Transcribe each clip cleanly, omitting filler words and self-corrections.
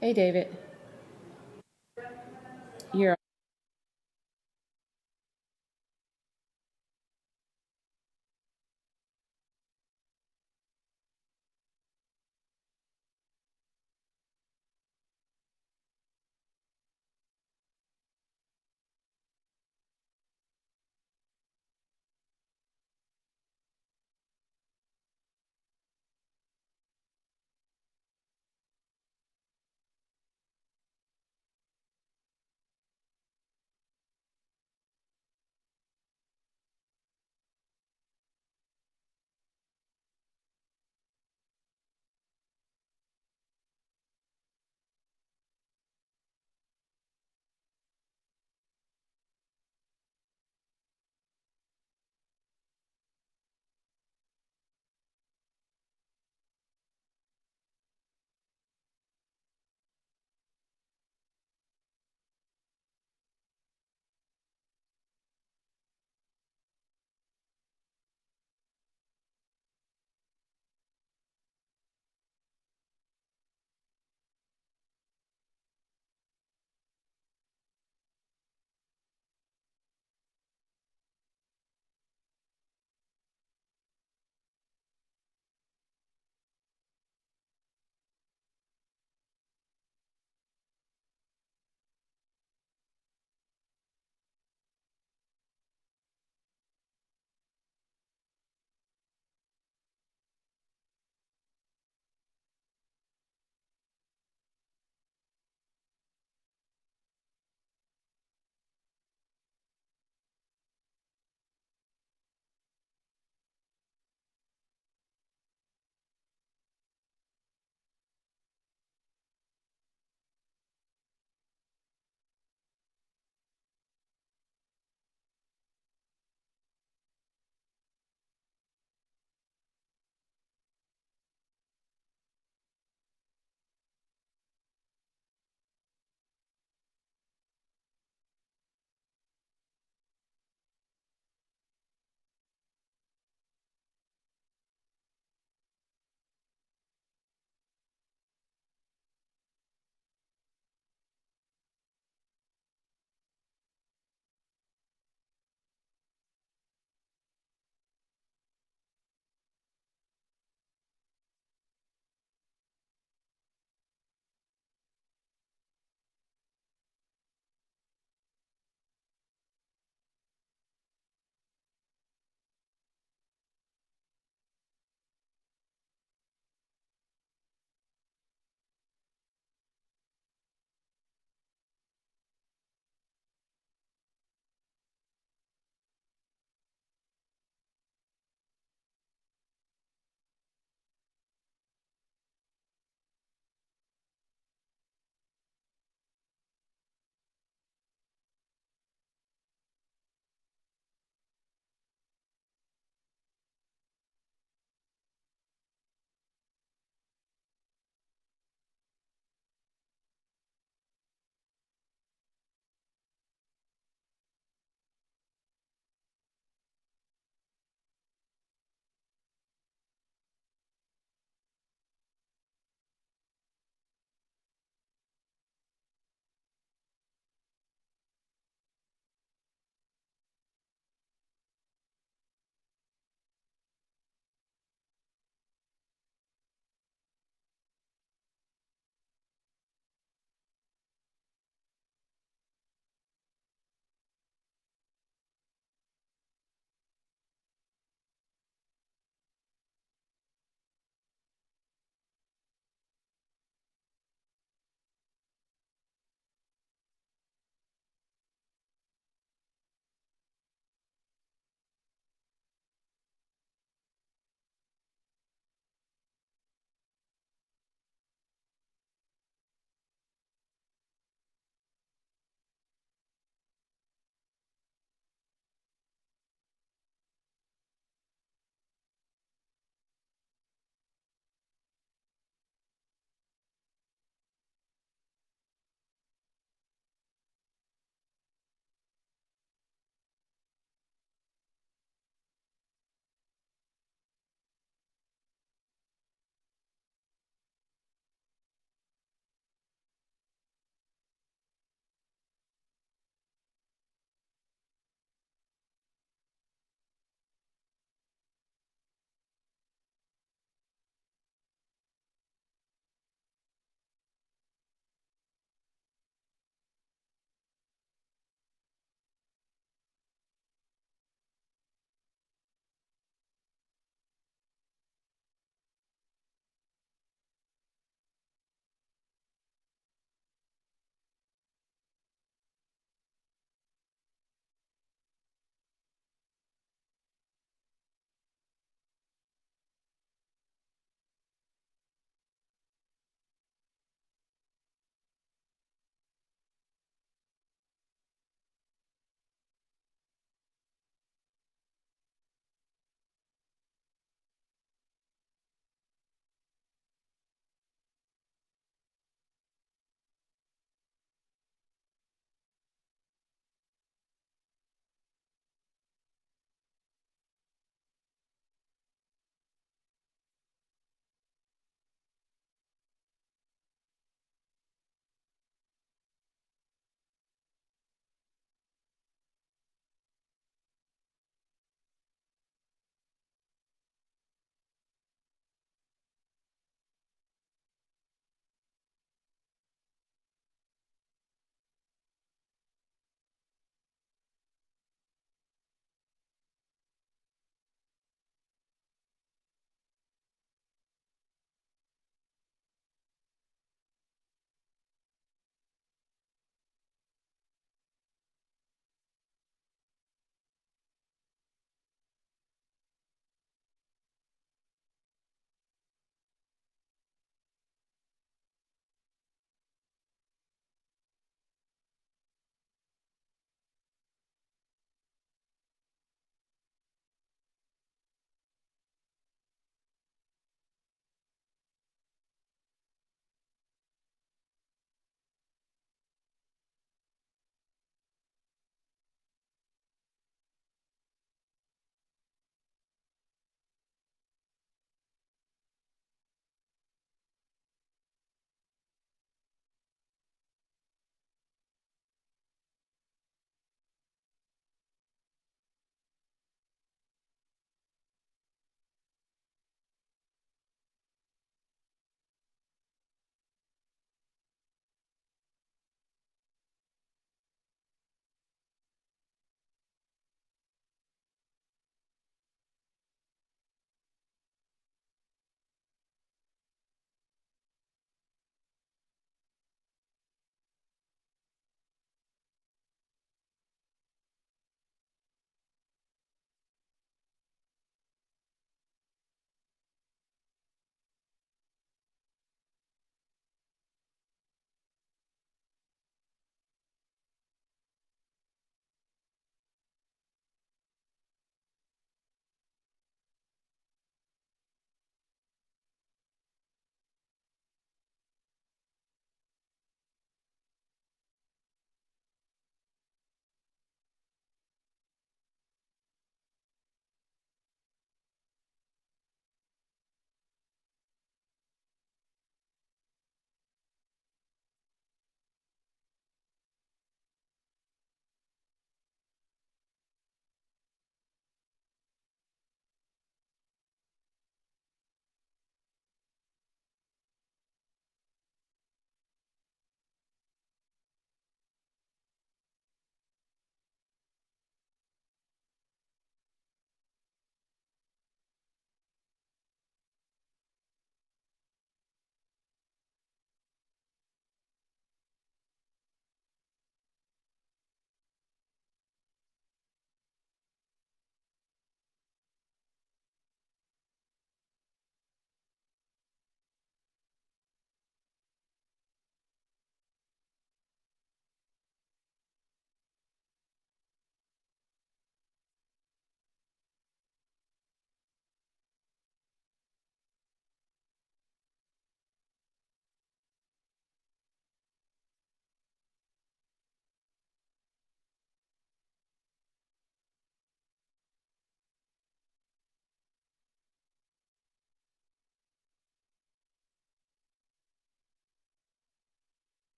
Hey, David. You're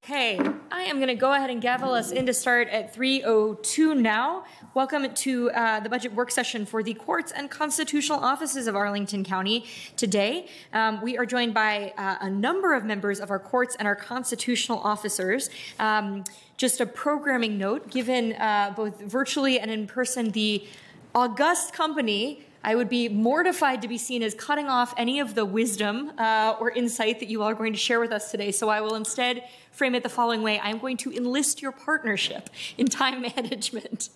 Okay, I am going to go ahead and gavel us in to start at 3:02 now. Welcome to the budget work session for the courts and constitutional offices of Arlington County. Today, we are joined by a number of members of our courts and our constitutional officers. Just a programming note, given both virtually and in person the august company, I would be mortified to be seen as cutting off any of the wisdom or insight that you all are going to share with us today. So I will instead frame it the following way. I'm going to enlist your partnership in time management.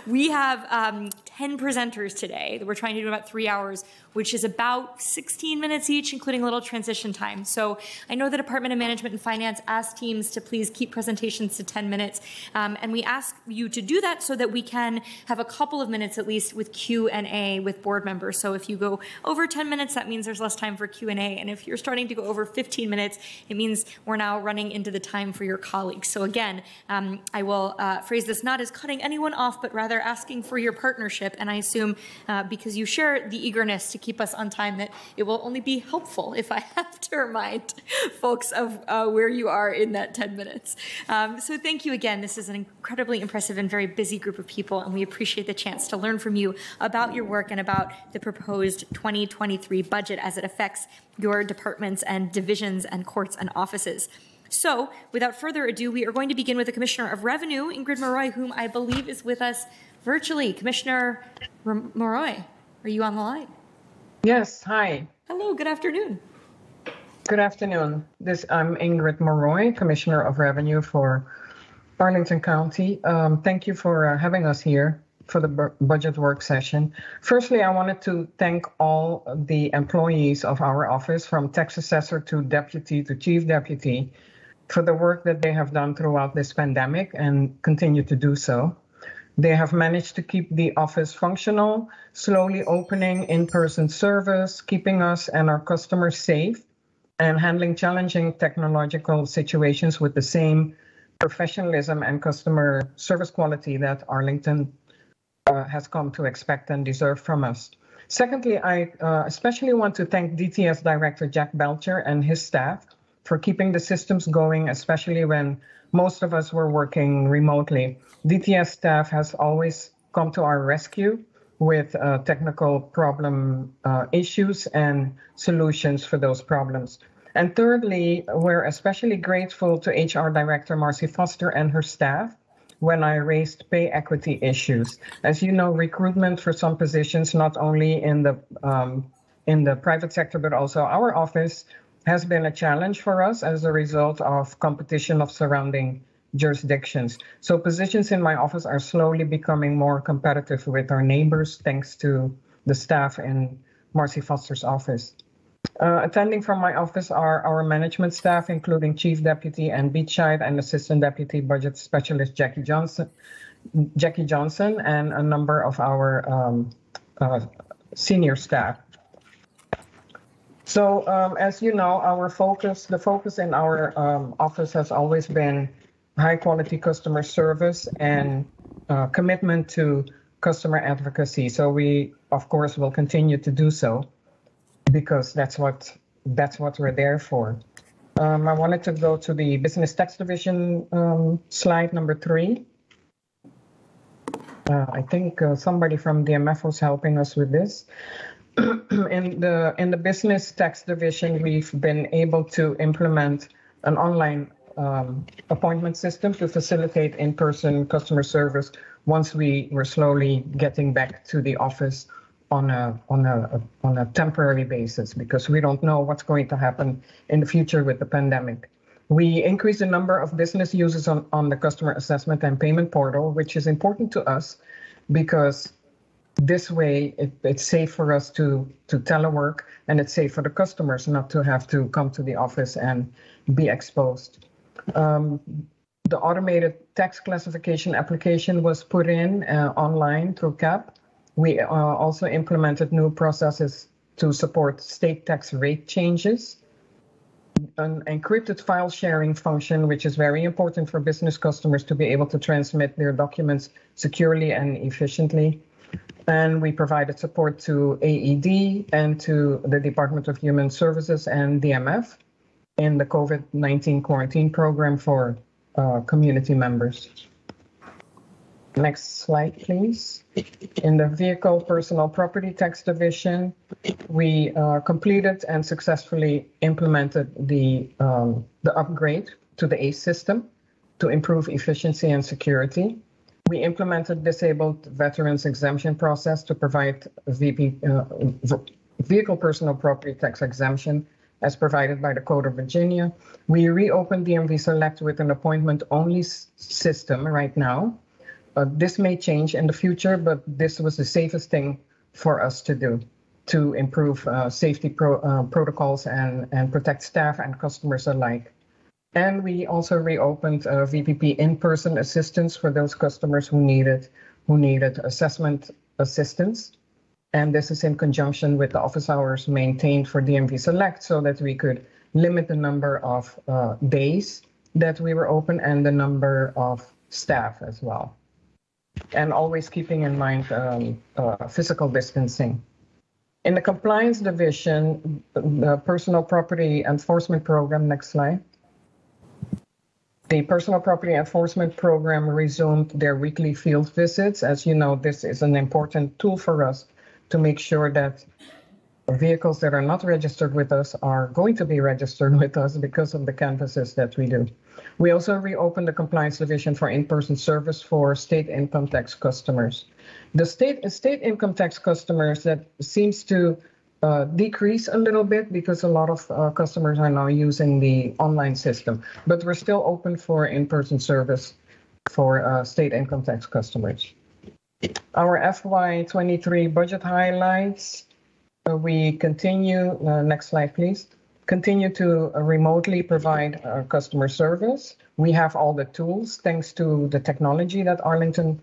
We have 10 presenters today. We're trying to do about 3 hours, which is about 16 minutes each, including a little transition time. So I know the Department of Management and Finance asked teams to please keep presentations to 10 minutes. And we ask you to do that so that we can have a couple of minutes at least with Q&A with board members. So if you go over 10 minutes, that means there's less time for Q&A. And if you're starting to go over 15 minutes, it means we're now running into the time for your colleagues. So again, I will phrase this not as cutting anyone off, but rather asking for your partnership. And I assume because you share the eagerness to keep us on time that it will only be helpful if I have to remind folks of where you are in that 10 minutes. So thank you again. This is an incredibly impressive and very busy group of people, and we appreciate the chance to learn from you about your work and about the proposed 2023 budget as it affects your departments and divisions and courts and offices. So, without further ado, we are going to begin with the Commissioner of Revenue, Ingrid Morroy, whom I believe is with us virtually. Commissioner Morroy, are you on the line? Yes, hi. Hello, good afternoon. Good afternoon. I'm Ingrid Morroy, Commissioner of Revenue for Arlington County. Thank you for having us here for the budget work session. Firstly, I wanted to thank all the employees of our office, from tax assessor to deputy to chief deputy, for the work that they have done throughout this pandemic and continue to do so. They have managed to keep the office functional, slowly opening in-person service, keeping us and our customers safe, and handling challenging technological situations with the same professionalism and customer service quality that Arlington has come to expect and deserve from us. Secondly, I especially want to thank DTS Director Jack Belcher and his staff for keeping the systems going, especially when most of us were working remotely. DTS staff has always come to our rescue with technical problem issues and solutions for those problems. And thirdly, we're especially grateful to HR Director Marcy Foster and her staff when I raised pay equity issues. As you know, recruitment for some positions, not only in the private sector, but also our office, has been a challenge for us as a result of competition of surrounding jurisdictions. So positions in my office are slowly becoming more competitive with our neighbors, thanks to the staff in Marcy Foster's office. Attending from my office are our management staff, including Chief Deputy and Beachside and Assistant Deputy Budget Specialist Jackie Johnson, and a number of our senior staff. So as you know, the focus in our office has always been high quality customer service and commitment to customer advocacy. So we, of course, will continue to do so, because that's what we're there for. I wanted to go to the Business Tax Division slide number 3. I think somebody from DMF was helping us with this. In the Business Tax Division, we've been able to implement an online appointment system to facilitate in-person customer service once we were slowly getting back to the office on a temporary basis, because we don't know what's going to happen in the future with the pandemic. We increased the number of business users on the customer assessment and payment portal, which is important to us because this way it's safe for us to telework, and it's safe for the customers not to have to come to the office and be exposed. The automated tax classification application was put in online through CAP. We also implemented new processes to support state tax rate changes. An encrypted file sharing function, which is very important for business customers to be able to transmit their documents securely and efficiently. And we provided support to AED and to the Department of Human Services and DMF. in the COVID-19 quarantine program for community members. Next slide, please. In the Vehicle Personal Property Tax Division, we completed and successfully implemented the upgrade to the ACE system to improve efficiency and security. We implemented disabled veterans exemption process to provide vehicle personal property tax exemption as provided by the Code of Virginia. We reopened DMV Select with an appointment-only system right now. This may change in the future, but this was the safest thing for us to do to improve safety protocols and protect staff and customers alike. And we also reopened VPP in-person assistance for those customers who needed assessment assistance. And this is in conjunction with the office hours maintained for DMV Select so that we could limit the number of days that we were open and the number of staff as well. And always keeping in mind physical distancing. In the Compliance Division, the Personal Property Enforcement Program, next slide. The Personal Property Enforcement Program resumed their weekly field visits. As you know, this is an important tool for us to make sure that vehicles that are not registered with us are going to be registered with us because of the canvasses that we do. We also reopened the Compliance Division for in-person service for state income tax customers. The state income tax customers, that seems to decrease a little bit because a lot of customers are now using the online system, but we're still open for in-person service for state income tax customers. Our FY23 budget highlights. We continue, next slide, please. Continue to remotely provide customer service. We have all the tools thanks to the technology that Arlington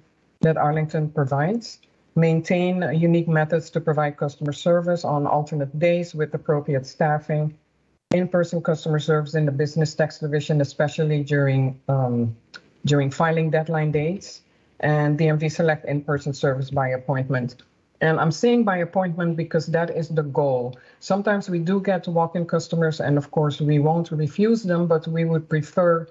provides. Maintain unique methods to provide customer service on alternate days with appropriate staffing. In-person customer service in the Business Tax Division, especially during filing deadline dates. And DMV Select in-person service by appointment. And I'm saying by appointment because that is the goal. Sometimes we do get walk-in customers, and of course we won't refuse them, but we would prefer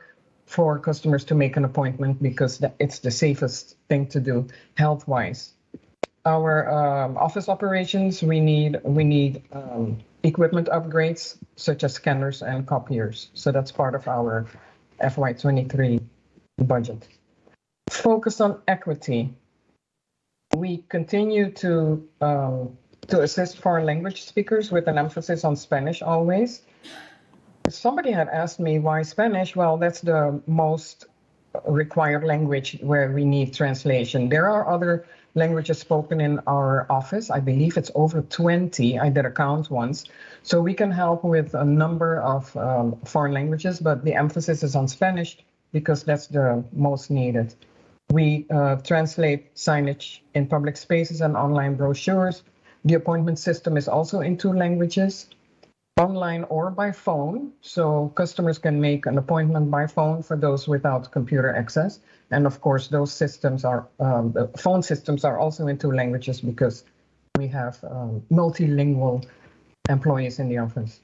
for customers to make an appointment because it's the safest thing to do health-wise. Our office operations, we need equipment upgrades such as scanners and copiers. So that's part of our FY23 budget. Focus on equity. We continue to assist foreign language speakers with an emphasis on Spanish always. Somebody had asked me why Spanish. Well, that's the most required language where we need translation. There are other languages spoken in our office. I believe it's over 20. I did a count once. So we can help with a number of foreign languages, but the emphasis is on Spanish because that's the most needed. We translate signage in public spaces and online brochures. The appointment system is also in 2 languages, online or by phone. So customers can make an appointment by phone for those without computer access. And of course, those systems are, the phone systems are also in 2 languages because we have multilingual employees in the office.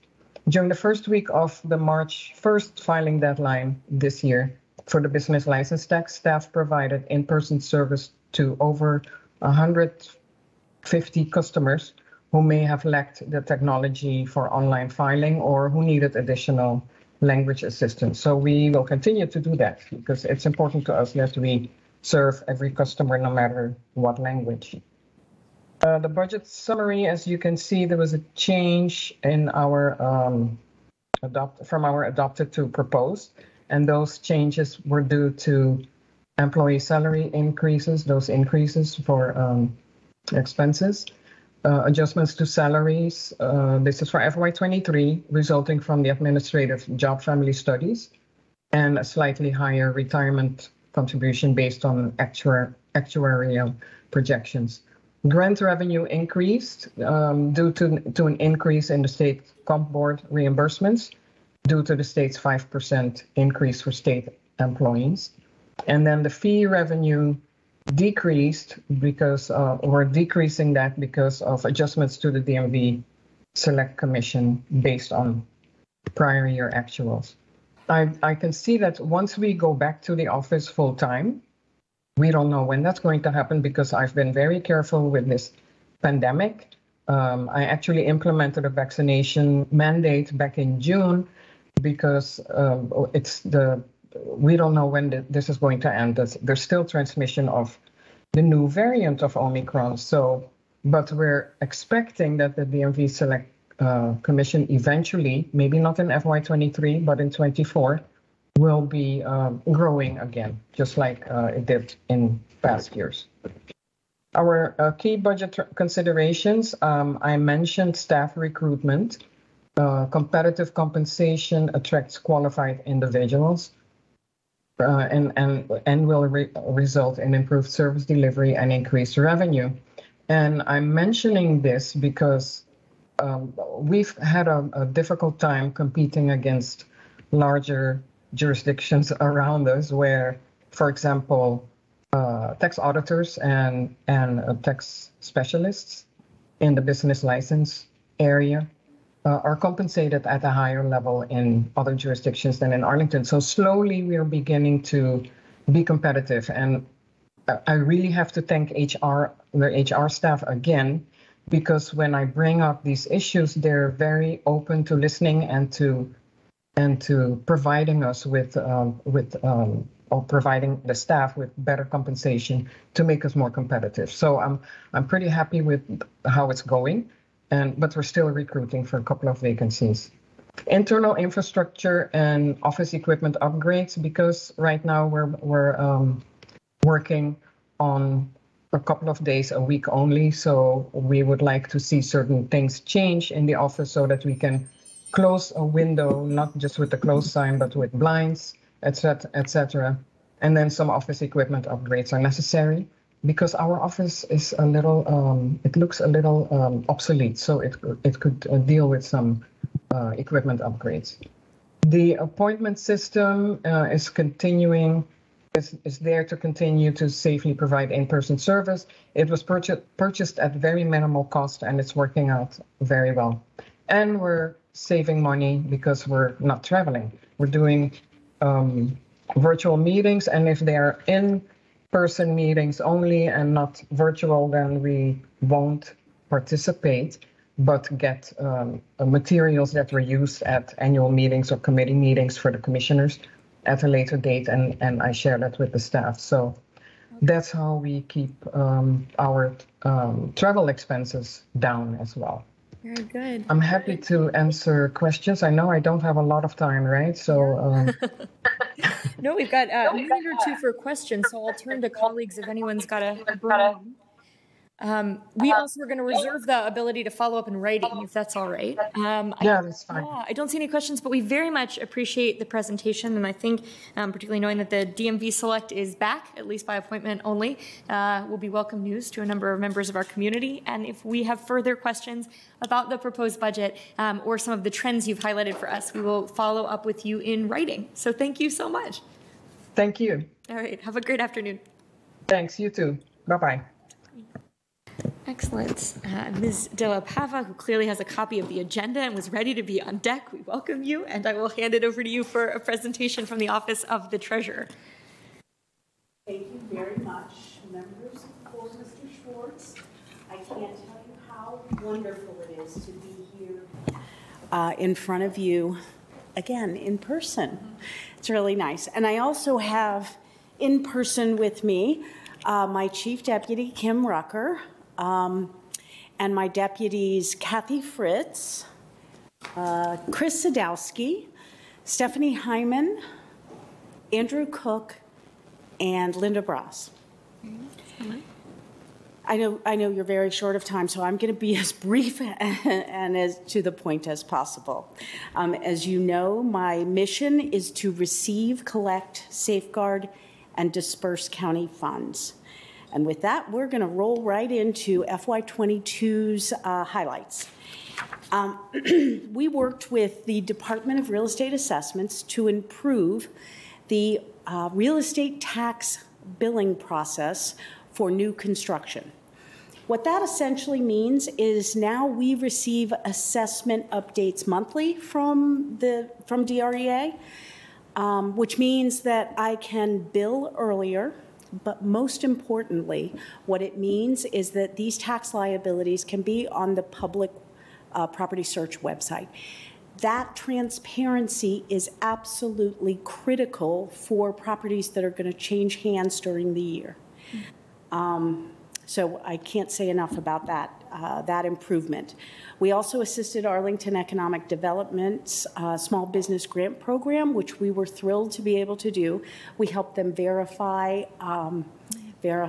During the first week of the March 1st filing deadline this year, for the business license tax, staff provided in-person service to over 150 customers who may have lacked the technology for online filing or who needed additional language assistance. So we will continue to do that because it's important to us that we serve every customer no matter what language. The budget summary, as you can see, there was a change in our from our adopted to proposed. And those changes were due to employee salary increases, those increases for expenses, adjustments to salaries. This is for FY23, resulting from the administrative job family studies, and a slightly higher retirement contribution based on actuarial projections. Grant revenue increased due to an increase in the state comp board reimbursements, due to the state's 5% increase for state employees. And then the fee revenue decreased because we're decreasing that because of adjustments to the DMV Select Commission based on prior year actuals. I can see that once we go back to the office full time, we don't know when that's going to happen because I've been very careful with this pandemic. I actually implemented a vaccination mandate back in June because we don't know when this is going to end. There's still transmission of the new variant of Omicron. But we're expecting that the DMV Select Commission eventually, maybe not in FY23, but in 24, will be growing again, just like it did in past years. Our key budget considerations, I mentioned staff recruitment. Competitive compensation attracts qualified individuals and will result in improved service delivery and increased revenue. And I'm mentioning this because we've had a difficult time competing against larger jurisdictions around us where, for example, tax auditors and tax specialists in the business license area are compensated at a higher level in other jurisdictions than in Arlington. So slowly we are beginning to be competitive. And I really have to thank the HR staff again, because when I bring up these issues, they're very open to listening and to providing us or providing the staff with better compensation to make us more competitive. So I'm pretty happy with how it's going, but we're still recruiting for a couple of vacancies. Internal infrastructure and office equipment upgrades, because right now we're working on a couple of days a week only. So we would like to see certain things change in the office so that we can close a window, not just with the close sign, but with blinds, etc. And then some office equipment upgrades are necessary because our office is a little, it looks a little obsolete. So it could deal with some equipment upgrades. The appointment system is continuing. Is there to continue to safely provide in-person service. It was purchased at very minimal cost and it's working out very well. And we're saving money because we're not traveling. We're doing virtual meetings, and if they are in-person meetings only and not virtual, then we won't participate, but get materials that were used at annual meetings or committee meetings for the commissioners at a later date, and I share that with the staff. So that's how we keep our travel expenses down as well. Very good. I'm happy to answer questions. I know I don't have a lot of time, right? So no, we've got a minute or two for questions, so I'll turn to colleagues if anyone's got a burn. We also are going to reserve the ability to follow up in writing, if that's all right. Yeah, that's fine. Yeah, I don't see any questions, but we very much appreciate the presentation, and I think, particularly knowing that the DMV Select is back, at least by appointment only, will be welcome news to a number of members of our community. And if we have further questions about the proposed budget or some of the trends you've highlighted for us, we will follow up with you in writing. So thank you so much. Thank you. All right, have a great afternoon. Thanks, you too. Bye-bye. Excellent. Ms. De La Pava, who clearly has a copy of the agenda and was ready to be on deck, we welcome you, and I will hand it over to you for a presentation from the Office of the Treasurer. Thank you very much, members. For Mr. Schwartz, I can't tell you how wonderful it is to be here in front of you again in person. It's really nice. And I also have in person with me my Chief Deputy, Kim Rucker, and my deputies, Kathy Fritz, Chris Sadowski, Stephanie Hyman, Andrew Cook, and Linda Bross. I know you're very short of time, so I'm going to be as brief and as to the point as possible. As you know, my mission is to receive, collect, safeguard, and disperse county funds. And with that, we're going to roll right into FY22's highlights. We worked with the Department of Real Estate Assessments to improve the real estate tax billing process for new construction. What that essentially means is now we receive assessment updates monthly from DREA, which means that I can bill earlier. But most importantly, what it means is that these tax liabilities can be on the public property search website. That transparency is absolutely critical for properties that are going to change hands during the year. So I can't say enough about that improvement. We also assisted Arlington Economic Development's small business grant program, which we were thrilled to be able to do. We helped them verify their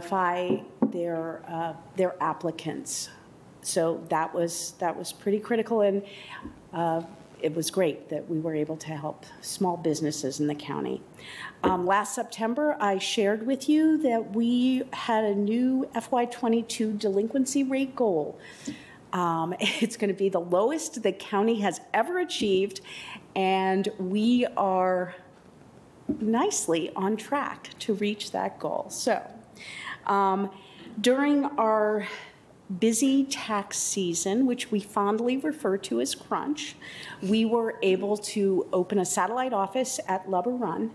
applicants. So that was pretty critical, and it was great that we were able to help small businesses in the county. Last September, I shared with you that we had a new FY22 delinquency rate goal. It's going to be the lowest the county has ever achieved, and we are nicely on track to reach that goal. So during our busy tax season, which we fondly refer to as crunch, we were able to open a satellite office at Lubber Run.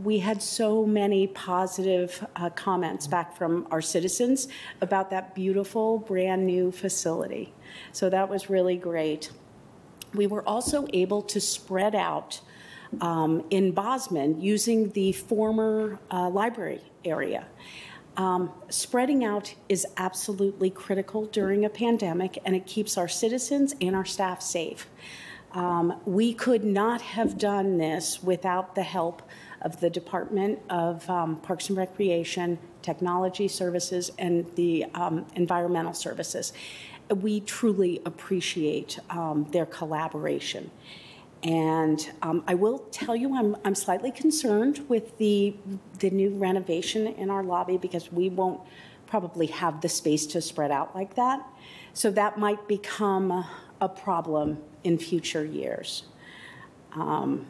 We had so many positive comments back from our citizens about that beautiful brand new facility. So that was really great. We were also able to spread out in Bosman using the former library area. Spreading out is absolutely critical during a pandemic, and it keeps our citizens and our staff safe. We could not have done this without the help of the Department of Parks and Recreation, Technology Services, and the Environmental Services. We truly appreciate their collaboration. And I will tell you, I'm slightly concerned with the new renovation in our lobby, because we won't probably have the space to spread out like that. So that might become a problem in future years. On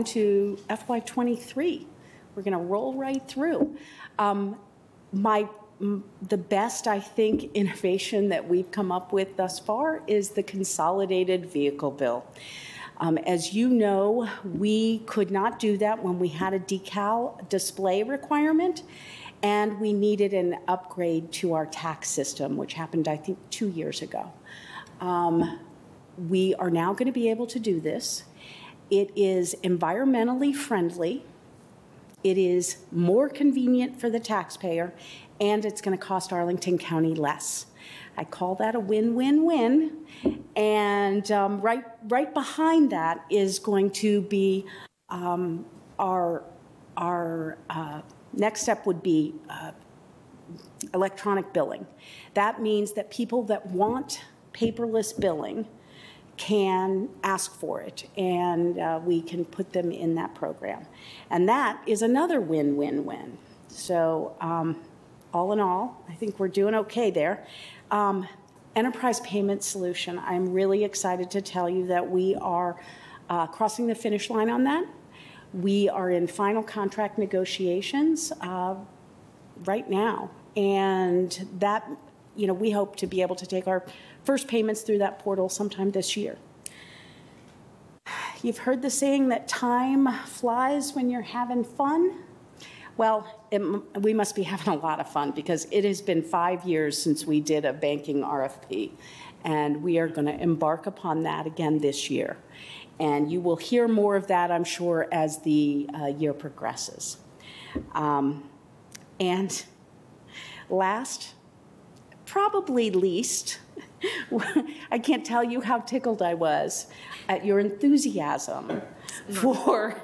to FY23. We're going to roll right through. The best, I think, innovation that we've come up with thus far is the Consolidated Vehicle Bill. As you know, we could not do that when we had a decal display requirement, and we needed an upgrade to our tax system, which happened, I think, 2 years ago. We are now going to be able to do this. It is environmentally friendly. It is more convenient for the taxpayer, and it's going to cost Arlington County less. I call that a win-win-win. And right behind that is going to be our next step would be electronic billing. That means that people that want paperless billing can ask for it, and we can put them in that program. And that is another win-win-win. So all in all, I think we're doing okay there. Enterprise payment solution, I'm really excited to tell you that we are crossing the finish line on that. We are in final contract negotiations right now, and that, we hope to be able to take our first payments through that portal sometime this year. You've heard the saying that time flies when you're having fun. Well, we must be having a lot of fun, because it has been 5 years since we did a banking RFP, and we are going to embark upon that again this year. And you will hear more of that, I'm sure, as the year progresses. And last, probably least, I can't tell you how tickled I was at your enthusiasm for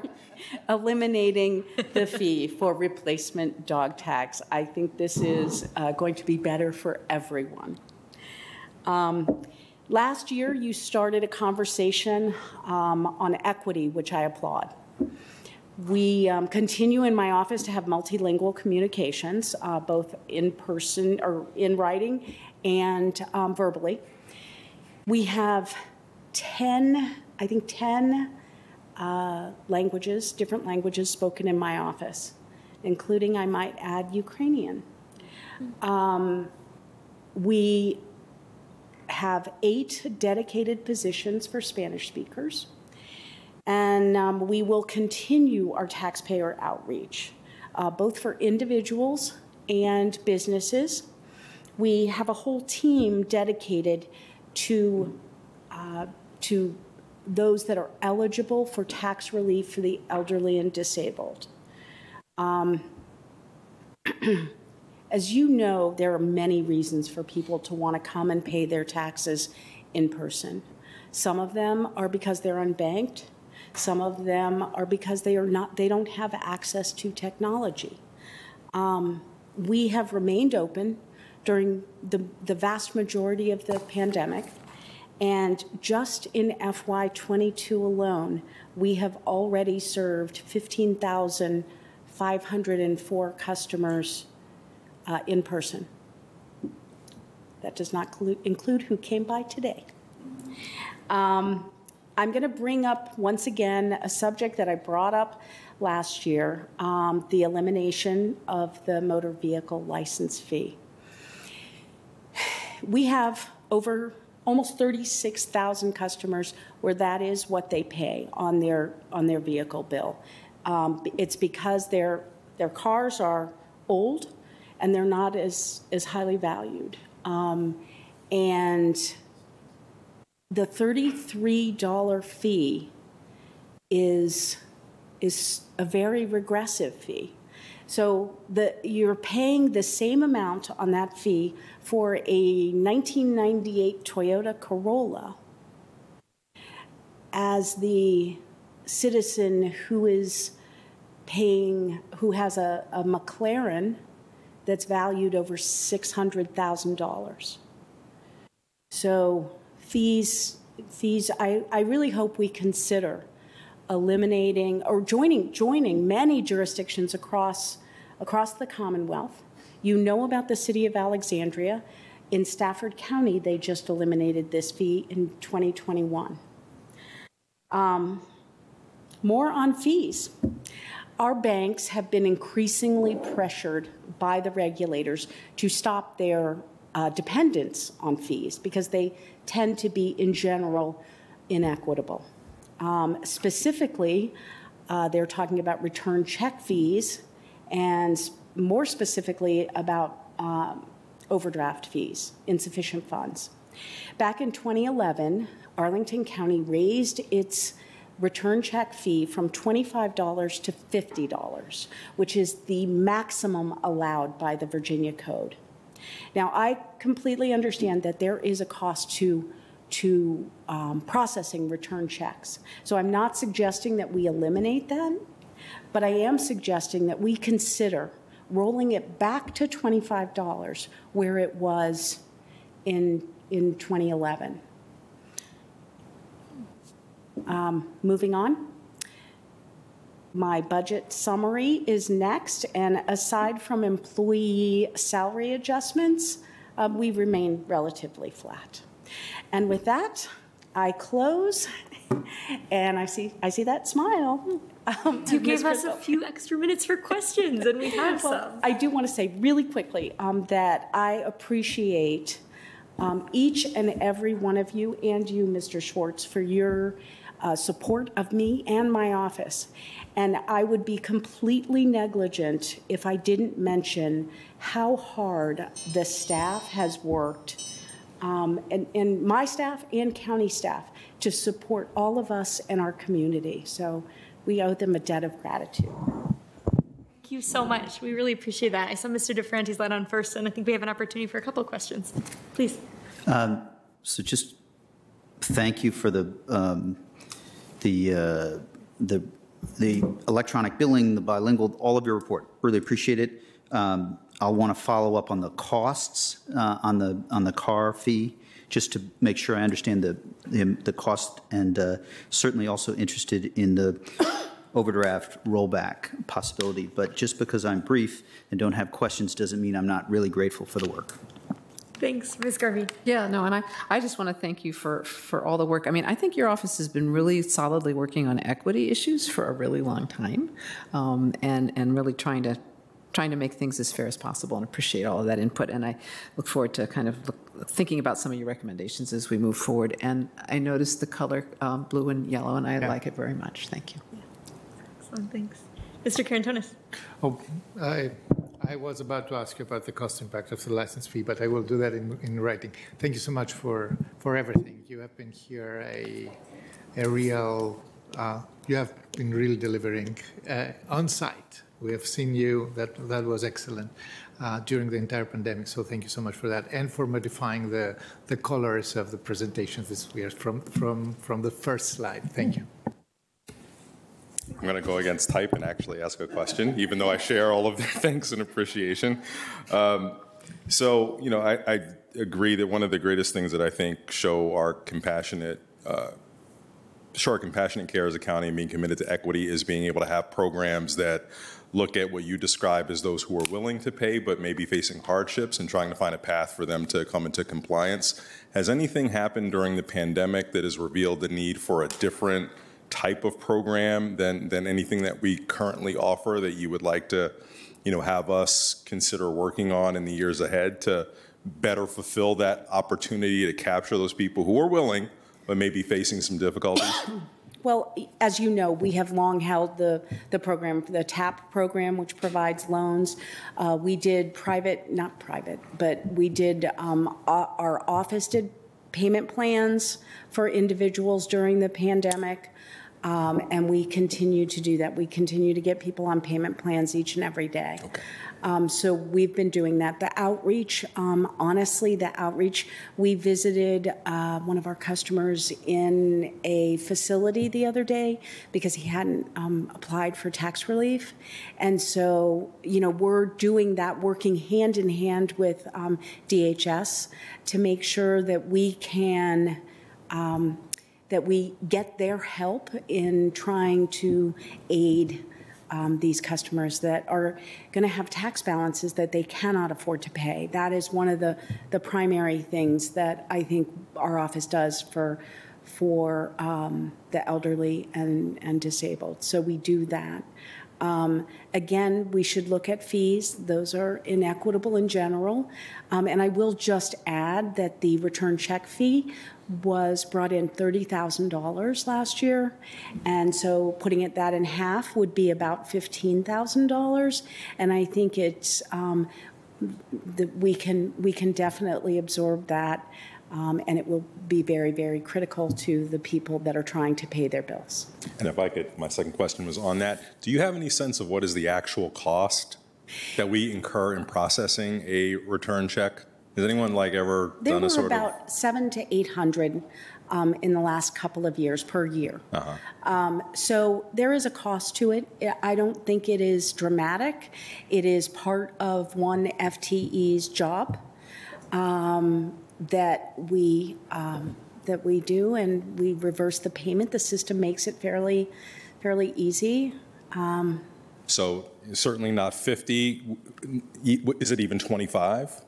eliminating the fee for replacement dog tags. I think this is going to be better for everyone. Last year, you started a conversation on equity, which I applaud. We continue in my office to have multilingual communications, both in person or in writing and verbally. We have 10 languages, different languages spoken in my office, including, I might add, Ukrainian. We have 8 dedicated positions for Spanish speakers, and we will continue our taxpayer outreach, both for individuals and businesses. We have a whole team dedicated to those that are eligible for tax relief for the elderly and disabled. As you know, there are many reasons for people to want to come and pay their taxes in person. Some of them are because they're unbanked. Some of them are because they don't have access to technology. We have remained open during the vast majority of the pandemic, and just in FY22 alone, we have already served 15,504 customers in person. That does not include who came by today. I'm going to bring up once again a subject that I brought up last year, the elimination of the motor vehicle license fee. We have over almost 36,000 customers where that is what they pay on their vehicle bill. It's because their cars are old and they're not as highly valued. And the $33 fee is a very regressive fee. So you're paying the same amount on that fee for a 1998 Toyota Corolla as the citizen who has a McLaren that's valued over $600,000. So fees, I really hope we consider eliminating or joining many jurisdictions across the Commonwealth. You know about the city of Alexandria. In Stafford County, they just eliminated this fee in 2021. More on fees. Our banks have been increasingly pressured by the regulators to stop their dependence on fees because they tend to be, in general, inequitable. Specifically, they're talking about return check fees and more specifically about overdraft fees, insufficient funds. Back in 2011, Arlington County raised its return check fee from $25 to $50, which is the maximum allowed by the Virginia Code. Now, I completely understand that there is a cost to processing return checks. So I'm not suggesting that we eliminate that, but I am suggesting that we consider rolling it back to $25 where it was in 2011. Moving on. My budget summary is next, and aside from employee salary adjustments, we remain relatively flat. And with that, I close, and I see that smile. You gave us a few extra minutes for questions, and we have some. I do want to say really quickly that I appreciate each and every one of you, and you, Mr. Schwartz, for your support of me and my office. And I would be completely negligent if I didn't mention how hard the staff has worked, and my staff and county staff, to support all of us and our community. So we owe them a debt of gratitude. Thank you so much. We really appreciate that. I saw Mr. DeFrantis let on first, and I think we have an opportunity for a couple of questions. Please. So just thank you for the electronic billing, the bilingual, all of your report. Really appreciate it. I'll want to follow up on the costs on the car fee, just to make sure I understand the cost, and certainly also interested in the overdraft rollback possibility. But just because I'm brief and don't have questions doesn't mean I'm not really grateful for the work. Thanks, Ms. Garvey. Yeah, no, and I just want to thank you for all the work. I mean, I think your office has been really solidly working on equity issues for a really long time, and really trying to trying to make things as fair as possible, and appreciate all of that input. And I look forward to kind of thinking about some of your recommendations as we move forward. And I noticed the color blue and yellow, and I like it very much. Thank you. Excellent, thanks. Mr. Karantonis. Oh, I was about to ask you about the cost impact of the license fee, but I will do that in writing. Thank you so much for everything. You have been here a real, you have been really delivering on site. We have seen you, that was excellent during the entire pandemic, so thank you so much for that, and for modifying the colors of the presentations this year from the first slide. Thank you. I'm going to go against type and actually ask a question, even though I share all of their thanks and appreciation. So, you know, I agree that one of the greatest things that I think show our compassionate care as a county and being committed to equity is being able to have programs that look at what you describe as those who are willing to pay but maybe facing hardships and trying to find a path for them to come into compliance. Has anything happened during the pandemic that has revealed the need for a different type of program than anything that we currently offer that you would like to, you know, have us consider working on in the years ahead to better fulfill that opportunity to capture those people who are willing but may be facing some difficulties? Well, as you know, we have long held the program, the TAP program, which provides loans. We did not private, but we did, our office did payment plans for individuals during the pandemic. And we continue to do that. We continue to get people on payment plans each and every day. Okay. So we've been doing that. The outreach, honestly, we visited one of our customers in a facility the other day because he hadn't applied for tax relief. And so, you know, we're doing that, working hand in hand with DHS to make sure that we can that we get their help in trying to aid these customers that are going to have tax balances that they cannot afford to pay. That is one of the primary things that I think our office does for the elderly and disabled. So we do that. Again, we should look at fees. Those are inequitable in general. And I will just add that the return check fee was brought in $30,000 last year. And so putting that in half would be about $15,000. And I think it's, we can definitely absorb that. And it will be very, very critical to the people that are trying to pay their bills. And if I could, my second question was on that. Do you have any sense of what is the actual cost that we incur in processing a return check? Has anyone ever done a sort of? There were about 700 to 800 in the last couple of years per year. So there is a cost to it. I don't think it is dramatic. It is part of one FTE's job. That we do, and we reverse the payment. The system makes it fairly easy. So certainly not 50. Is it even 25?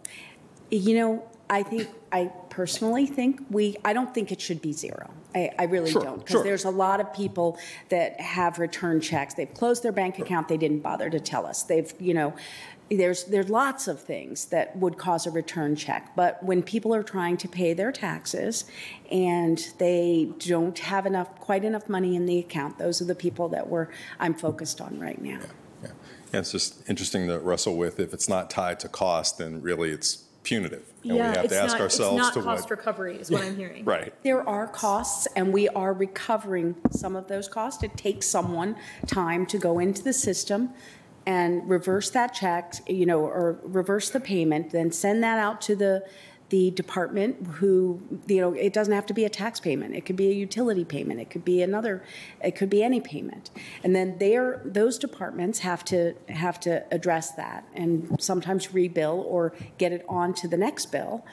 You know, I personally think I don't think it should be zero. I really don't, because there's a lot of people that have return checks. They've closed their bank account. They didn't bother to tell us. There's lots of things that would cause a return check. But when people are trying to pay their taxes and they don't have quite enough money in the account, those are the people that I'm focused on right now. Yeah, it's just interesting to wrestle with. If it's not tied to cost, then really it's punitive. And we have to ask ourselves it's not cost recovery is what I'm hearing. Right. There are costs, and we are recovering some of those costs. It takes someone time to go into the system and reverse that check, or reverse the payment, then send that out to the department who, it doesn't have to be a tax payment. It could be a utility payment. It could be any payment. And then those departments have to address that and sometimes rebill or get it on to the next bill.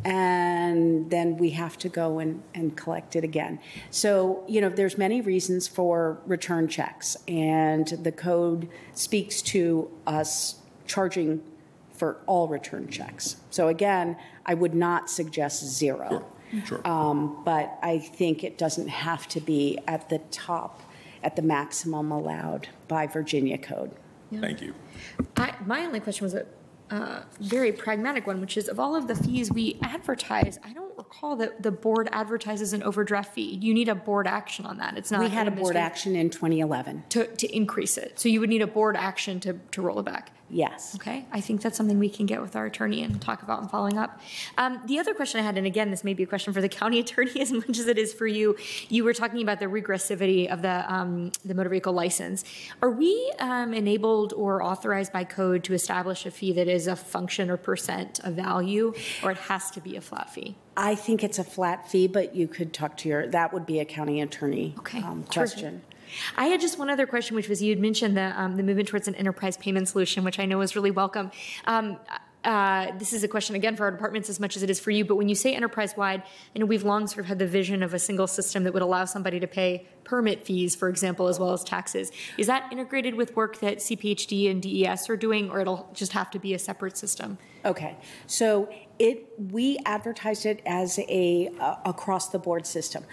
And then we have to go and collect it again. So, there's many reasons for return checks, and the code speaks to us charging for all return checks. So again, I would not suggest zero. Sure. But I think it doesn't have to be at the top, at the maximum allowed by Virginia code. Thank you. My only question was a very pragmatic one, which is of all of the fees we advertise, I don't recall that the board advertises an overdraft fee. You need a board action on that. It's not. We had a board action in 2011. To increase it. So you would need a board action to roll it back. Yes. Okay, I think that's something we can get with our attorney and talk about and following up. The other question I had, and again, this may be a question for the county attorney as much as it is for you. You were talking about the regressivity of the motor vehicle license. Are we enabled or authorized by code to establish a fee that is a function or percent of value, or it has to be a flat fee? I think it's a flat fee, but you could talk to that would be a county attorney question. I had just one other question, which was you had mentioned the movement towards an enterprise payment solution, which I know is really welcome. This is a question, again, for our departments as much as it is for you, but when you say enterprise-wide, I know we've long sort of had the vision of a single system that would allow somebody to pay permit fees, for example, as well as taxes. Is that integrated with work that CPHD and DES are doing, or it'll just have to be a separate system? Okay, so we advertised it as a across-the-board system.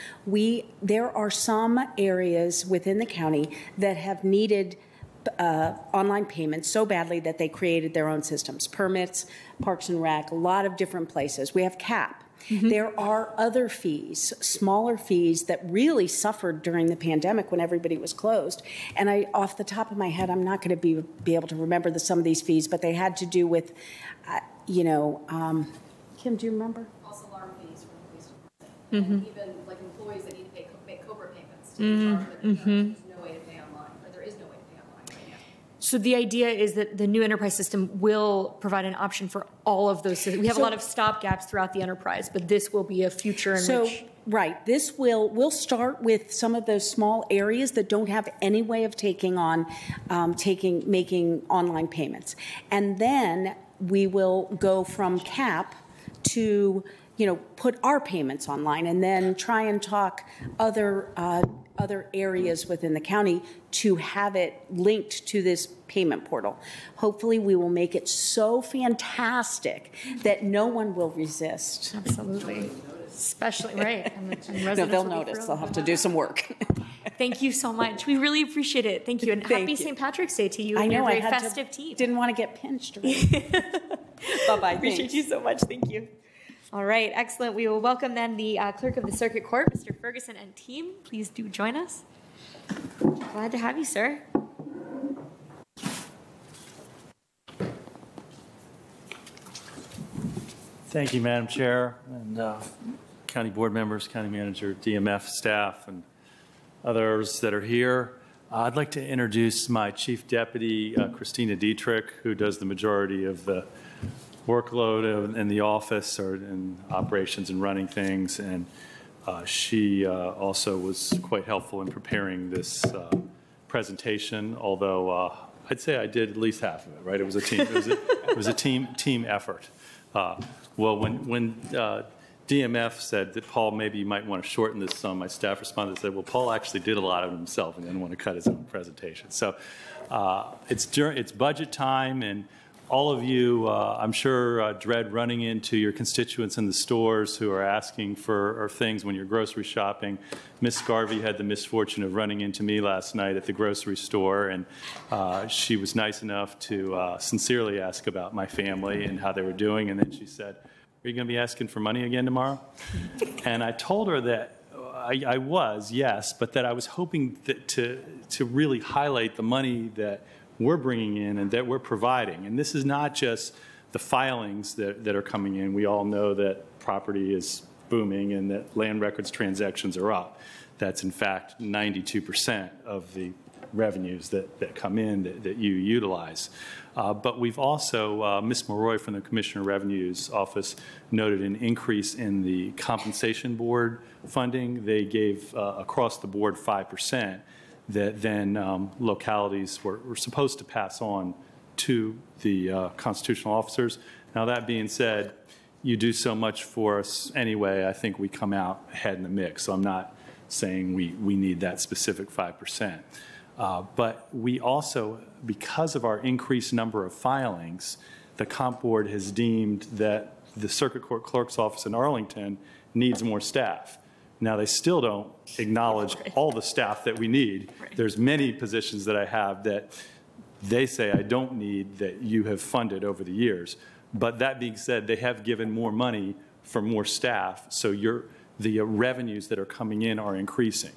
There are some areas within the county that have needed online payments so badly that they created their own systems. Permits, Parks and Rec, a lot of different places. We have CAP. Mm-hmm. There are other fees, smaller fees that really suffered during the pandemic when everybody was closed. And off the top of my head, I'm not going to be able to remember some of these fees, but they had to do with, Kim, do you remember? False alarm fees for the police department. Mm-hmm. And even like employees that need to make COBRA payments to there's no way to pay online, or there is no way to pay online right now. So the idea is that the new enterprise system will provide an option for all of those systems. We have a lot of stopgaps throughout the enterprise, but this will be a future in which... Right. We'll start with some of those small areas that don't have any way of making online payments. And then we will go from CAP to, put our payments online, and then try and talk other areas within the county to have it linked to this payment portal. Hopefully we will make it so fantastic that no one will resist. Absolutely. Especially, right. No, they'll notice. They'll have to do some work. Thank you so much. We really appreciate it. Thank you. And happy St. Patrick's Day to you and your very festive team. Didn't want to get pinched. Right? Bye-bye. Appreciate you so much. Thank you. All right. Excellent. We will welcome then the Clerk of the Circuit Court, Mr. Ferguson, and team. Please do join us. Glad to have you, sir. Thank you, Madam Chair, and county board members, county manager, DMF staff, and others that are here. I'd like to introduce my chief deputy, Christina Dietrich, who does the majority of the workload in the office or in operations and running things. And she also was quite helpful in preparing this presentation, although I'd say I did at least half of it, right? It was a team, it was a team effort. Well, when DMF said that Paul, maybe you might want to shorten this some, my staff responded and said, well, Paul actually did a lot of it himself and didn't want to cut his own presentation. So it's budget time, and all of you, I'm sure, dread running into your constituents in the stores who are asking for things when you're grocery shopping. Miss Garvey had the misfortune of running into me last night at the grocery store, and she was nice enough to sincerely ask about my family and how they were doing, and then she said, are you going to be asking for money again tomorrow? And I told her that I was, yes, but that I was hoping that to really highlight the money that we're bringing in and that we're providing. And this is not just the filings that are coming in. We all know that property is booming and that land records transactions are up. That's in fact 92% of the revenues that come in that you utilize. But we've also, Ms. Morroy from the Commissioner of Revenue's office noted an increase in the compensation board funding. They gave across the board 5%. That then localities were supposed to pass on to the constitutional officers. Now, that being said, you do so much for us anyway, I think we come out ahead in the mix. So I'm not saying we need that specific 5%. But we also, because of our increased number of filings, the comp board has deemed that the Circuit Court Clerk's office in Arlington needs more staff. Now, they still don't acknowledge all the staff that we need. There's many positions that I have that they say I don't need that you have funded over the years. But that being said, they have given more money for more staff, so the revenues that are coming in are increasing.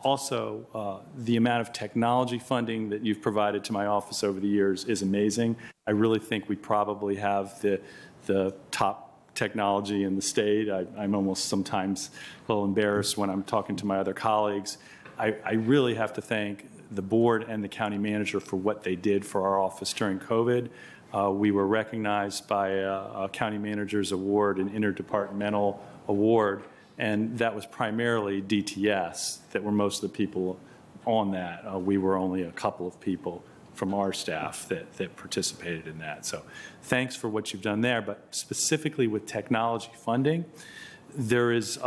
Also, the amount of technology funding that you've provided to my office over the years is amazing. I really think we probably have the top technology in the state. I'm almost sometimes a little embarrassed when I'm talking to my other colleagues. I really have to thank the board and the county manager for what they did for our office during COVID. We were recognized by a county manager's award, an interdepartmental award, and that was primarily DTS that were most of the people on that. We were only a couple of people from our staff that participated in that. So thanks for what you've done there. But specifically with technology funding, there is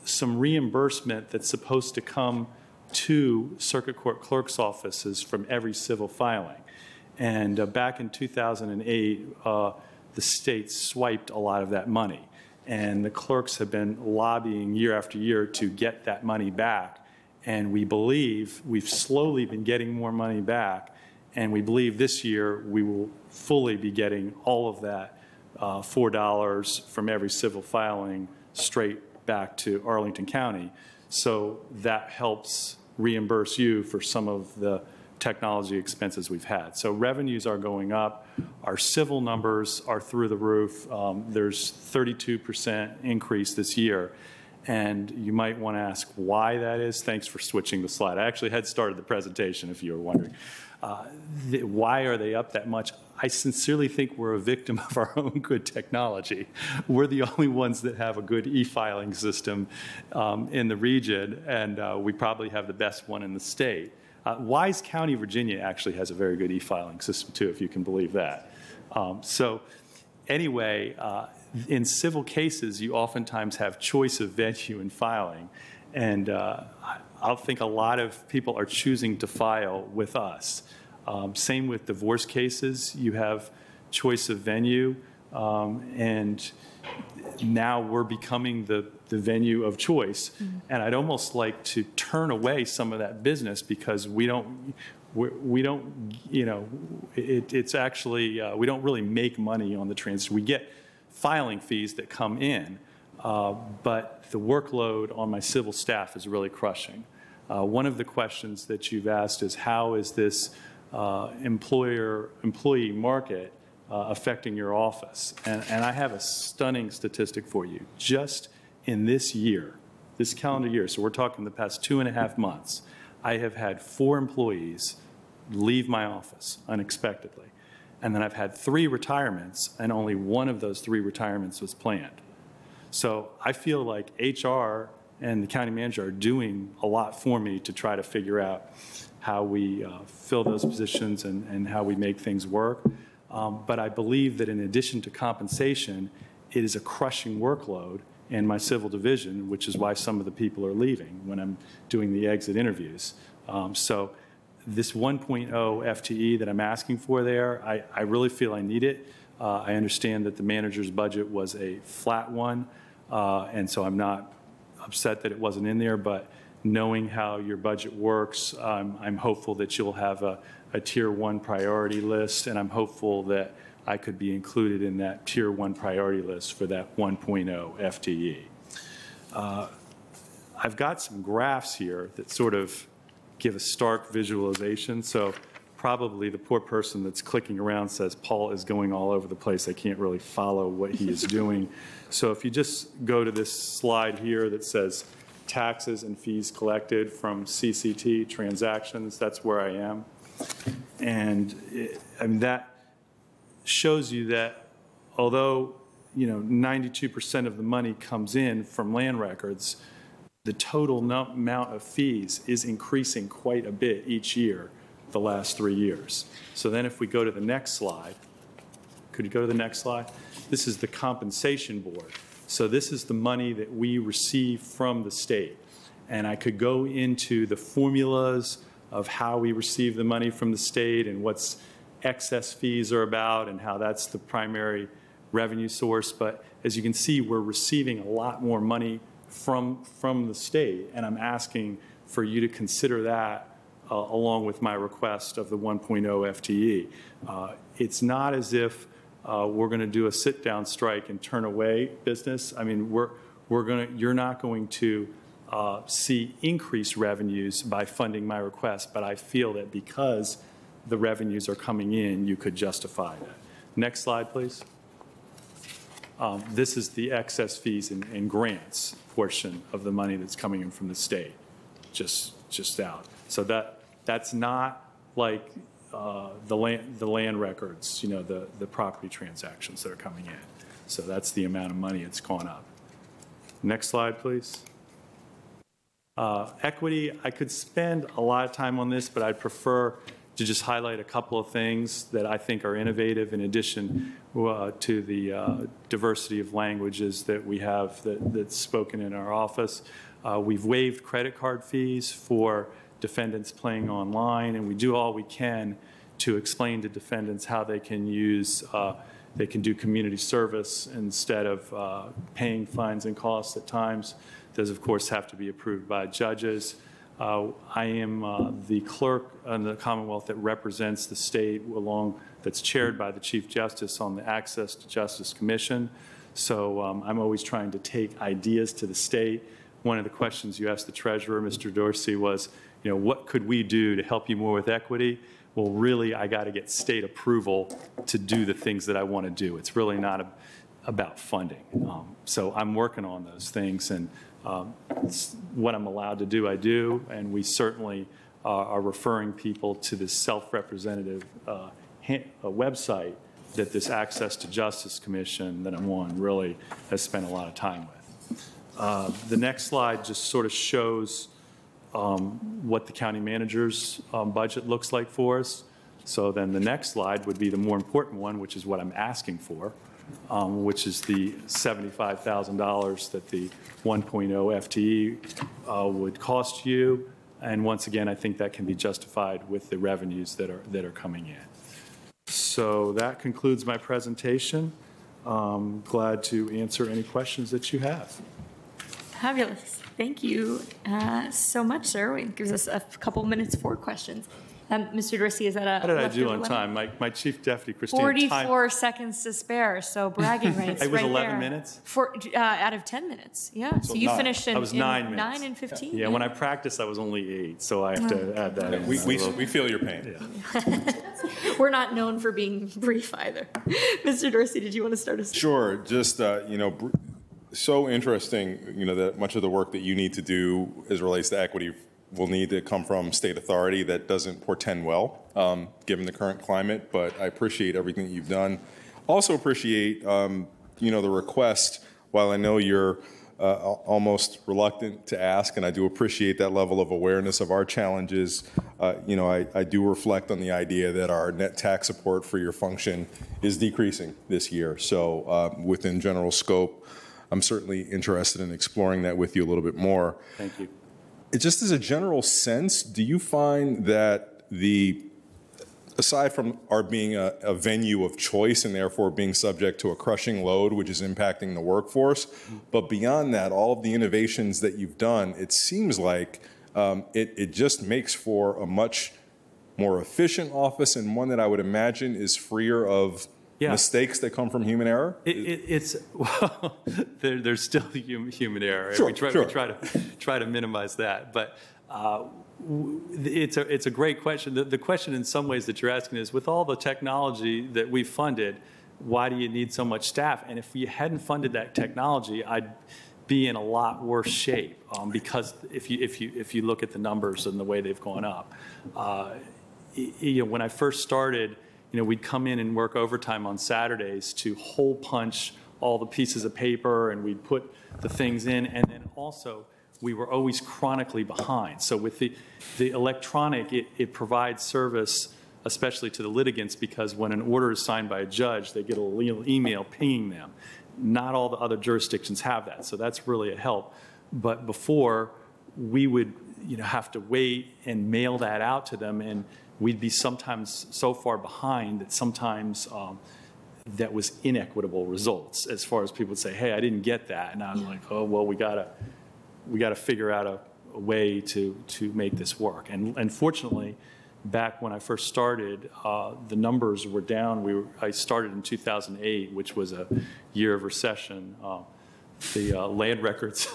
some reimbursement that's supposed to come to circuit court clerk's offices from every civil filing. And back in 2008, the state swiped a lot of that money. And the clerks have been lobbying year after year to get that money back. And we believe we've slowly been getting more money back. And we believe this year we will fully be getting all of that $4 from every civil filing straight back to Arlington County. So that helps reimburse you for some of the technology expenses we've had. So revenues are going up. Our civil numbers are through the roof. There's 32% increase this year. And you might want to ask why that is. Thanks for switching the slide. I actually had started the presentation, if you were wondering. Why are they up that much? I sincerely think we're a victim of our own good technology. We're the only ones that have a good e-filing system in the region, and we probably have the best one in the state. Wise County, Virginia actually has a very good e-filing system too, if you can believe that. So anyway, in civil cases, you oftentimes have choice of venue in filing. And I think a lot of people are choosing to file with us. Same with divorce cases. You have choice of venue. And now we're becoming the venue of choice. Mm-hmm. And I'd almost like to turn away some of that business because we don't, you know, it's actually, we don't really make money on the transfer. We get filing fees that come in, but the workload on my civil staff is really crushing. One of the questions that you've asked is how is this employee market affecting your office? And I have a stunning statistic for you. Just in this year, this calendar year, so we're talking the past 2.5 months, I have had 4 employees leave my office unexpectedly. And then I've had 3 retirements, and only one of those 3 retirements was planned. So I feel like HR and the county manager are doing a lot for me to try to figure out how we fill those positions and how we make things work. But I believe that in addition to compensation, it is a crushing workload in my civil division, which is why some of the people are leaving when I'm doing the exit interviews. So this 1.0 FTE that I'm asking for there, I really feel I need it. I understand that the manager's budget was a flat one, and so I'm not upset that it wasn't in there, but knowing how your budget works, I'm hopeful that you'll have a Tier 1 priority list, and I'm hopeful that I could be included in that Tier 1 priority list for that 1.0 FTE. I've got some graphs here that sort of give a stark visualization, so probably the poor person that's clicking around says, Paul is going all over the place. I can't really follow what he is doing. So if you just go to this slide here that says taxes and fees collected from CCT transactions, that's where I am. And I mean, that shows you that although 92% of the money comes in from land records, the total amount of fees is increasing quite a bit each year the last 3 years. So then if we go to the next slide, could you go to the next slide? This is the compensation board. So this is the money that we receive from the state. And I could go into the formulas of how we receive the money from the state and what's excess fees are about and how that's the primary revenue source. But as you can see, we're receiving a lot more money from the state, and I'm asking for you to consider that along with my request of the 1.0 FTE. It's not as if we're going to do a sit-down strike and turn away business. I mean, you're not going to see increased revenues by funding my request, but I feel that because the revenues are coming in, you could justify that. Next slide, please. This is the excess fees and grants portion of the money that's coming in from the state, just out. So that's not like the land records, you know, the property transactions that are coming in. So that's the amount of money it's gone up. Next slide, please. Equity, I could spend a lot of time on this, but I'd prefer to just highlight a couple of things that I think are innovative in addition to the diversity of languages that we have that's spoken in our office. We've waived credit card fees for defendants playing online, and we do all we can to explain to defendants how they can use, they can do community service instead of paying fines and costs at times. Those, of course, have to be approved by judges. I am the clerk in the Commonwealth that represents the state that's chaired by the Chief Justice on the Access to Justice Commission. So I'm always trying to take ideas to the state. One of the questions you asked the treasurer, Mr. Dorsey, was, you know, what could we do to help you more with equity? Well, really, I got to get state approval to do the things that I want to do. It's really not about funding. So I'm working on those things, and what I'm allowed to do, I do, and we certainly are referring people to this self-representative website that this Access to Justice Commission that I'm on really has spent a lot of time with. The next slide just sort of shows what the county manager's budget looks like for us. So then the next slide would be the more important one, which is what I'm asking for. Which is the $75,000 that the 1.0 FTE would cost you. And once again, I think that can be justified with the revenues that are coming in. So that concludes my presentation. Glad to answer any questions that you have. Fabulous. Thank you so much, sir. It gives us a couple minutes for questions. Mr. Dorsey, is that a... How did I do on time? My chief deputy, Christine... 44 seconds to spare, so bragging rights It was right 11 there. minutes? Out of 10 minutes, yeah. So you finished in, I was 9 minutes. 9 and 15. Yeah, when I practiced, I was only 8, so I have to add that in. We feel your pain. Yeah. We're not known for being brief either. Mr. Dorsey, did you want to start us? Sure. Just, you know, so interesting, you know, that much of the work that you need to do as it relates to equity will need to come from state authority. That doesn't portend well, given the current climate, but I appreciate everything that you've done. Also appreciate, you know, the request, while I know you're almost reluctant to ask, and I do appreciate that level of awareness of our challenges. You know, I do reflect on the idea that our net tax support for your function is decreasing this year. So within general scope, I'm certainly interested in exploring that with you a little bit more. Thank you. Just as a general sense, do you find that aside from our being a venue of choice and therefore being subject to a crushing load, which is impacting the workforce, but beyond that, all of the innovations that you've done, it seems like it just makes for a much more efficient office and one that I would imagine is freer of mistakes that come from human error? Well, there's still human error. Sure, we try to minimize that, but it's a great question. The question in some ways that you're asking is, with all the technology that we've funded, why do you need so much staff? And if you hadn't funded that technology, I'd be in a lot worse shape because if you look at the numbers and the way they've gone up, you know, when I first started, you know, we'd come in and work overtime on Saturdays to hole punch all the pieces of paper, and we'd put the things in, and then also we were always chronically behind. So with the electronic, it provides service, especially to the litigants, because when an order is signed by a judge, they get a little email pinging them. Not all the other jurisdictions have that, so that's really a help. But before, we would, you know, have to wait and mail that out to them, and we'd be sometimes so far behind that sometimes that was inequitable results, as far as people would say, hey, I didn't get that. And I was like, oh, well, we gotta figure out a way to make this work. And fortunately, back when I first started, the numbers were down. I started in 2008, which was a year of recession. The land records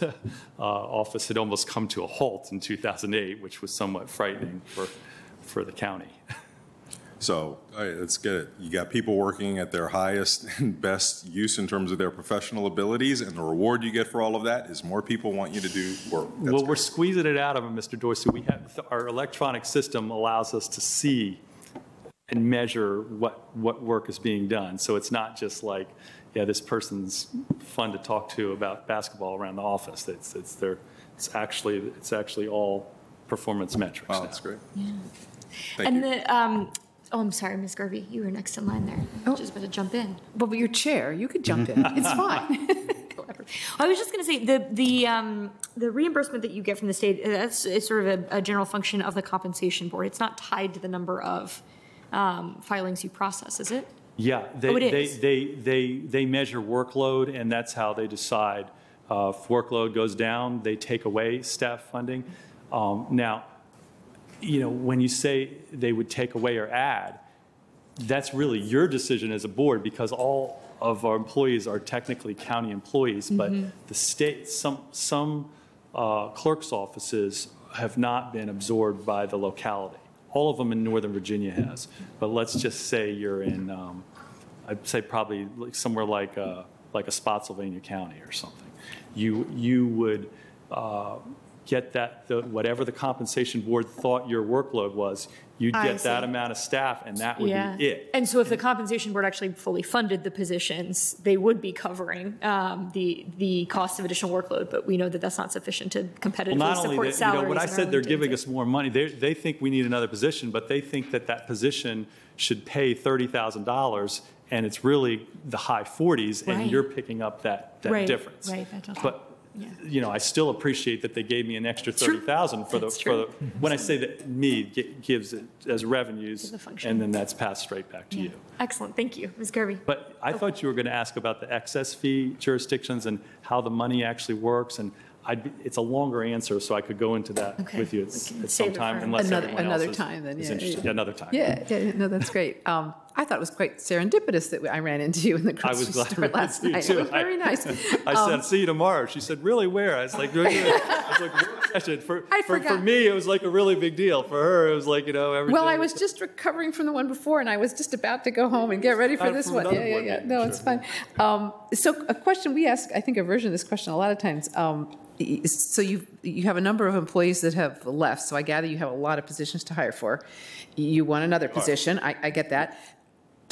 office had almost come to a halt in 2008, which was somewhat frightening for the county. So let's get it. You got people working at their highest and best use in terms of their professional abilities, and the reward you get for all of that is more people want you to do work. Well, we're squeezing it out of them, Mr. Dorsey. Our electronic system allows us to see and measure what work is being done. So it's not just like, yeah, this person's fun to talk to about basketball around the office. It's actually all performance metrics. Wow, that's great. Yeah. Thank you. I'm sorry, Ms. Garvey, you were next in line there. Oh. Just about to jump in. Well, but your chair, you could jump in. It's fine. I was just going to say the reimbursement that you get from the state, it's sort of a general function of the compensation board. It's not tied to the number of filings you process, is it? Yeah, they measure workload, and that's how they decide. If workload goes down, they take away staff funding. Now, when you say they would take away or add, that's really your decision as a board, because all of our employees are technically county employees, but the state, some clerk's offices have not been absorbed by the locality. All of them in Northern Virginia has, but let's just say you're in, I'd say probably somewhere like a Spotsylvania County or something. You would get that, whatever the compensation board thought your workload was, you'd get that amount of staff, and that would be it. And so if the compensation board actually fully funded the positions, they would be covering the cost of additional workload, but we know that that's not sufficient to competitively support salaries. When I said they're giving us more money, they think we need another position, but they think that position should pay $30,000, and it's really the high 40s, and you're picking up that difference. Right, but I still appreciate that they gave me an extra $30,000 for the when I say that gives it as revenues, and then that's passed straight back to you. Excellent, thank you, Ms. Garvey. But I thought you were going to ask about the excess fee jurisdictions and how the money actually works, and it's a longer answer, so I could go into that with you at some time, unless another time. Then another time. Yeah, no, that's great. I thought it was quite serendipitous that I ran into you in the grocery store last night. It was very nice. I said, "See you tomorrow." She said, "Really? Where?" I was like, For me, it was like a really big deal. For her, it was like everything. Well, I was just recovering from the one before, and I was just about to go home and get ready for this one. Yeah. No, it's fine. So a question we ask, I think a version of this question a lot of times. So you have a number of employees that have left. So I gather you have a lot of positions to hire for. You want another position. I get that.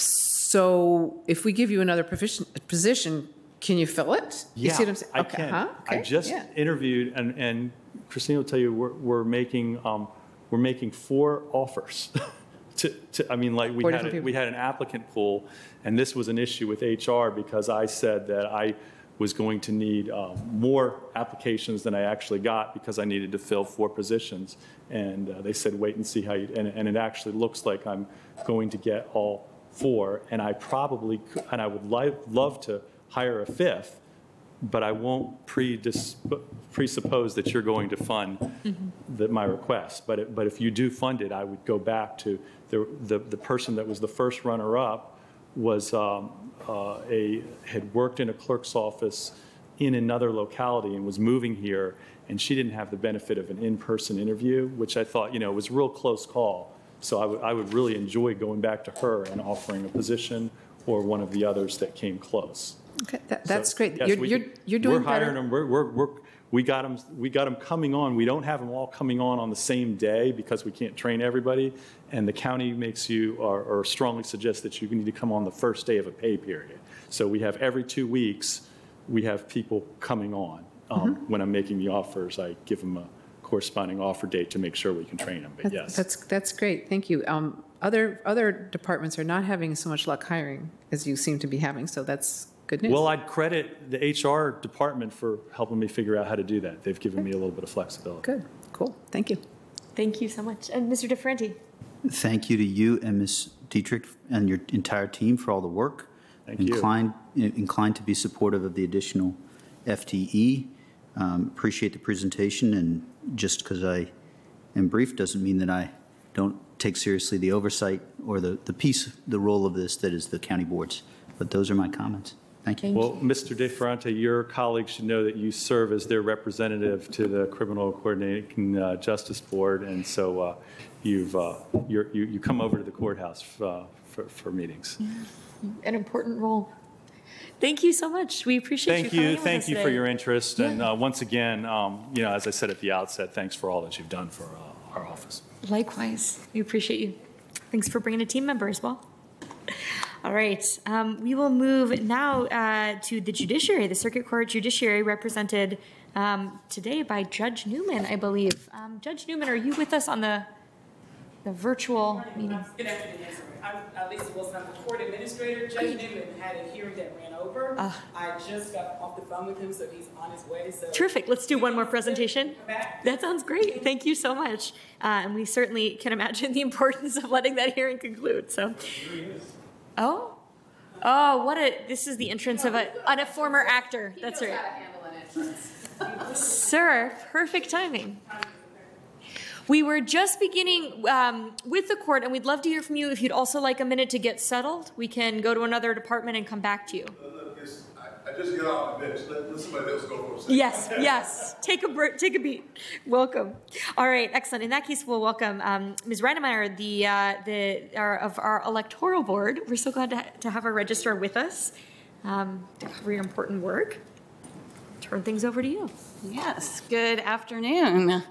So if we give you another position, can you fill it? Yeah, you see what I'm saying? I can. Okay. I just interviewed, and Christine will tell you we're making 4 offers. We had an applicant pool, and this was an issue with HR because I said that I was going to need more applications than I actually got because I needed to fill 4 positions. And they said, wait and see how you, and it actually looks like I'm going to get all 4. And I probably, and I would love to hire a 5th, but I won't presuppose that you're going to fund my request. But if you do fund it, I would go back to the person that was the first runner-up was had worked in a clerk's office in another locality and was moving here, and she didn't have the benefit of an in-person interview, which I thought, was a real close call. So I would really enjoy going back to her and offering a position or one of the others that came close. Okay, that's great. Yes, you're doing hiring better. them. We got them coming on. We don't have them all coming on the same day because we can't train everybody. And the county makes you or strongly suggests that you need to come on the first day of a pay period. So we have every 2 weeks, we have people coming on. When I'm making the offers, I give them a corresponding offer date to make sure we can train them. But yes, that's great. Thank you. Other departments are not having so much luck hiring as you seem to be having. So that's good news. Well, I'd credit the HR department for helping me figure out how to do that. They've given me a little bit of flexibility. Good. Cool. Thank you. Thank you so much. And Mr. DeFranti. Thank you to you and Ms. Dietrich and your entire team for all the work. Thank you. Inclined to be supportive of the additional FTE. Appreciate the presentation, and just because I am brief doesn't mean that I don't take seriously the oversight or the role of this that is the county boards. But those are my comments. Thank you. Well, Mr. De Ferrante, your colleagues should know that you serve as their representative to the Criminal Coordinating Justice Board, and so you come over to the courthouse for meetings. An important role. Thank you so much. We appreciate you coming in with us Thank you today. for your interest, and once again, as I said at the outset, thanks for all that you've done for our office. Likewise, we appreciate you. Thanks for bringing a team member as well. All right, we will move now to the judiciary, the Circuit Court Judiciary, represented today by Judge Newman, I believe. Judge Newman, are you with us on the virtual meeting? Good afternoon. I'm Lisa Wilson. I'm the court administrator. Judge Newman had a hearing that ran over. I just got off the phone with him, so he's on his way. So terrific. Let's do one more presentation. That sounds great. Thank you so much. And we certainly can imagine the importance of letting that hearing conclude. So, this is the entrance of a former actor. That's right. Sir, perfect timing. We were just beginning with the court, and we'd love to hear from you. If you'd also like a minute to get settled, we can go to another department and come back to you. I just get off the bench. Let somebody else go for a second. Yes. Take a beat. Welcome. All right, excellent. In that case, we'll welcome Ms. Reinemeyer, of our Electoral Board. We're so glad to have our registrar with us to cover your important work. Turn things over to you. Yes. Good afternoon.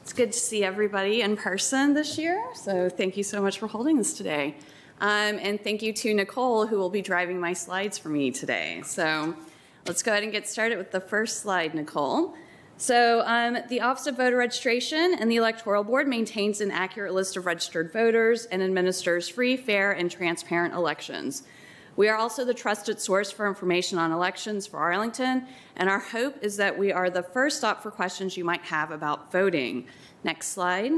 It's good to see everybody in person this year, so thank you so much for holding this today. And thank you to Nicole, who will be driving my slides for me today. So let's go ahead and get started with the first slide, Nicole. So the Office of Voter Registration and the Electoral Board maintains an accurate list of registered voters and administers free, fair, and transparent elections. We are also the trusted source for information on elections for Arlington, and our hope is that we are the first stop for questions you might have about voting. Next slide.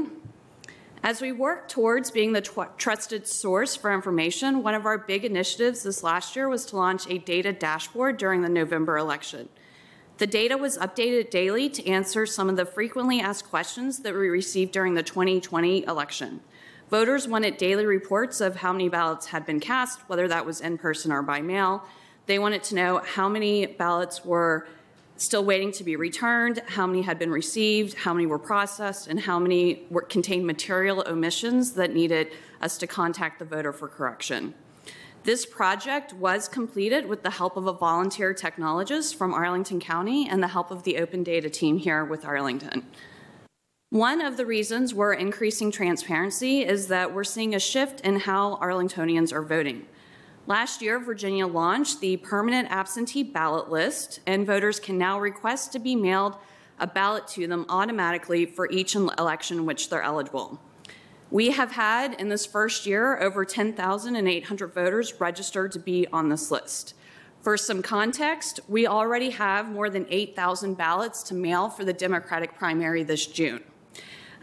As we work towards being the trusted source for information, one of our big initiatives this last year was to launch a data dashboard during the November election. The data was updated daily to answer some of the frequently asked questions that we received during the 2020 election. Voters wanted daily reports of how many ballots had been cast, whether that was in person or by mail. They wanted to know how many ballots were still waiting to be returned, how many had been received, how many were processed, and how many contained material omissions that needed us to contact the voter for correction. This project was completed with the help of a volunteer technologist from Arlington County and the help of the open data team here with Arlington. One of the reasons we're increasing transparency is that we're seeing a shift in how Arlingtonians are voting. Last year, Virginia launched the permanent absentee ballot list, and voters can now request to be mailed a ballot to them automatically for each election in which they're eligible. We have had, in this first year, over 10,800 voters registered to be on this list. For some context, we already have more than 8,000 ballots to mail for the Democratic primary this June.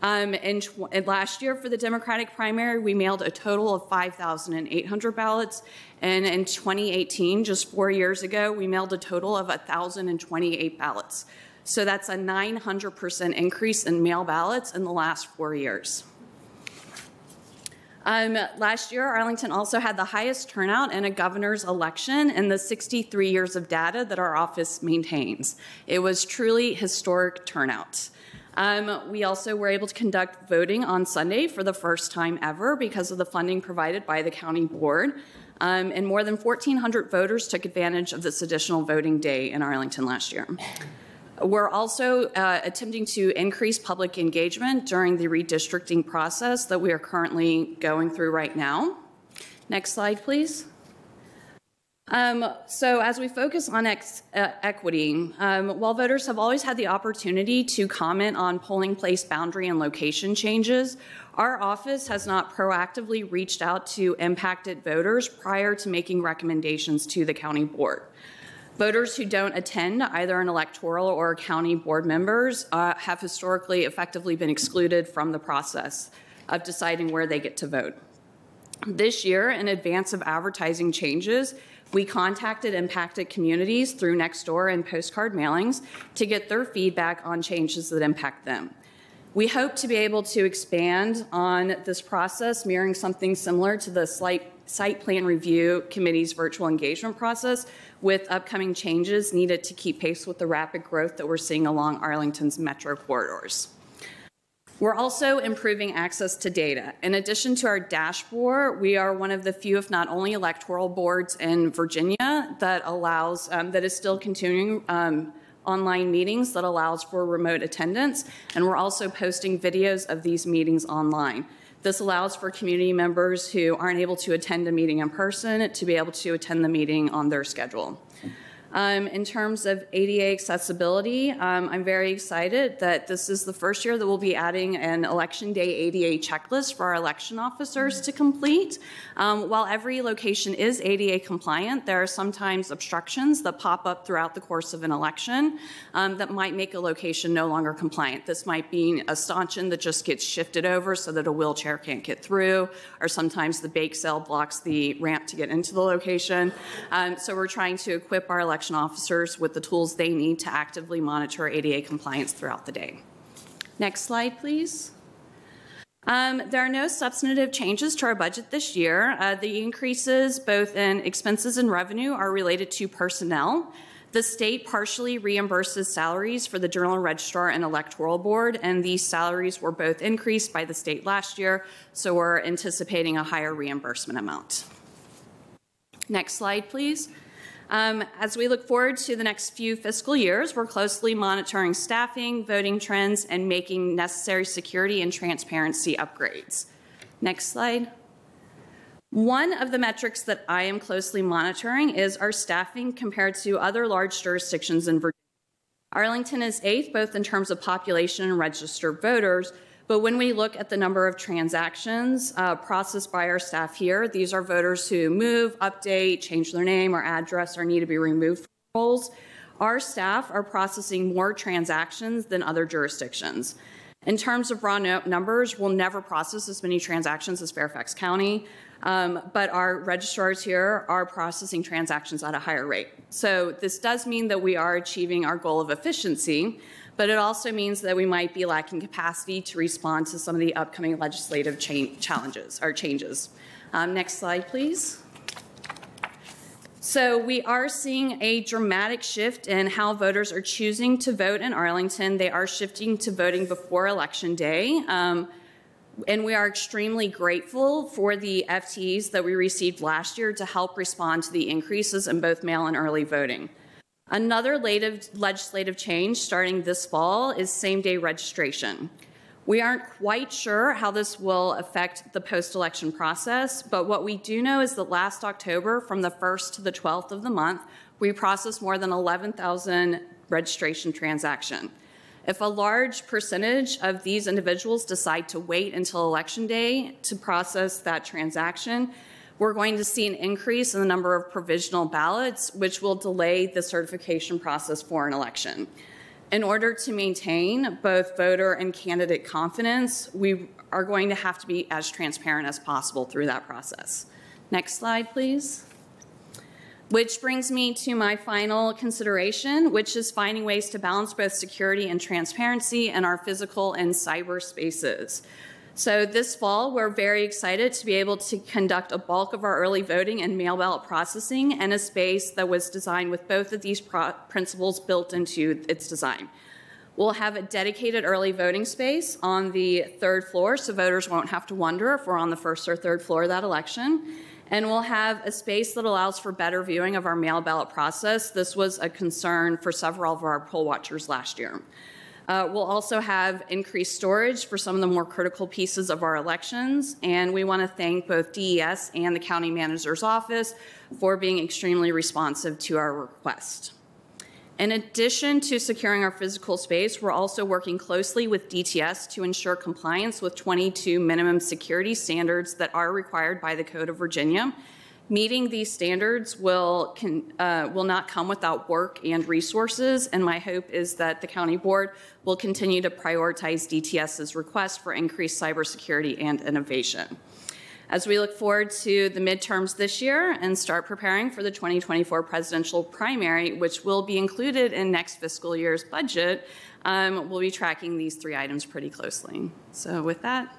And last year for the Democratic primary, we mailed a total of 5,800 ballots. And in 2018, just 4 years ago, we mailed a total of 1,028 ballots. So that's a 900% increase in mail ballots in the last 4 years. Last year, Arlington also had the highest turnout in a governor's election in the 63 years of data that our office maintains. It was truly historic turnout. We also were able to conduct voting on Sunday for the first time ever because of the funding provided by the county board. And more than 1,400 voters took advantage of this additional voting day in Arlington last year. We're also attempting to increase public engagement during the redistricting process that we are currently going through right now. Next slide, please. So as we focus on equity, while voters have always had the opportunity to comment on polling place boundary and location changes, our office has not proactively reached out to impacted voters prior to making recommendations to the county board. Voters who don't attend either an electoral or county board members have historically effectively been excluded from the process of deciding where they get to vote. This year, in advance of advertising changes, we contacted impacted communities through Nextdoor and postcard mailings to get their feedback on changes that impact them. We hope to be able to expand on this process, mirroring something similar to the Site Plan Review Committee's virtual engagement process, with upcoming changes needed to keep pace with the rapid growth that we're seeing along Arlington's metro corridors. We're also improving access to data. In addition to our dashboard, we are one of the few, if not only, electoral boards in Virginia that allows, that is still continuing online meetings that allows for remote attendance, and we're also posting videos of these meetings online. This allows for community members who aren't able to attend a meeting in person to be able to attend the meeting on their schedule. In terms of ADA accessibility, I'm very excited that this is the first year that we'll be adding an Election Day ADA checklist for our election officers to complete. While every location is ADA compliant, there are sometimes obstructions that pop up throughout the course of an election that might make a location no longer compliant. This might be a stanchion that just gets shifted over so that a wheelchair can't get through, or sometimes the bake sale blocks the ramp to get into the location. So we're trying to equip our election officers with the tools they need to actively monitor ADA compliance throughout the day. Next slide, please. There are no substantive changes to our budget this year. The increases both in expenses and revenue are related to personnel. The state partially reimburses salaries for the Journal Registrar and Electoral Board, and these salaries were both increased by the state last year, so we're anticipating a higher reimbursement amount. Next slide, please. As we look forward to the next few fiscal years, we're closely monitoring staffing, voting trends, and making necessary security and transparency upgrades. Next slide. One of the metrics that I am closely monitoring is our staffing compared to other large jurisdictions in Virginia. Arlington is 8th, both in terms of population and registered voters, but when we look at the number of transactions processed by our staff here, these are voters who move, update, change their name or address, or need to be removed from rolls. Our staff are processing more transactions than other jurisdictions. In terms of raw numbers, we'll never process as many transactions as Fairfax County, but our registrars here are processing transactions at a higher rate. So this does mean that we are achieving our goal of efficiency, but it also means that we might be lacking capacity to respond to some of the upcoming legislative changes. Next slide, please. So we are seeing a dramatic shift in how voters are choosing to vote in Arlington. They are shifting to voting before Election Day. And we are extremely grateful for the FTEs that we received last year to help respond to the increases in both mail and early voting. Another legislative change starting this fall is same-day registration. We aren't quite sure how this will affect the post-election process, but what we do know is that last October, from the 1st to the 12th of the month, we processed more than 11,000 registration transactions. If a large percentage of these individuals decide to wait until Election Day to process that transaction, we're going to see an increase in the number of provisional ballots, which will delay the certification process for an election. In order to maintain both voter and candidate confidence, we are going to have to be as transparent as possible through that process. Next slide, please. Which brings me to my final consideration, which is finding ways to balance both security and transparency in our physical and cyber spaces. So this fall, we're very excited to be able to conduct a bulk of our early voting and mail ballot processing in a space that was designed with both of these principles built into its design. We'll have a dedicated early voting space on the 3rd floor, so voters won't have to wonder if we're on the 1st or 3rd floor of that election. And we'll have a space that allows for better viewing of our mail ballot process. This was a concern for several of our poll watchers last year. We'll also have increased storage for some of the more critical pieces of our elections, and we want to thank both DES and the County Manager's Office for being extremely responsive to our request. In addition to securing our physical space, we're also working closely with DTS to ensure compliance with 22 minimum security standards that are required by the Code of Virginia. Meeting these standards will not come without work and resources, and my hope is that the County Board will continue to prioritize DTS's request for increased cybersecurity and innovation. As we look forward to the midterms this year and start preparing for the 2024 presidential primary, which will be included in next fiscal year's budget, we'll be tracking these 3 items pretty closely. So with that.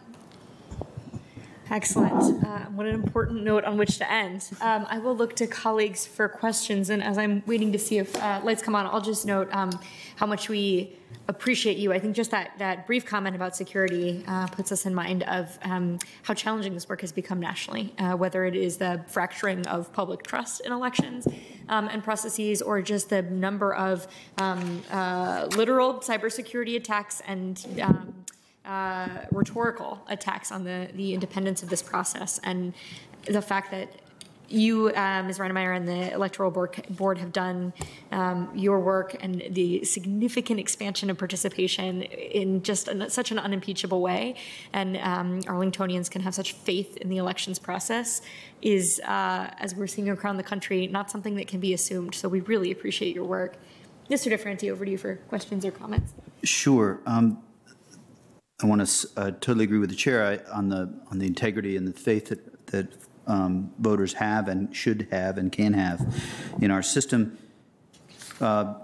Excellent. What an important note on which to end. I will look to colleagues for questions, and as I'm waiting to see if lights come on, I'll just note how much we appreciate you. I think just that brief comment about security puts us in mind of how challenging this work has become nationally, whether it is the fracturing of public trust in elections and processes, or just the number of literal cybersecurity attacks and rhetorical attacks on the independence of this process, and the fact that you, Ms. Reinemeyer, and the Electoral Board have done your work, and the significant expansion of participation in just such an unimpeachable way, and Arlingtonians can have such faith in the elections process is, as we're seeing around the country, not something that can be assumed. So we really appreciate your work. Mr. DeFranti, over to you for questions or comments. Sure. I want to totally agree with the chair on the integrity and the faith that voters have and should have and can have in our system. Let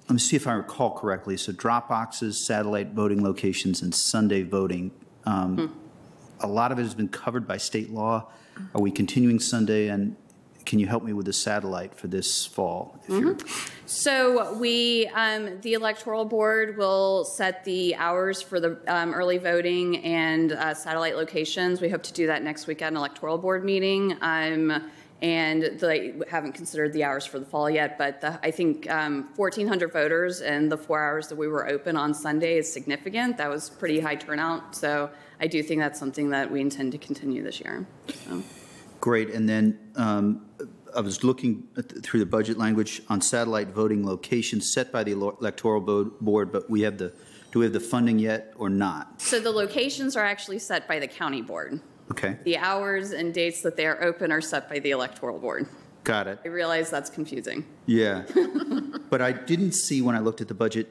me see if I recall correctly. So drop boxes, satellite voting locations, and Sunday voting. A lot of it has been covered by state law. Are we continuing Sunday? And can you help me with the satellite for this fall? So the Electoral Board will set the hours for the early voting and satellite locations. We hope to do that next week at an Electoral Board meeting. And they haven't considered the hours for the fall yet, but I think 1,400 voters and the 4 hours that we were open on Sunday is significant. That was pretty high turnout. So I do think that's something that we intend to continue this year. So. Great. And then I was looking through the budget language on satellite voting locations set by the Electoral Board, but do we have the funding yet or not? So the locations are actually set by the county board. Okay. The hours and dates that they are open are set by the Electoral Board. Got it. I realize that's confusing. Yeah. But I didn't see when I looked at the budget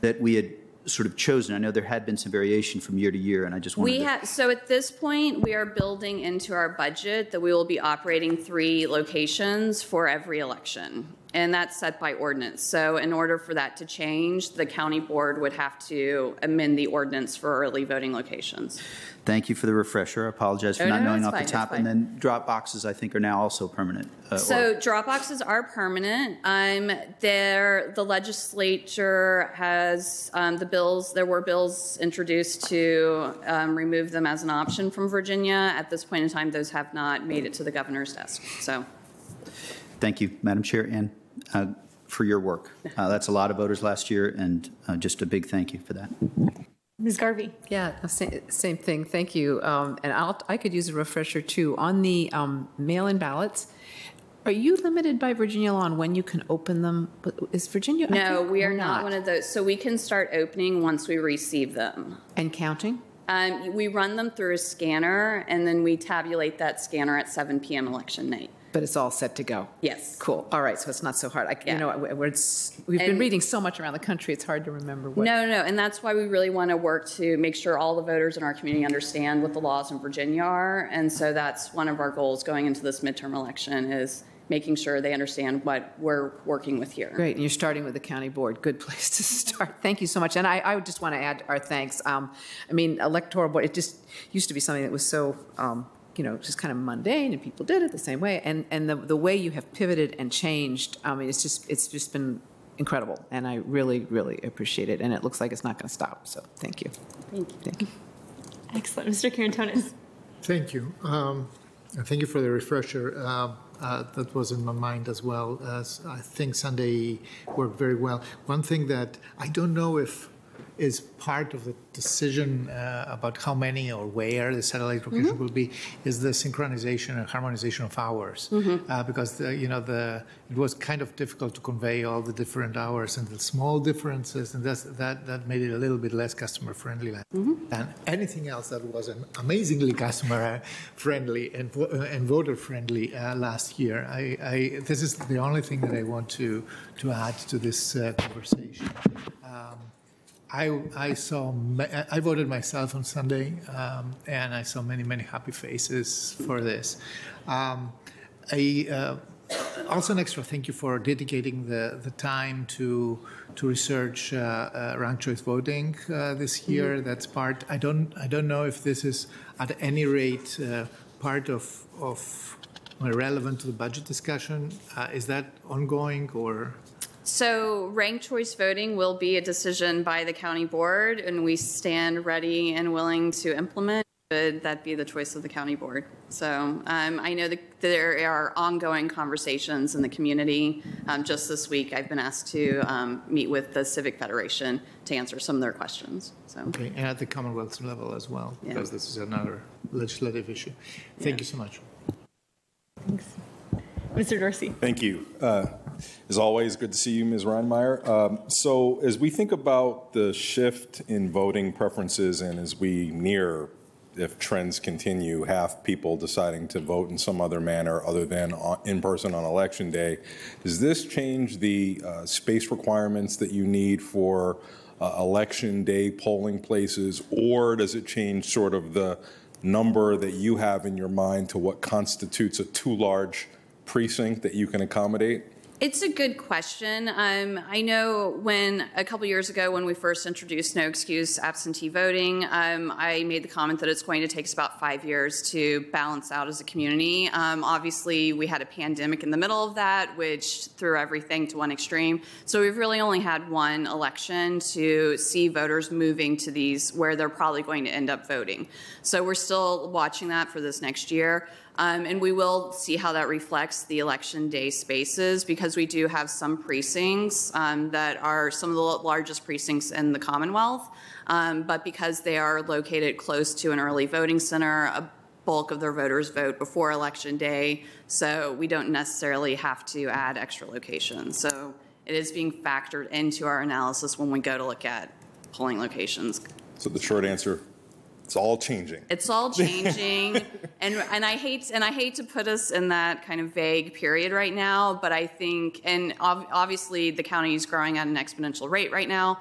that we had sort of chosen. I know there had been some variation from year to year, and I just wanted So at this point, we are building into our budget that we will be operating 3 locations for every election, and that's set by ordinance. So in order for that to change, the county board would have to amend the ordinance for early voting locations. Thank you for the refresher. I apologize for not knowing off the top. And then drop boxes, I think, are now also permanent. So drop boxes are permanent. The legislature has there were bills introduced to remove them as an option from Virginia. At this point in time, those have not made it to the governor's desk. So, thank you, Madam Chair, and for your work. That's a lot of voters last year, and just a big thank you for that. Ms. Garvey. Yeah, same thing. Thank you. And I could use a refresher too. On the mail-in ballots, are you limited by Virginia law on when you can open them? Is Virginia? No, we are not one of those. So we can start opening once we receive them. And counting? We run them through a scanner, and then we tabulate that scanner at 7 p.m. election night. But it's all set to go. Yes. Cool. All right. So it's not so hard. We've been reading so much around the country. It's hard to remember what. No. And that's why we really want to work to make sure all the voters in our community understand what the laws in Virginia are. And so that's one of our goals going into this midterm election is making sure they understand what we're working with here. Great. And you're starting with the county board. Good place to start. Thank you so much. And I would just want to add our thanks. Electoral board, it just used to be something that was so, just kind of mundane, and people did it the same way. And the way you have pivoted and changed, it's just been incredible. And I really, really appreciate it. And it looks like it's not going to stop. So thank you. Thank you. Excellent. Mr. Kirantonis. Thank you. Thank you for the refresher. That was in my mind as well. As I think Sunday worked very well. One thing that I don't know if is part of the decision about how many or where the satellite location will be is the synchronization and harmonization of hours, because it was kind of difficult to convey all the different hours and the small differences, and that made it a little bit less customer friendly than anything else that was amazingly customer friendly and voter friendly last year. This is the only thing that I want to add to this conversation. I voted myself on Sunday, and I saw many happy faces for this. Also, an extra thank you for dedicating the time to research ranked choice voting this year. That's part. I don't know if this is at any rate part of relevant to the budget discussion. Is that ongoing or? So ranked choice voting will be a decision by the county board, and we stand ready and willing to implement. Should that be the choice of the county board? So I know that there are ongoing conversations in the community. Just this week, I've been asked to meet with the Civic Federation to answer some of their questions. So. Okay, and at the Commonwealth level as well, because this is another legislative issue. Thank you so much. Thanks. Mr. Dorsey. Thank you. As always, good to see you, Ms. Reinmeyer. So as we think about the shift in voting preferences and as we near, if trends continue, have people deciding to vote in some other manner other than in person on Election Day, does this change the space requirements that you need for Election Day polling places, or does it change sort of the number that you have in your mind to what constitutes a too large precinct that you can accommodate? It's a good question. I know when a couple years ago when we first introduced no excuse absentee voting, I made the comment that it's going to take us about 5 years to balance out as a community. Obviously, we had a pandemic in the middle of that, which threw everything to one extreme. So we've really only had one election to see voters moving to these where they're probably going to end up voting. So we're still watching that for this next year. And we will see how that reflects the election day spaces, because we do have some precincts that are some of the largest precincts in the Commonwealth, but because they are located close to an early voting center, a bulk of their voters vote before election day, so we don't necessarily have to add extra locations. So it is being factored into our analysis when we go to look at polling locations. So the short answer, it's all changing. It's all changing, and I hate to put us in that kind of vague period right now, but I think, and obviously the county is growing at an exponential rate right now,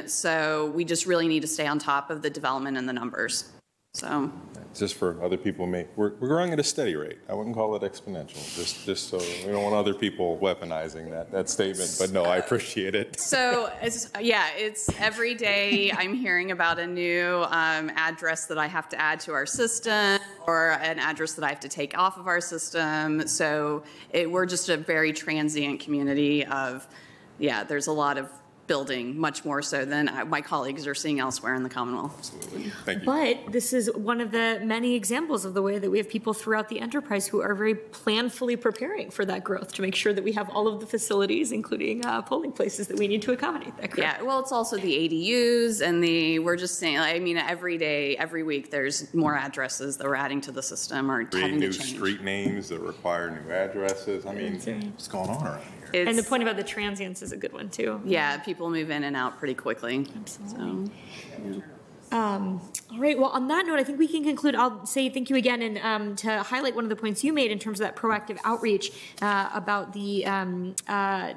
so we just really need to stay on top of the development and the numbers. So. Just for other people, we're growing at a steady rate. I wouldn't call it exponential, just so we don't want other people weaponizing that statement. But no, I appreciate it. So it's every day I'm hearing about a new address that I have to add to our system, or an address that I have to take off of our system. So we're just a very transient community of, there's a lot of building, much more so than my colleagues are seeing elsewhere in the Commonwealth. Absolutely. Thank you. But this is one of the many examples of the way that we have people throughout the enterprise who are very planfully preparing for that growth to make sure that we have all of the facilities, including polling places, that we need to accommodate that growth. Yeah, well, it's also the ADUs and we're just saying, I mean, every day, every week, there's more addresses that we're adding to the system or having to change. New street names that require new addresses. I mean, what's going on around here? And the point about the transients is a good one, too. Yeah, people move in and out pretty quickly. Absolutely. So, all right. Well, on that note, I think we can conclude. I'll say thank you again, and to highlight one of the points you made in terms of that proactive outreach about the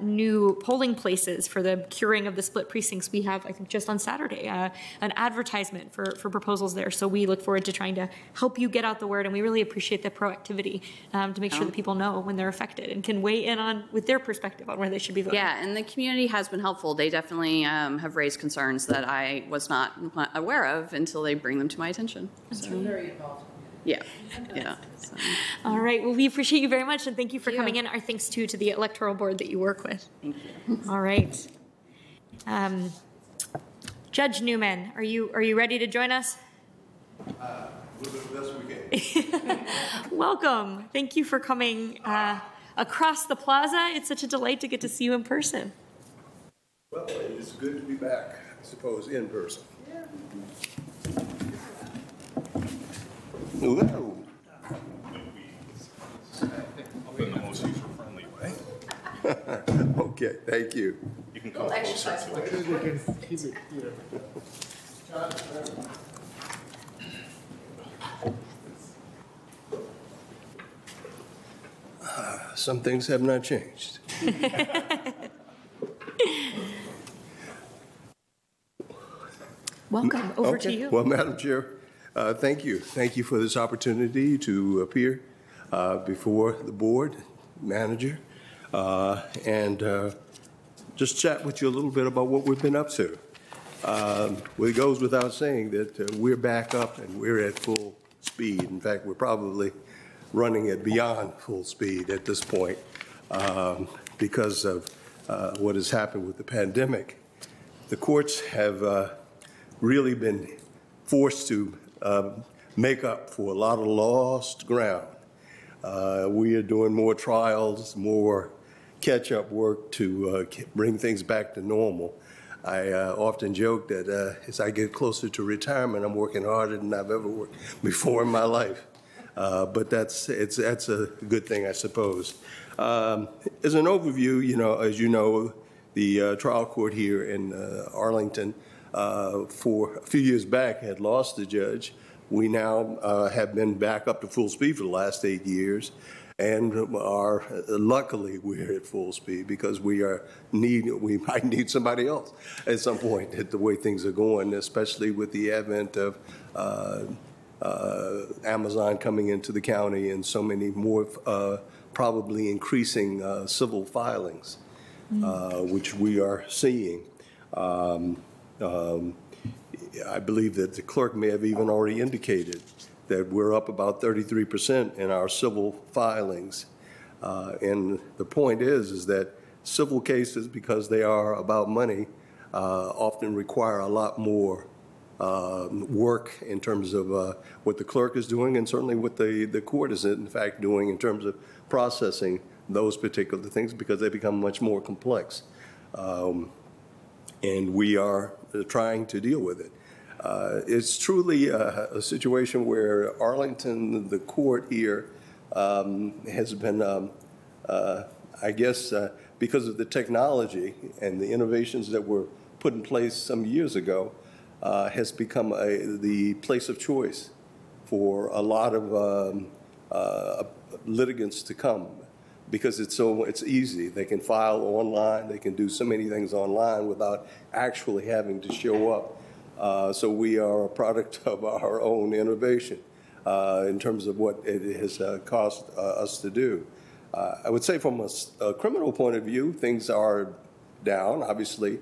new polling places for the curing of the split precincts. We have, I think, just on Saturday, an advertisement for proposals there. So we look forward to trying to help you get out the word, and we really appreciate the proactivity to make sure that people know when they're affected and can weigh in on with their perspective on where they should be voting. Yeah, and the community has been helpful. They definitely have raised concerns that I was not aware of until they bring them to my attention. So. Very involved. Yeah. So. All right. Well, we appreciate you very much, and thank you for coming in. Our thanks too to the Electoral Board that you work with. Thank you. All right. Judge Newman, are you ready to join us? We'll do the best we can. Welcome. Thank you for coming across the plaza. It's such a delight to get to see you in person. Well, it's good to be back, I suppose, in person. Hello. In the most user-friendly way. Okay, thank you. You can come closer to it. Some things have not changed. Welcome. Over to you. Well, Madam Chair, thank you. Thank you for this opportunity to appear before the board, manager, and just chat with you a little bit about what we've been up to. Well, it goes without saying that we're back up and we're at full speed. In fact, we're probably running at beyond full speed at this point because of what has happened with the pandemic. The courts have really been forced to make up for a lot of lost ground. We are doing more trials, more catch-up work to bring things back to normal. I often joke that as I get closer to retirement, I'm working harder than I've ever worked before in my life. But that's a good thing, I suppose. As an overview, as you know, the trial court here in Arlington for a few years back had lost the judge. We now have been back up to full speed for the last 8 years, and are luckily we're at full speed because we might need somebody else at some point at the way things are going, especially with the advent of Amazon coming into the county and so many more probably increasing civil filings, which we are seeing. I believe that the clerk may have even already indicated that we're up about 33% in our civil filings. And the point is that civil cases, because they are about money, often require a lot more work in terms of what the clerk is doing, and certainly what the court is in fact doing in terms of processing those particular things, because they become much more complex. And we are trying to deal with it. It's truly a situation where Arlington, the court here, has been, I guess, because of the technology and the innovations that were put in place some years ago, has become the place of choice for a lot of litigants to come, because it's easy. They can file online. They can do so many things online without actually having to show up. So we are a product of our own innovation in terms of what it has cost us to do. I would say from a criminal point of view, things are down. Obviously,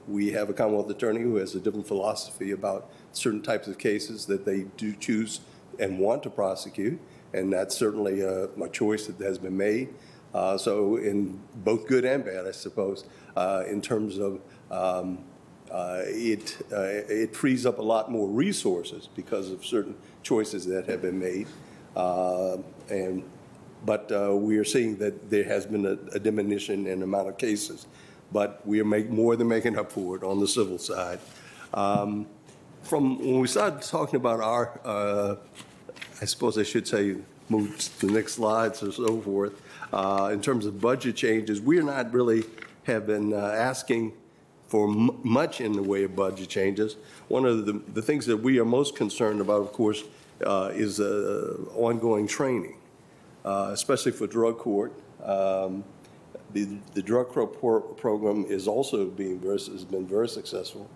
we have a Commonwealth attorney who has a different philosophy about certain types of cases that they do choose and want to prosecute, and that's certainly a choice that has been made. So in both good and bad, I suppose, in terms of it frees up a lot more resources because of certain choices that have been made. But we are seeing that there has been a diminution in the amount of cases, but we are more than making up for it on the civil side. From when we started talking about our, I suppose I should say, move to the next slides or so forth, in terms of budget changes, we are not really have been asking for much in the way of budget changes. One of the things that we are most concerned about, of course, is ongoing training, especially for drug court. The drug court program is also has been very successful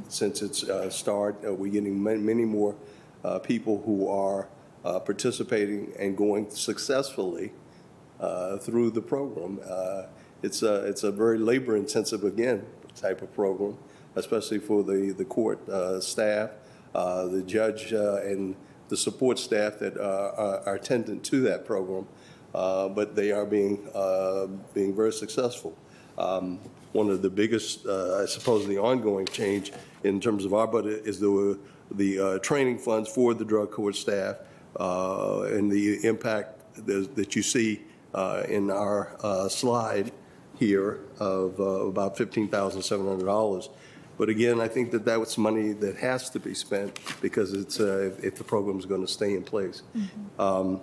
since its start. We're getting many more people who are participating and going successfully through the program. It's a very labor-intensive, again, type of program, especially for the court staff, the judge, and the support staff that are attendant to that program. But they are being very successful. One of the biggest, I suppose, the ongoing change in terms of our budget is the training funds for the drug court staff and the impact that you see in our slide here of about $15,700. But again, I think that was money that has to be spent because it's if the program is going to stay in place. Mm-hmm.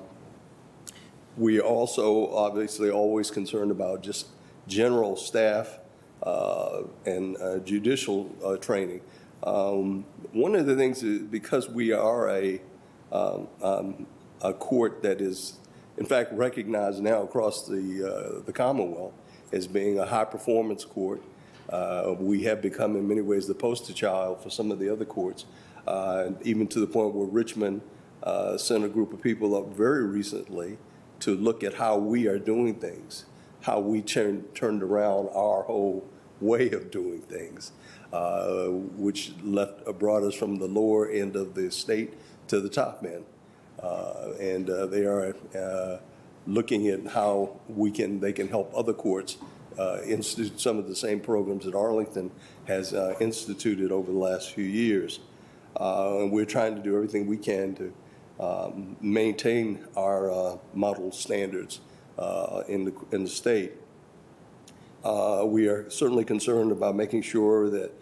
We are also obviously always concerned about just general staff and judicial training. One of the things is because we are a court that is, in fact, recognized now across the Commonwealth as being a high-performance court. We have become, in many ways, the poster child for some of the other courts, even to the point where Richmond sent a group of people up very recently to look at how we are doing things, how we turned around our whole way of doing things, which brought us from the lower end of the state to the top end. And they are looking at how they can help other courts institute some of the same programs that Arlington has instituted over the last few years. And we're trying to do everything we can to maintain our model standards in the state. We are certainly concerned about making sure that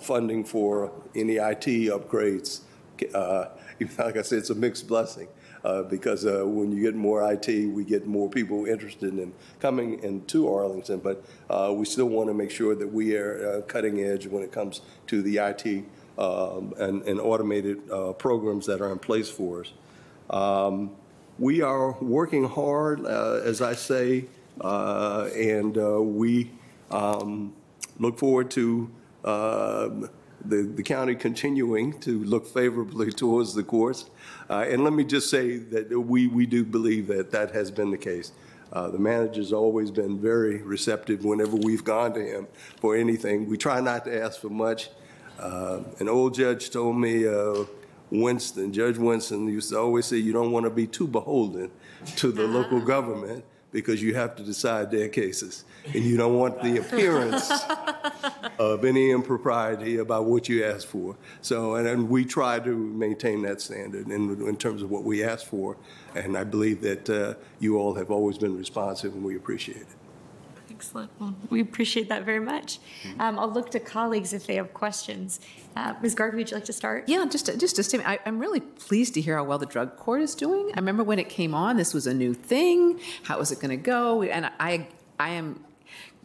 funding for any IT upgrades, like I said, it's a mixed blessing. Because when you get more IT, we get more people interested in coming into Arlington, but we still want to make sure that we are cutting edge when it comes to the IT and automated programs that are in place for us. We are working hard, as I say, and we look forward to the county continuing to look favorably towards the courts. And let me just say that we do believe that has been the case. The manager's always been very receptive whenever we've gone to him for anything. We try not to ask for much. An old judge told me, Judge Winston used to always say, you don't want to be too beholden to the local government because you have to decide their cases. And you don't want the appearance of any impropriety about what you ask for. So, and we try to maintain that standard in terms of what we ask for. And I believe that you all have always been responsive, and we appreciate it. Excellent. Well, we appreciate that very much. I'll look to colleagues if they have questions. Ms. Gard, would you like to start? Yeah, just a statement. I'm really pleased to hear how well the drug court is doing. I remember when it came on, this was a new thing. How was it going to go? And I am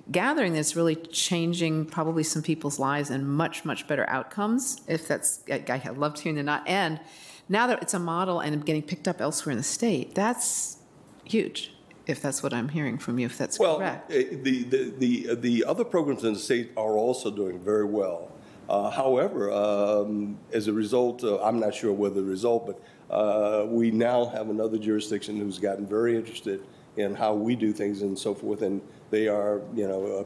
gathering that it's really changing probably some people's lives and much, much better outcomes. If that's, I loved hearing the not. And now that it's a model and getting picked up elsewhere in the state, that's huge. If that's what I'm hearing from you, if that's correct. Well, the other programs in the state are also doing very well. However, as a result, I'm not sure whether the result, but we now have another jurisdiction who's gotten very interested in how we do things and so forth, and they are,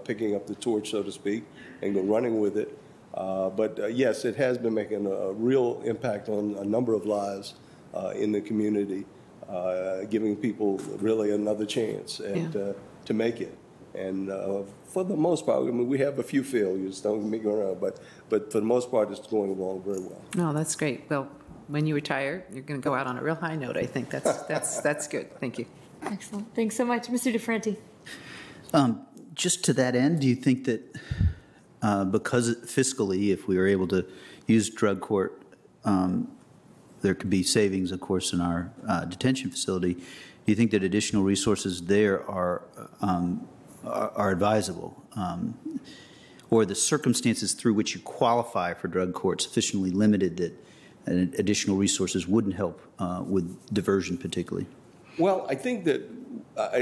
picking up the torch, so to speak, and running with it. But yes, it has been making a real impact on a number of lives in the community. Giving people really another chance to make it. And for the most part, I mean, we have a few failures, don't get me wrong, but for the most part, it's going along very well. No, that's great. Well, when you retire, you're going to go out on a real high note, I think. That's good. Thank you. Excellent. Thanks so much. Mr. DeFranti. Just to that end, do you think that because fiscally, if we were able to use drug court, there could be savings, of course, in our detention facility. Do you think that additional resources there are advisable? Or the circumstances through which you qualify for drug court sufficiently limited that additional resources wouldn't help with diversion particularly? Well, I think that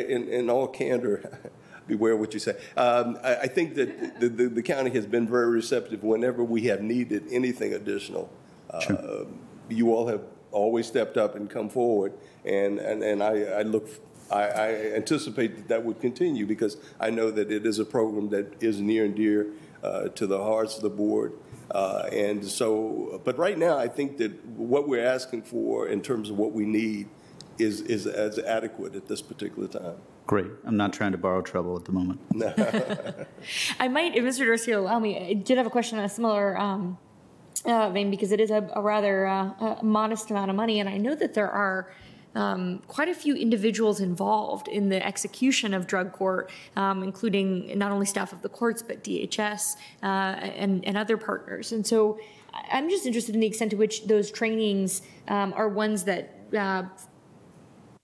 in all candor, beware what you say. I think that the county has been very receptive whenever we have needed anything additional. Sure. You all have always stepped up and come forward, and I anticipate that would continue because I know that it is a program that is near and dear to the hearts of the board. And so, but right now, I think that what we're asking for in terms of what we need is as adequate at this particular time. Great. I'm not trying to borrow trouble at the moment. I might, if Mr. Dorsey will allow me, I did have a question on a similar vein because it is a rather modest amount of money, and I know that there are quite a few individuals involved in the execution of drug court, including not only staff of the courts but DHS and other partners. And so I'm just interested in the extent to which those trainings are ones that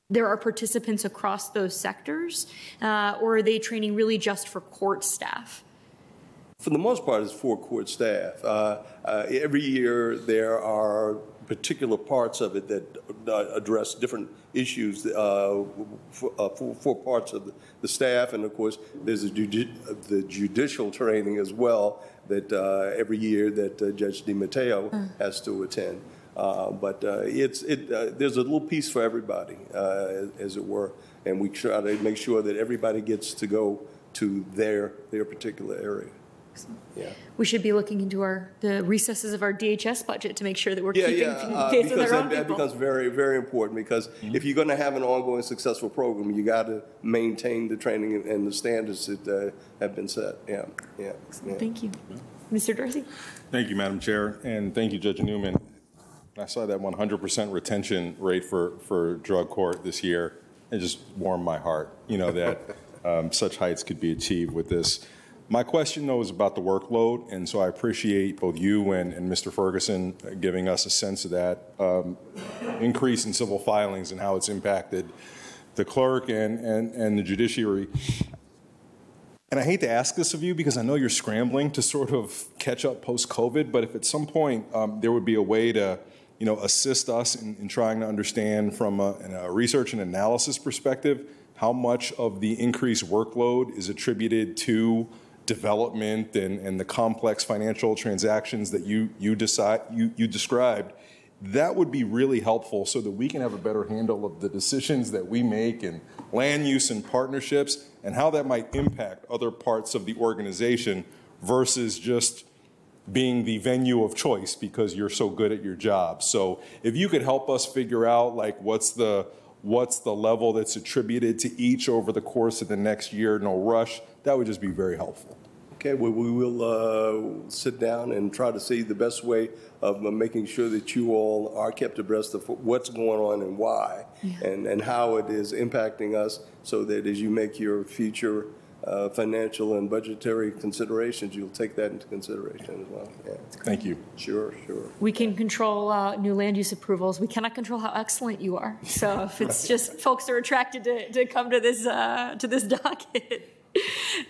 there are participants across those sectors, or are they training really just for court staff? For the most part, it's for court staff. Every year there are particular parts of it that address different issues for parts of the staff. And of course, there's the judicial training as well that every year that Judge DiMatteo has to attend. But there's a little piece for everybody, as it were, and we try to make sure that everybody gets to go to their particular area. Yeah. We should be looking into the recesses of our DHS budget to make sure that we're keeping pace with our own people. That becomes very, very important, because if you're going to have an ongoing successful program, you got to maintain the training and the standards that have been set. Yeah. Thank you. Mr. Dorsey. Thank you, Madam Chair, and thank you, Judge Newman. I saw that 100% retention rate for drug court this year. It just warmed my heart, that such heights could be achieved with this. My question, though, is about the workload, and so I appreciate both you and Mr. Ferguson giving us a sense of that increase in civil filings and how it's impacted the clerk and the judiciary. And I hate to ask this of you because I know you're scrambling to sort of catch up post-COVID, but if at some point there would be a way to assist us in trying to understand from a research and analysis perspective how much of the increased workload is attributed to development and the complex financial transactions that you described, that would be really helpful so that we can have a better handle of the decisions that we make in land use and partnerships and how that might impact other parts of the organization versus just being the venue of choice because you're so good at your job. So if you could help us figure out what's the level that's attributed to each over the course of the next year, no rush, that would just be very helpful. Okay, well, we will sit down and try to see the best way of making sure that you all are kept abreast of what's going on and why, and how it is impacting us, so that as you make your future financial and budgetary considerations, you'll take that into consideration as well. Yeah. Thank you. Sure. We can control new land use approvals. We cannot control how excellent you are. So if it's just folks are attracted to come to this docket,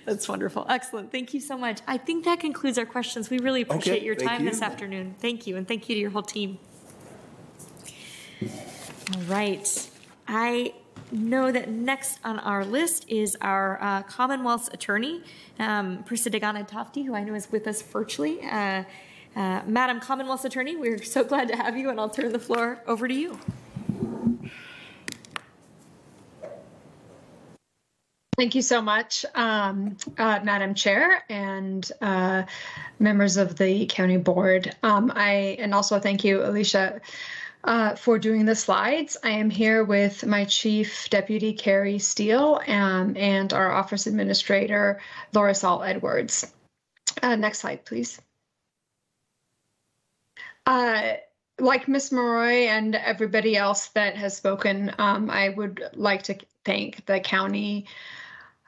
that's wonderful. Excellent. Thank you so much. I think that concludes our questions. We really appreciate your time this afternoon. Thank you, and thank you to your whole team. All right. I know that next on our list is our Commonwealth's attorney, Priscilla Tofty, who I know is with us virtually. Madam Commonwealth's attorney, we're so glad to have you, and I'll turn the floor over to you. Thank you so much, Madam Chair and members of the County Board. And also thank you, Alicia, for doing the slides. I am here with my Chief Deputy, Carrie Steele, and our Office Administrator, Laura Saul Edwards. Next slide, please. Like Ms. Morroy and everybody else that has spoken, I would like to thank the county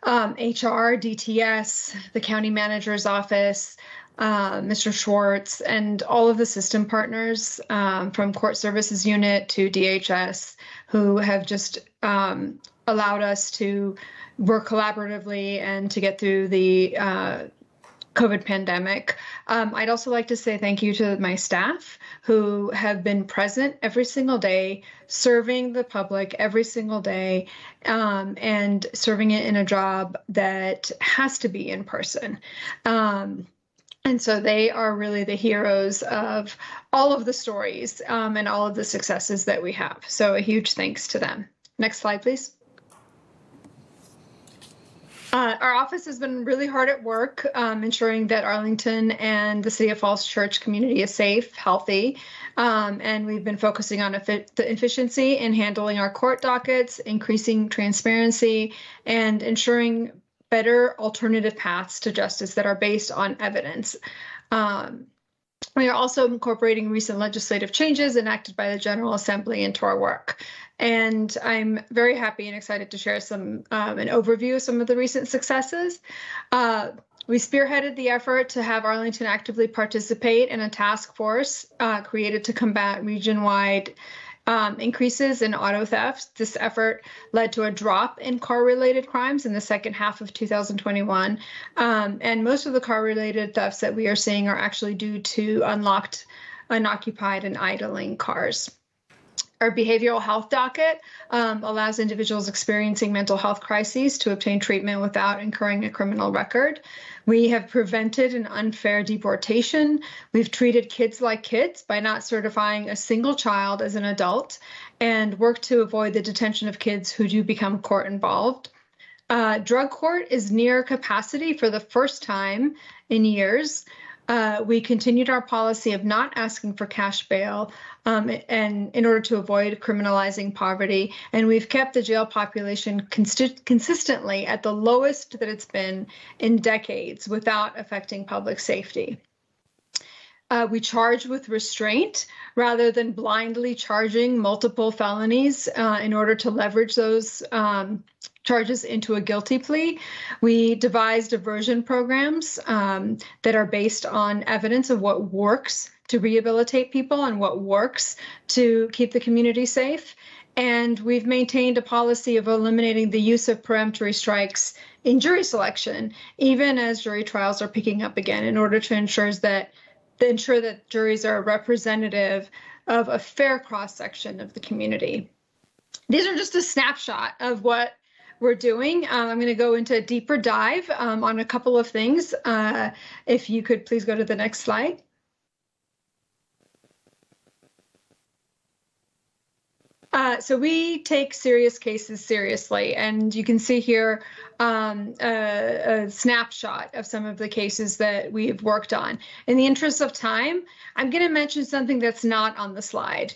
HR, DTS, the county manager's office, Mr. Schwartz, and all of the system partners from Court Services Unit to DHS who have just allowed us to work collaboratively and to get through the COVID pandemic. I'd also like to say thank you to my staff who have been present every single day, serving the public every single day, and serving it in a job that has to be in person. And so they are really the heroes of all of the stories and all of the successes that we have. So a huge thanks to them. Next slide, please. Our office has been really hard at work ensuring that Arlington and the City of Falls Church community is safe, healthy, and we've been focusing on the efficiency in handling our court dockets, increasing transparency, and ensuring better alternative paths to justice that are based on evidence. We are also incorporating recent legislative changes enacted by the General Assembly into our work. And I'm very happy and excited to share an overview of some of the recent successes. We spearheaded the effort to have Arlington actively participate in a task force created to combat region-wide increases in auto thefts. This effort led to a drop in car-related crimes in the second half of 2021. And most of the car-related thefts that we are seeing are actually due to unlocked unoccupied and idling cars. Our behavioral health docket allows individuals experiencing mental health crises to obtain treatment without incurring a criminal record. We have prevented an unfair deportation. We've treated kids like kids by not certifying a single child as an adult, and worked to avoid the detention of kids who do become court involved. Drug court is near capacity for the first time in years. We continued our policy of not asking for cash bail and in order to avoid criminalizing poverty. And we've kept the jail population consistently at the lowest that it's been in decades without affecting public safety. We charge with restraint rather than blindly charging multiple felonies in order to leverage those charges into a guilty plea. We devise diversion programs that are based on evidence of what works to rehabilitate people and what works to keep the community safe. And we've maintained a policy of eliminating the use of peremptory strikes in jury selection, even as jury trials are picking up again, in order to ensure that juries are representative of a fair cross-section of the community. These are just a snapshot of what we're doing. I'm going to go into a deeper dive on a couple of things. If you could please go to the next slide. So we take serious cases seriously, and you can see here a snapshot of some of the cases that we've worked on. In the interest of time, I'm going to mention something that's not on the slide.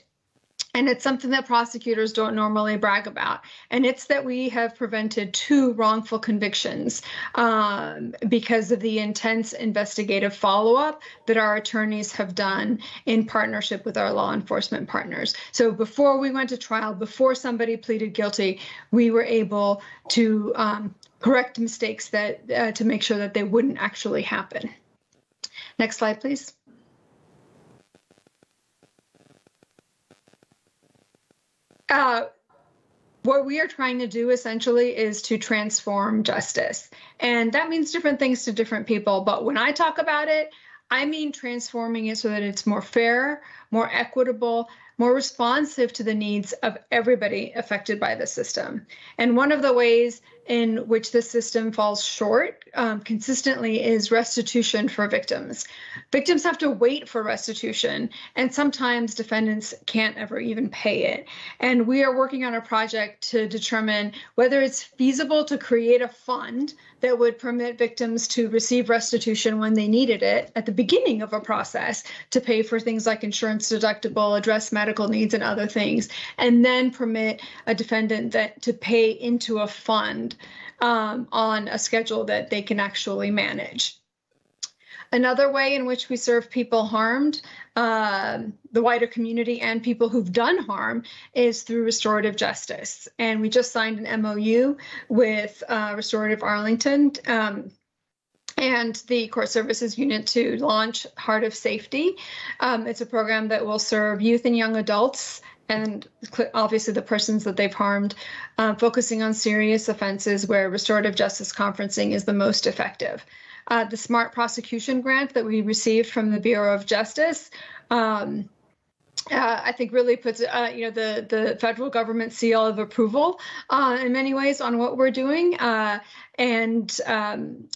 And it's something that prosecutors don't normally brag about. And it's that we have prevented 2 wrongful convictions because of the intense investigative follow-up that our attorneys have done in partnership with our law enforcement partners. So before we went to trial, before somebody pleaded guilty, we were able to correct mistakes that to make sure that they wouldn't actually happen. Next slide, please. What we are trying to do essentially is to transform justice. And that means different things to different people. But when I talk about it, I mean transforming it so that it's more fair, more equitable, more responsive to the needs of everybody affected by the system. And one of the ways in which the system falls short consistently is restitution for victims. Victims have to wait for restitution, and sometimes defendants can't ever even pay it. And we are working on a project to determine whether it's feasible to create a fund that would permit victims to receive restitution when they needed it at the beginning of a process to pay for things like insurance deductible, address medical needs, and other things, and then permit a defendant to pay into a fund on a schedule that they can actually manage. Another way in which we serve people harmed, the wider community and people who've done harm, is through restorative justice. And we just signed an MOU with Restorative Arlington and the Court Services Unit to launch Heart of Safety. It's a program that will serve youth and young adults and obviously the persons that they've harmed, focusing on serious offenses where restorative justice conferencing is the most effective. The Smart Prosecution grant that we received from the Bureau of Justice, I think really puts the federal government seal of approval in many ways on what we're doing. And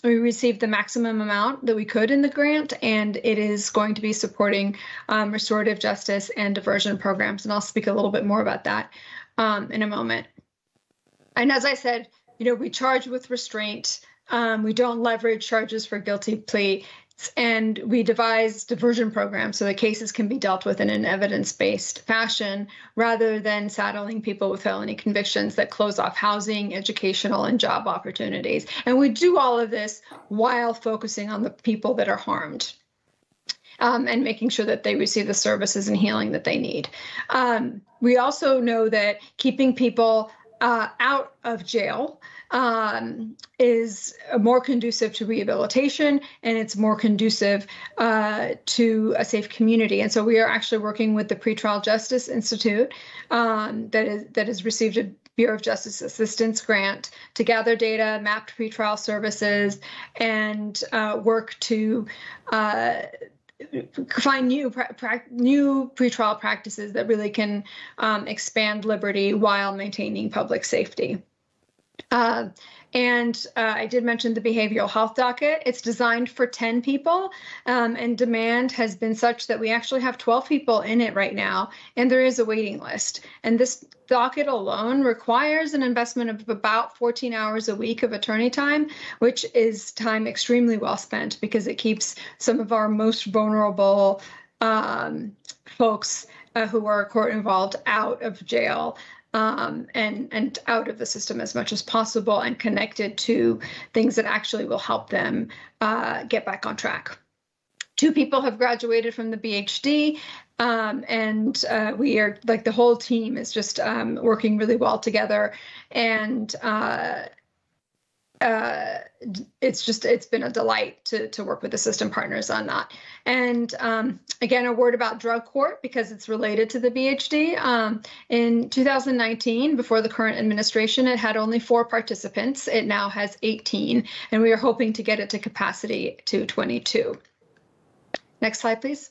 we received the maximum amount that we could in the grant, and it is going to be supporting restorative justice and diversion programs. And I'll speak a little bit more about that in a moment. And as I said, we charge with restraint. We don't leverage charges for guilty plea. And we devise diversion programs so that cases can be dealt with in an evidence-based fashion rather than saddling people with felony convictions that close off housing, educational, and job opportunities. And we do all of this while focusing on the people that are harmed and making sure that they receive the services and healing that they need. We also know that keeping people out of jail is more conducive to rehabilitation, and it's more conducive to a safe community. And so we are actually working with the Pretrial Justice Institute that has received a Bureau of Justice Assistance grant to gather data, map pretrial services, and work to find new pretrial practices that really can expand liberty while maintaining public safety. I did mention the behavioral health docket. It's designed for 10 people, and demand has been such that we actually have 12 people in it right now, and there is a waiting list. And this docket alone requires an investment of about 14 hours a week of attorney time, which is time extremely well spent because it keeps some of our most vulnerable folks who are court involved out of jail. And out of the system as much as possible and connected to things that actually will help them get back on track. 2 people have graduated from the BHD, and we are, like, the whole team is just working really well together. And it's been a delight to work with the system partners on that. And again, a word about drug court because it's related to the BHD. In 2019, before the current administration, it had only 4 participants. It now has 18, and we are hoping to get it to capacity to 22. Next slide, please.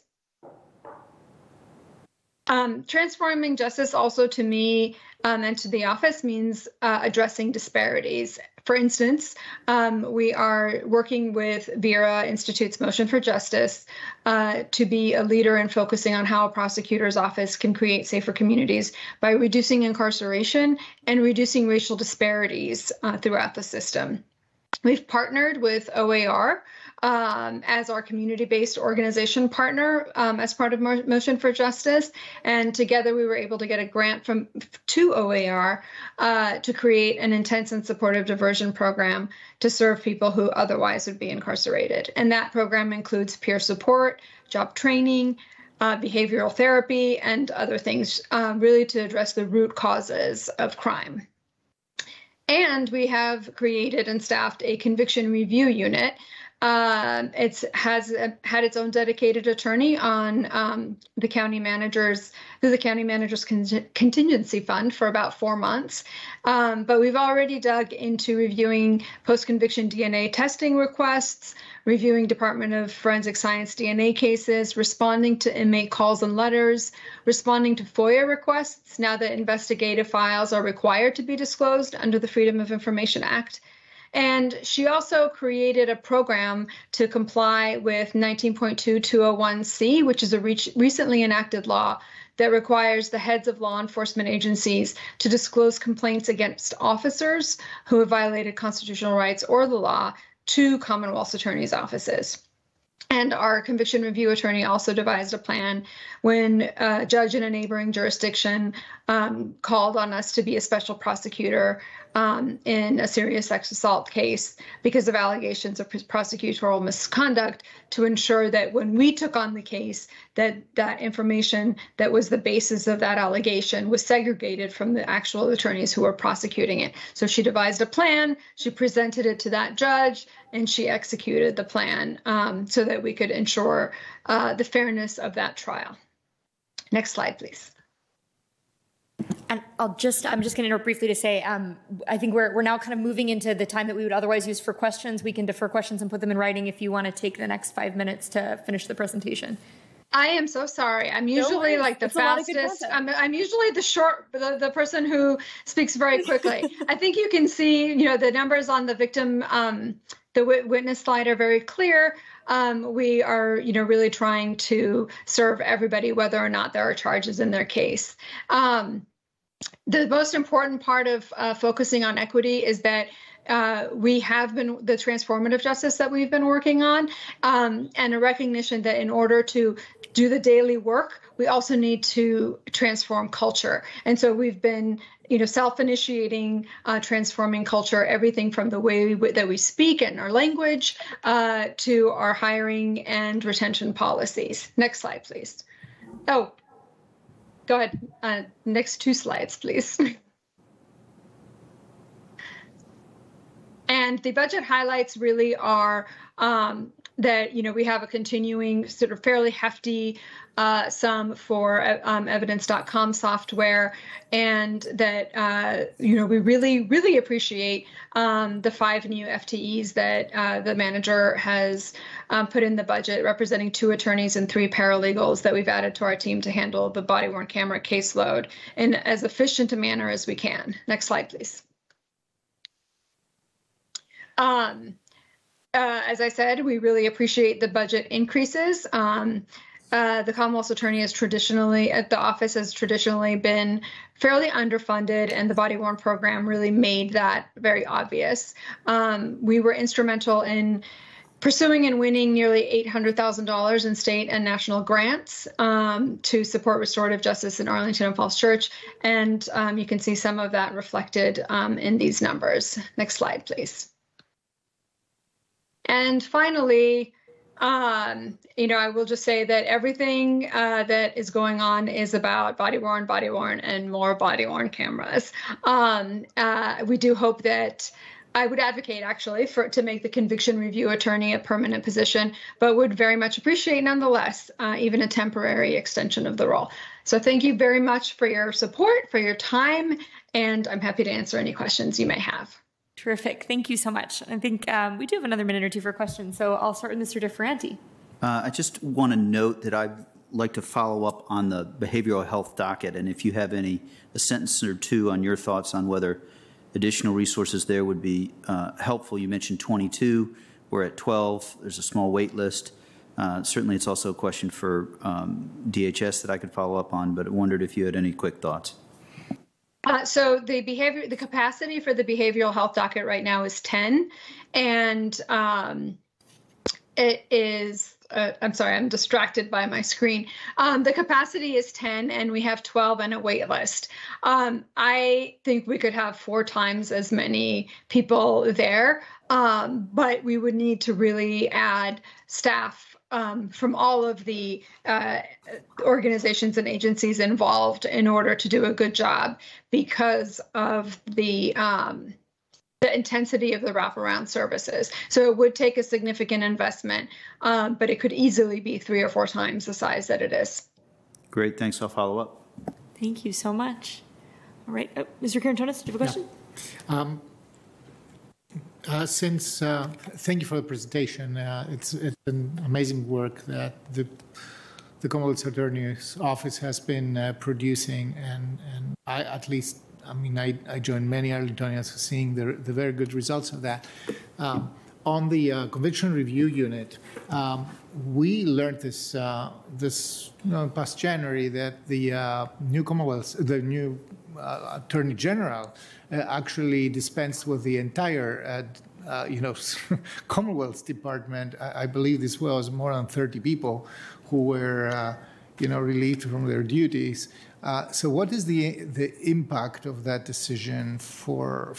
Transforming justice also to me and to the office means addressing disparities. For instance, we are working with Vera Institute's Motion for Justice to be a leader in focusing on how a prosecutor's office can create safer communities by reducing incarceration and reducing racial disparities throughout the system. We've partnered with OAR as our community-based organization partner as part of Motion for Justice. And together we were able to get a grant to OAR to create an intense and supportive diversion program to serve people who otherwise would be incarcerated. And that program includes peer support, job training, behavioral therapy, and other things really to address the root causes of crime. And we have created and staffed a conviction review unit. It has had its own dedicated attorney on the county manager's contingency fund for about 4 months. But we've already dug into reviewing post-conviction DNA testing requests, reviewing Department of Forensic Science DNA cases, responding to inmate calls and letters, responding to FOIA requests now that investigative files are required to be disclosed under the Freedom of Information Act. And she also created a program to comply with 19.2201C, which is a recently enacted law that requires the heads of law enforcement agencies to disclose complaints against officers who have violated constitutional rights or the law to Commonwealth's attorneys' offices. And our conviction review attorney also devised a plan when a judge in a neighboring jurisdiction called on us to be a special prosecutor in a serious sex assault case because of allegations of prosecutorial misconduct, to ensure that when we took on the case, that information that was the basis of that allegation was segregated from the actual attorneys who were prosecuting it. So she devised a plan, she presented it to that judge, and she executed the plan so that we could ensure the fairness of that trial. Next slide, please. And I'm just going to interrupt briefly to say, I think we're now kind of moving into the time that we would otherwise use for questions. We can defer questions and put them in writing if you want to take the next 5 minutes to finish the presentation. I am so sorry. I'm usually like the fastest. I'm usually the person who speaks very quickly. I think you can see, the numbers on the victim, the witness slide are very clear. We are, really trying to serve everybody, whether or not there are charges in their case. The most important part of focusing on equity is that we have been the transformative justice that we've been working on, and a recognition that in order to do the daily work, we also need to transform culture. And so we've been, self-initiating, transforming culture, everything from the way that we speak and our language to our hiring and retention policies. Next slide, please. Oh, go ahead. Next 2 slides, please. And the budget highlights really are that, we have a continuing sort of fairly hefty sum for evidence.com software, and that, we really, really appreciate the 5 new FTEs that the manager has put in the budget, representing 2 attorneys and 3 paralegals that we've added to our team to handle the body-worn camera caseload in as efficient a manner as we can. Next slide, please. As I said, we really appreciate the budget increases. The Commonwealth's attorney has the office has traditionally been fairly underfunded, and the body-worn program really made that very obvious. We were instrumental in pursuing and winning nearly $800,000 in state and national grants to support restorative justice in Arlington and Falls Church, and you can see some of that reflected in these numbers. Next slide, please. And finally, I will just say that everything that is going on is about body-worn, and more body-worn cameras. We do hope that I would advocate, actually, to make the conviction review attorney a permanent position, but would very much appreciate, nonetheless, even a temporary extension of the role. So thank you very much for your support, for your time, and I'm happy to answer any questions you may have. Terrific. Thank you so much. I think we do have another minute or 2 for questions, so I'll start with Mr. DeFerranti. I just want to note that I'd like to follow up on the behavioral health docket, and if you have a sentence or 2 on your thoughts on whether additional resources there would be helpful. You mentioned 22. We're at 12. There's a small wait list. Certainly, it's also a question for DHS that I could follow up on, but I wondered if you had any quick thoughts. So the capacity for the behavioral health docket right now is 10, and it is. I'm sorry, I'm distracted by my screen. The capacity is 10, and we have 12 and a wait list. I think we could have 4 times as many people there, but we would need to really add staff from all of the organizations and agencies involved in order to do a good job because of the intensity of the wraparound services. So it would take a significant investment, but it could easily be 3 or 4 times the size that it is. Great, thanks. I'll follow up. Thank you so much. All right, Mr. Karantonis, do you have a question? Yeah. Thank you for the presentation. It's an amazing work that the Commonwealth Attorney's Office has been producing, and I joined many Arlingtonians seeing the very good results of that. On the conviction review unit, we learned this past January that the new Attorney General actually dispensed with the entire Commonwealth's department. I believe this was more than 30 people who were relieved from their duties. So what is the impact of that decision for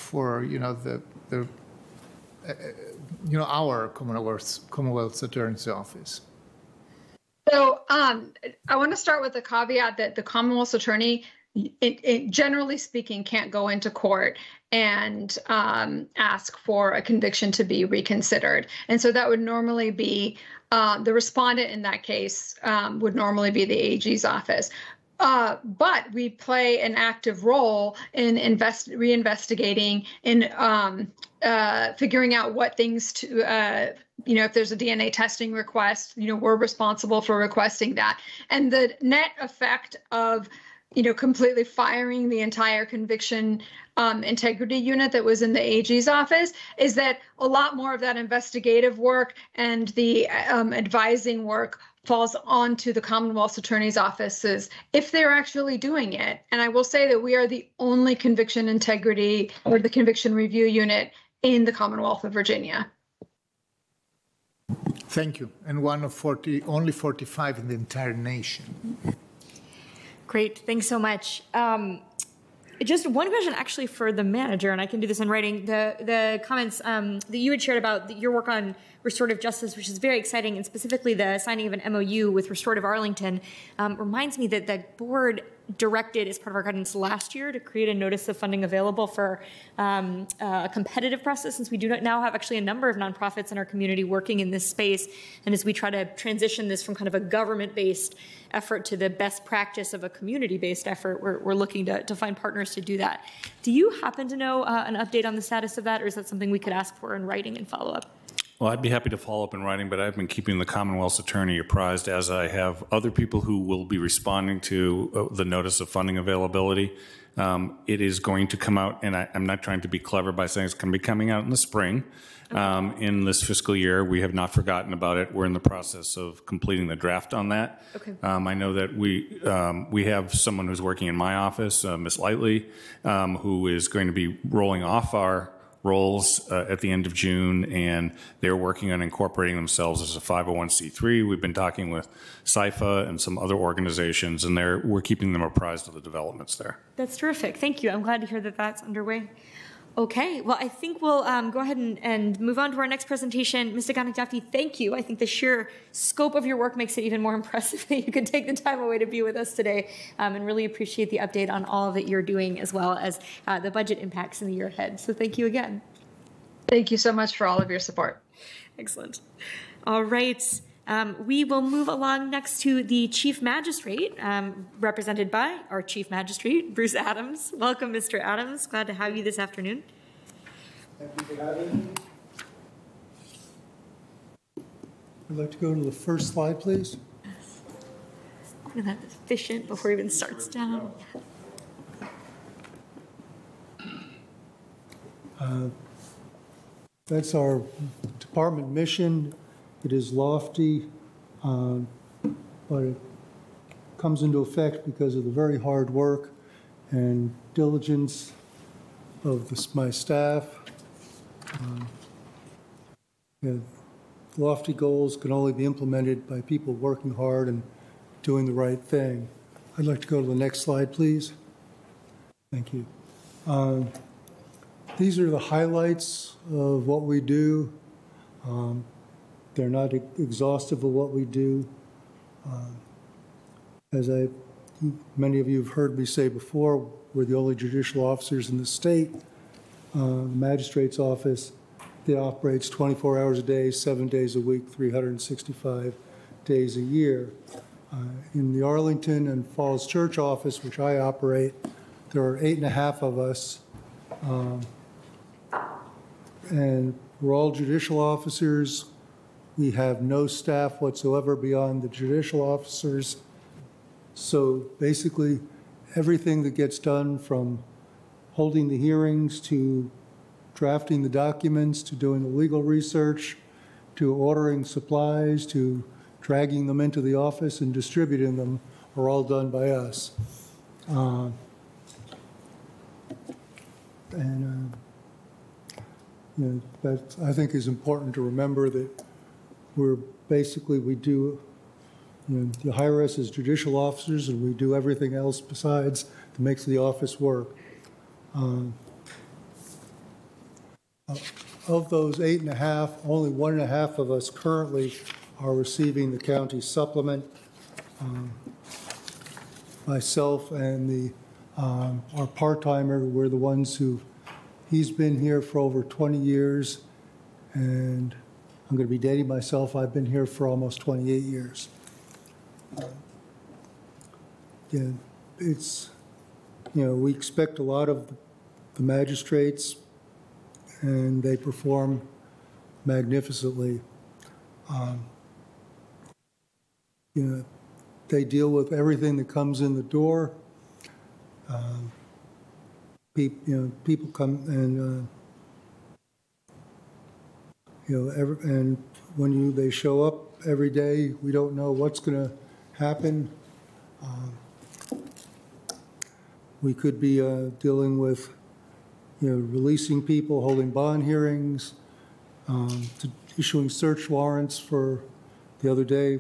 our Commonwealth's Attorney's Office? So I want to start with the caveat that the Commonwealth's Attorney, generally speaking, can't go into court and ask for a conviction to be reconsidered. And so that would normally be the respondent in that case would normally be the AG's office. But we play an active role in reinvestigating, in figuring out what things to, if there's a DNA testing request, we're responsible for requesting that. And the net effect of, completely firing the entire conviction integrity unit that was in the AG's office is that a lot more of that investigative work and the advising work falls onto the Commonwealth's Attorney's offices if they're actually doing it. And I will say that we are the only conviction integrity or the conviction review unit in the Commonwealth of Virginia. Thank you. And one of only 45 in the entire nation. Great, thanks so much. Just one question actually for the manager, and I can do this in writing. The comments that you had shared about your work on restorative justice, which is very exciting, and specifically the signing of an MOU with Restorative Arlington, reminds me that the board directed as part of our guidance last year to create a notice of funding available for a competitive process, since we do now have actually a number of nonprofits in our community working in this space. And as we try to transition this from kind of a government-based effort to the best practice of a community-based effort, we're looking to find partners to do that. Do you happen to know an update on the status of that, or is that something we could ask for in writing and follow up? Well, I'd be happy to follow up in writing, but I've been keeping the Commonwealth's attorney apprised, as I have other people who will be responding to the notice of funding availability. It is going to come out, and I'm not trying to be clever by saying it's going to be coming out in the spring. In this fiscal year. We have not forgotten about it. We're in the process of completing the draft on that. Okay. I know that we have someone who's working in my office, Ms. Lightly, who is going to be rolling off our roles at the end of June, and they're working on incorporating themselves as a 501c3. We've been talking with CIFA and some other organizations, and we're keeping them apprised of the developments there. That's terrific. Thank you. I'm glad to hear that that's underway. Okay, well, I think we'll go ahead and move on to our next presentation. Mr. Ganagdafti, thank you. I think the sheer scope of your work makes it even more impressive that you could take the time away to be with us today, and really appreciate the update on all that you're doing, as well as the budget impacts in the year ahead. So thank you again. Thank you so much for all of your support. Excellent. All right. We will move along next to the Chief Magistrate, represented by our Chief Magistrate, Bruce Adams. Welcome, Mr. Adams. Glad to have you this afternoon. Thank you for having me. I'd like to go to the first slide, please. Look at that, efficient before it even starts down. That's our department mission. It is lofty, but it comes into effect because of the very hard work and diligence of my staff. Lofty goals can only be implemented by people working hard and doing the right thing. I'd like to go to the next slide, please. Thank you. These are the highlights of what we do. They're not exhaustive of what we do. As many of you have heard me say before, we're the only judicial officers in the state. The magistrate's office, that operates 24 hours a day, 7 days a week, 365 days a year. In the Arlington and Falls Church office, which I operate, there are 8.5 of us. And we're all judicial officers. We have no staff whatsoever beyond the judicial officers. So basically, everything that gets done, from holding the hearings to drafting the documents to doing the legal research to ordering supplies to dragging them into the office and distributing them, are all done by us. That I think is important to remember, that we do, you hire us as judicial officers, and we do everything else besides that makes the office work. Of those 8.5, only 1.5 of us currently are receiving the county supplement. Myself and our part-timer, we're the ones who, he's been here for over 20 years, and I'm going to be dating myself. I've been here for almost 28 years. It's, we expect a lot of the magistrates, and they perform magnificently. They deal with everything that comes in the door. People come and and when they show up every day, we don't know what's going to happen. We could be dealing with, releasing people, holding bond hearings, issuing search warrants. For the other day,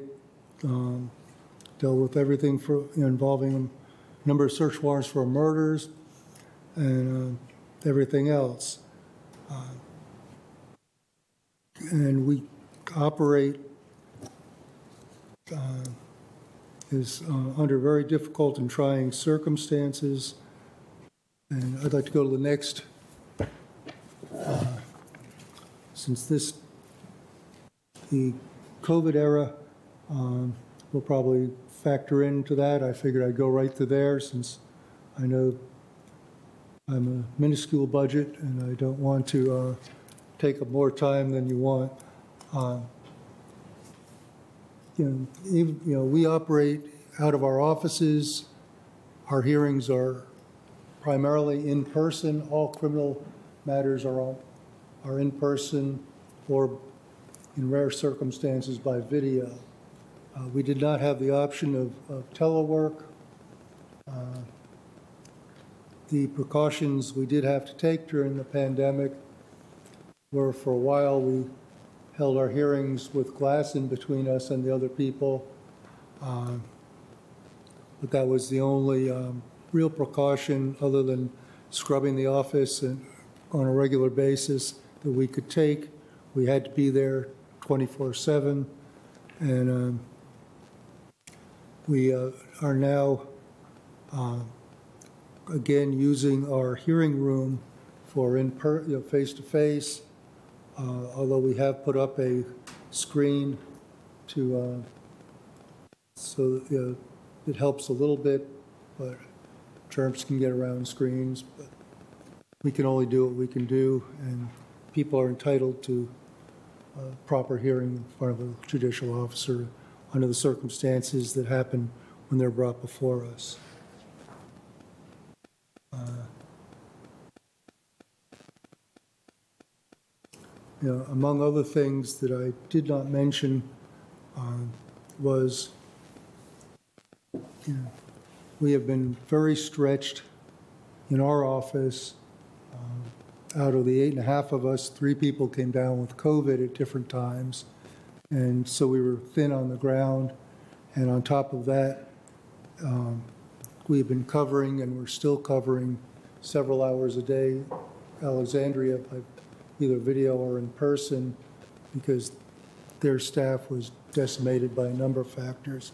dealt with everything involving a number of search warrants for murders and everything else. And we operate is under very difficult and trying circumstances. And I'd like to go to the next. Since the COVID era will probably factor into that, I figured I'd go right to there since I know I'm a minuscule budget and I don't want to take up more time than you want. We operate out of our offices. Our hearings are primarily in person. All criminal matters are in person or in rare circumstances by video. We did not have the option of telework. The precautions we did have to take during the pandemic were, for a while, we held our hearings with glass in between us and the other people. But that was the only real precaution other than scrubbing the office and on a regular basis that we could take. We had to be there 24/7, and we are now again using our hearing room for face-to-face, although we have put up a screen to so it helps a little bit, but terms can get around screens. But we can only do what we can do, and people are entitled to proper hearing in front of a judicial officer under the circumstances that happen when they're brought before us. Among other things that I did not mention was we have been very stretched in our office. Out of the 8.5 of us, 3 people came down with COVID at different times. And so we were thin on the ground. And on top of that, we've been covering, and we're still covering, several hours a day, Alexandria, by either video or in person, because their staff was decimated by a number of factors.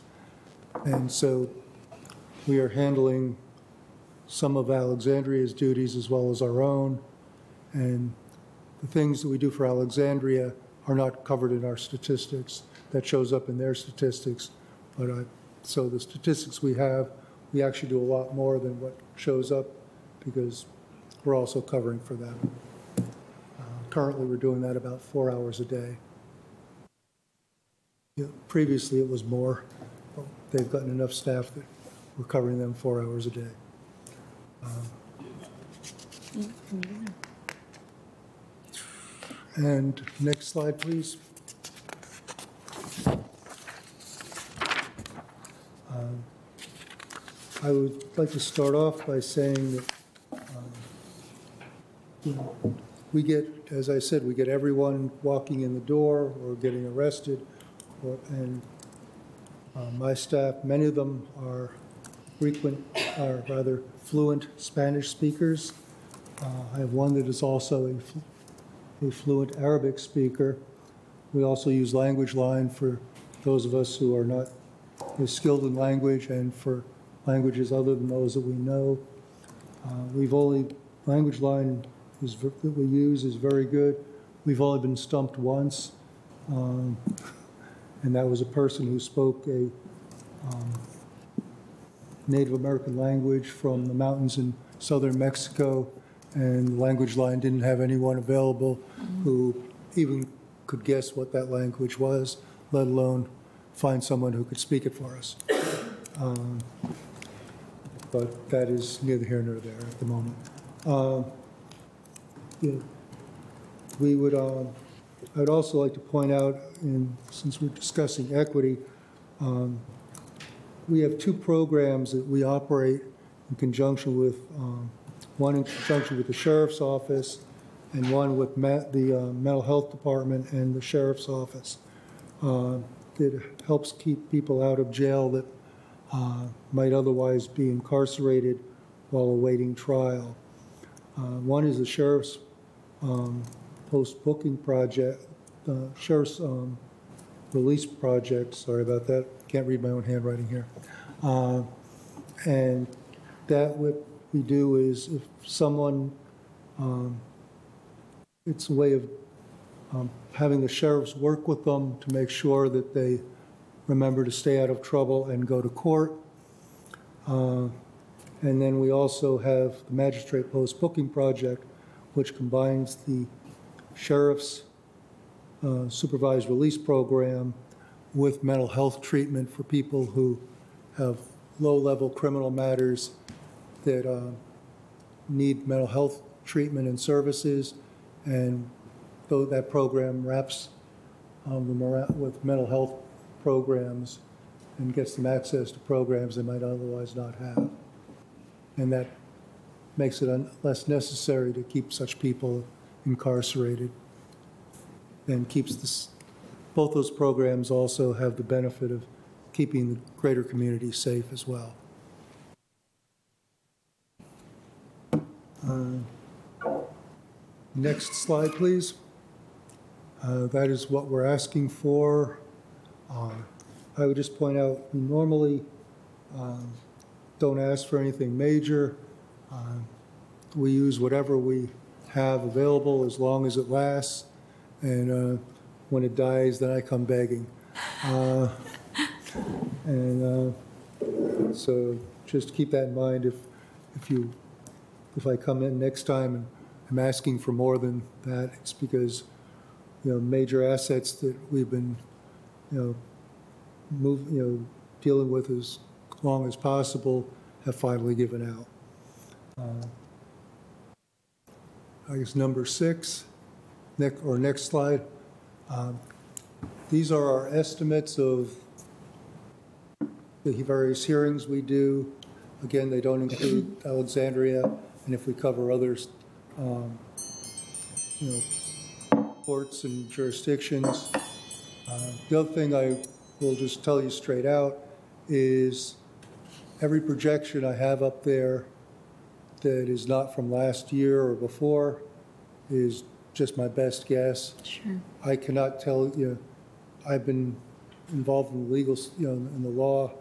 And so we are handling some of Alexandria's duties as well as our own. And the things that we do for Alexandria are not covered in our statistics. That shows up in their statistics. But so the statistics we have, we actually do a lot more than what shows up because we're also covering for them. Currently, we're doing that about 4 hours a day. Previously, it was more. They've gotten enough staff that we're covering them 4 hours a day. And next slide, please. I would like to start off by saying that we get, as I said, we get everyone walking in the door or getting arrested, and my staff, many of them are rather fluent Spanish speakers. I have one that is also a fluent Arabic speaker. We also use Language Line for those of us who are not as skilled in language and for languages other than those that we know. Language Line that we use is very good. We've only been stumped once, and that was a person who spoke a Native American language from the mountains in southern Mexico, and Language Line didn't have anyone available who even could guess what that language was, let alone find someone who could speak it for us. But that is neither here nor there at the moment. I'd also like to point out, since we're discussing equity, we have 2 programs that we operate in conjunction with, one in conjunction with the Sheriff's Office and one with the Mental Health Department and the Sheriff's Office. It helps keep people out of jail that might otherwise be incarcerated while awaiting trial. One is the Sheriff's post-booking project, Sheriff's release project, sorry about that, can't read my own handwriting here. And that what we do is if someone, it's a way of having the sheriffs work with them to make sure that they remember to stay out of trouble and go to court. And then we also have the Magistrate Post Booking Project, which combines the sheriff's supervised release program with mental health treatment for people who have low-level criminal matters that need mental health treatment and services. And though that program wraps them around with mental health programs and gets them access to programs they might otherwise not have. And that makes it less necessary to keep such people incarcerated, and keeps this, both those programs also have the benefit of keeping the greater community safe as well. Next slide, please. That is what we're asking for. I would just point out, we normally don't ask for anything major. We use whatever we have available as long as it lasts. And when it dies, then I come begging. So just keep that in mind. If I come in next time and I'm asking for more than that, it's because major assets that we've been dealing with as long as possible have finally given out. I guess number 6. Next slide. These are our estimates of the various hearings we do. Again, they don't include Alexandria, and if we cover others, courts and jurisdictions. The other thing I will just tell you straight out is every projection I have up there that is not from last year or before is just my best guess. Sure. I cannot tell you. I've been involved in the legal, in the law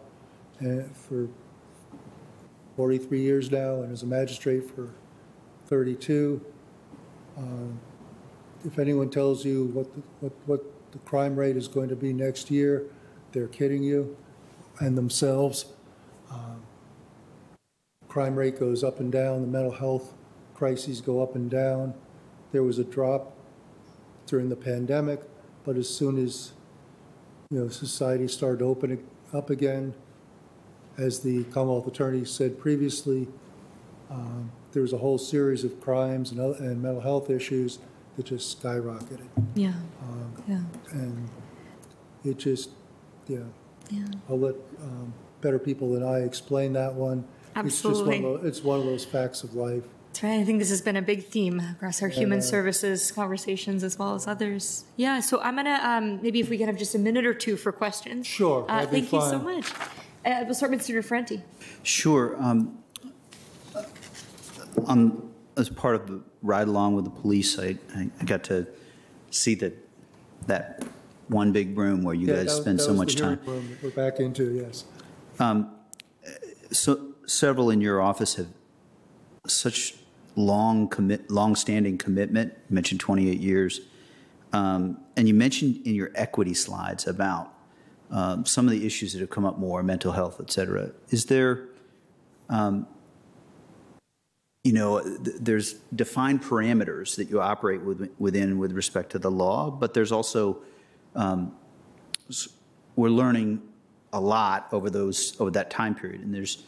for 43 years now, and as a magistrate for 32. If anyone tells you what the crime rate is going to be next year, they're kidding you and themselves. Crime rate goes up and down. The mental health crises go up and down. There was a drop during the pandemic, but as soon as society started opening up again, as the Commonwealth Attorney said previously, there was a whole series of crimes and mental health issues that just skyrocketed. Yeah. And it just, I'll let better people than I explain that one. Absolutely. It's one of those facts of life. That's right. I think this has been a big theme across our human services conversations as well as others. Yeah, so I'm going to, maybe if we can have just a minute or two for questions. Sure, that'd be Thank you fine. so much. We'll start with Senator Ferranti. Sure. As part of the ride along with the police, I got to see that one big room where you guys spend so much time. Room that we're back into, yes. So several in your office have such long-standing commitment. You mentioned 28 years, and you mentioned in your equity slides about some of the issues that have come up more, mental health, et cetera. Is there, there's defined parameters that you operate within with respect to the law, but there's also, we're learning a lot over that time period. And there's,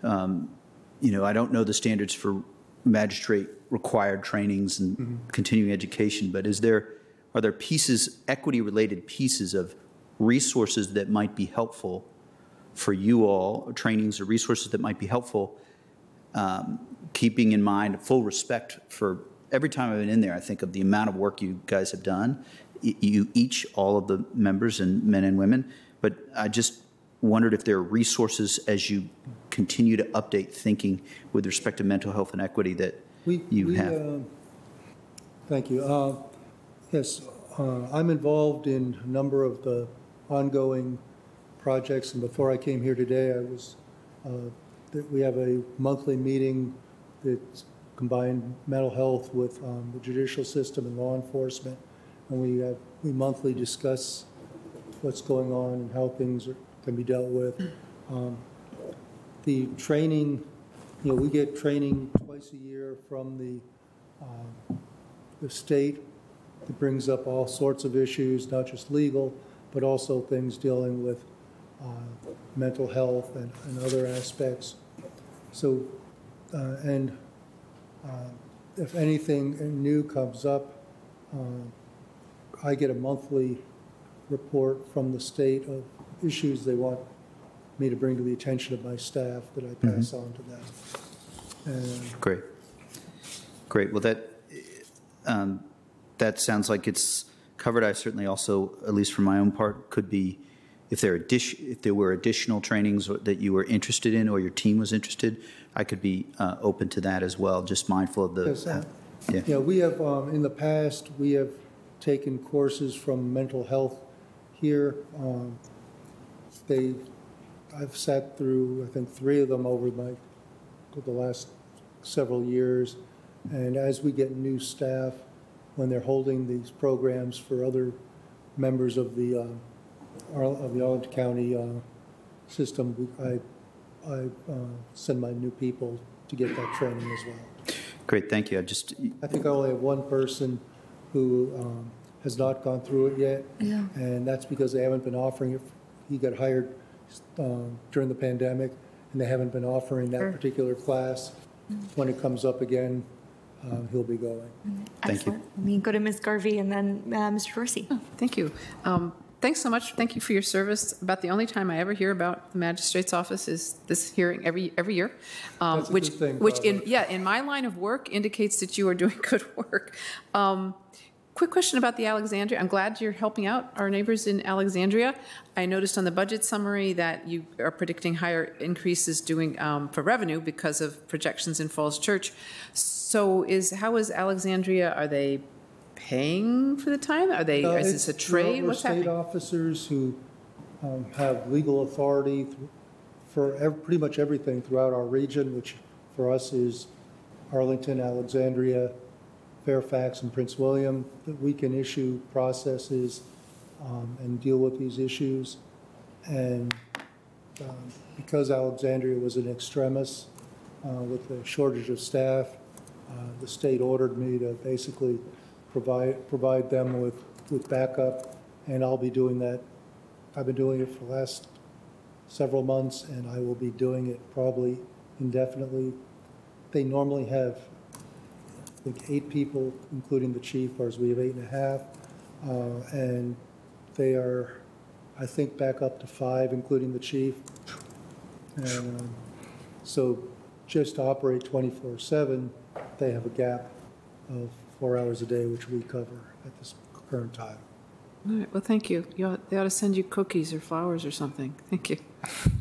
I don't know the standards for magistrate required trainings and continuing education, but are there pieces, equity-related pieces of resources that might be helpful for you all, or trainings or resources that might be helpful, keeping in mind full respect for every time I've been in there, I think of the amount of work you guys have done, all of the members and men and women, but I just wondered if there are resources as you continue to update thinking with respect to mental health and equity that you have. Thank you. Yes, I'm involved in a number of the ongoing projects. And before I came here today, we have a monthly meeting that's combined mental health with the judicial system and law enforcement. And we monthly discuss what's going on and how things can be dealt with. The training, we get training twice a year from the state that brings up all sorts of issues, not just legal, but also things dealing with mental health and other aspects. So, if anything new comes up, I get a monthly report from the state of issues they want me to bring to the attention of my staff that I pass on to them. And Great. Well, that sounds like it's covered. I certainly also, at least for my own part, could be, if there were additional trainings that you were interested in or your team was interested, I could be open to that as well, just mindful of the... Yes, yeah, we have, in the past, we have taken courses from mental health here. I've sat through, I think, 3 of them over the last several years. And as we get new staff, when they're holding these programs for other members of the Arlington County system, I send my new people to get that training as well. Great, thank you. I think I only have one person who has not gone through it yet, and that's because they haven't been offering it. He got hired during the pandemic, and they haven't been offering that particular class. When it comes up again, he'll be going. Thank you. Let me go to Ms. Garvey and then Mr. Dorsey. Oh, thank you. Thanks so much. Thank you for your service. About the only time I ever hear about the magistrate's office is this hearing every year, which in my line of work indicates that you are doing good work. Quick question about the Alexandria. I'm glad you're helping out our neighbors in Alexandria. I noticed on the budget summary that you are predicting higher increases for revenue because of projections in Falls Church. So how is Alexandria? Are they paying for the time? Is this a trade? What's happening? State officers who have legal authority for pretty much everything throughout our region, which for us is Arlington, Alexandria, Fairfax, and Prince William, that we can issue processes and deal with these issues. And because Alexandria was an extremis with a shortage of staff, the state ordered me to basically provide them with backup, and I'll be doing that. I've been doing it for the last several months, and I will be doing it probably indefinitely. They normally have, I think, 8 people, including the chief, whereas we have 8.5, and they are, I think, back up to 5, including the chief. And so just to operate 24/7, they have a gap of 4 hours a day, which we cover at this current time. All right, well, thank you. They ought to send you cookies or flowers or something. Thank you.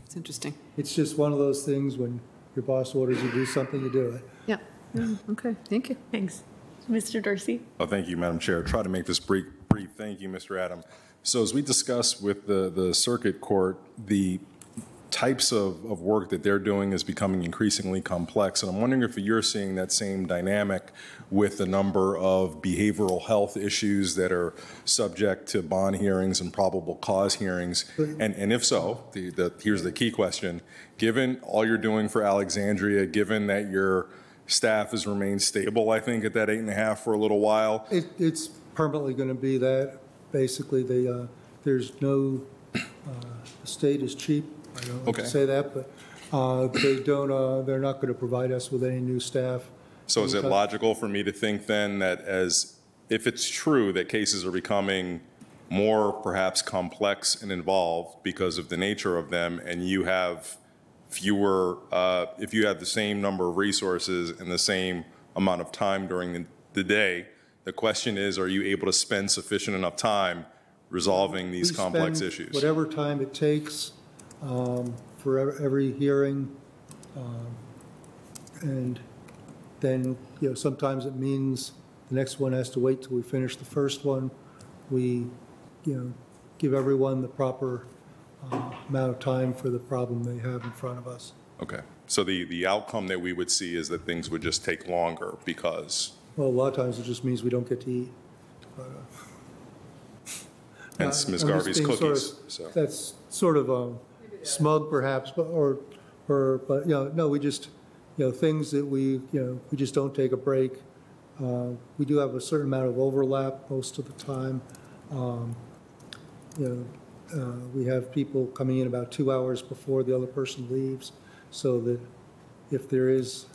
It's interesting. It's just one of those things when your boss orders you to do something, you do it. Yeah. Okay, thank you. Thanks. Mr. Dorsey. Thank you, Madam Chair. Try to make this brief. Thank you, Mr. Adam. So as we discussed with the circuit court, the types of work that they're doing is becoming increasingly complex. And I'm wondering if you're seeing that same dynamic with the number of behavioral health issues that are subject to bond hearings and probable cause hearings. And if so, here's the key question. Given all you're doing for Alexandria, given that your staff has remained stable, I think, at that 8.5 for a little while. It's permanently going to be that. Basically, there's no, the state is cheap. I don't want to say that, but they're not going to provide us with any new staff. So is it logical for me to think then that if it's true that cases are becoming more perhaps complex and involved because of the nature of them, and you have fewer, if you have the same number of resources and the same amount of time during the day, the question is, are you able to spend sufficient enough time resolving these complex issues? Whatever time it takes for every hearing, and then sometimes it means the next one has to wait till we finish the first one. We give everyone the proper amount of time for the problem they have in front of us. Okay. So the outcome that we would see is that things would just take longer because? Well, a lot of times it just means we don't get to eat. But, hence Ms. Garvey's cookies. That's sort of smug, perhaps, but no, we just, things that we just don't take a break. We do have a certain amount of overlap most of the time. We have people coming in about 2 hours before the other person leaves, so that if there is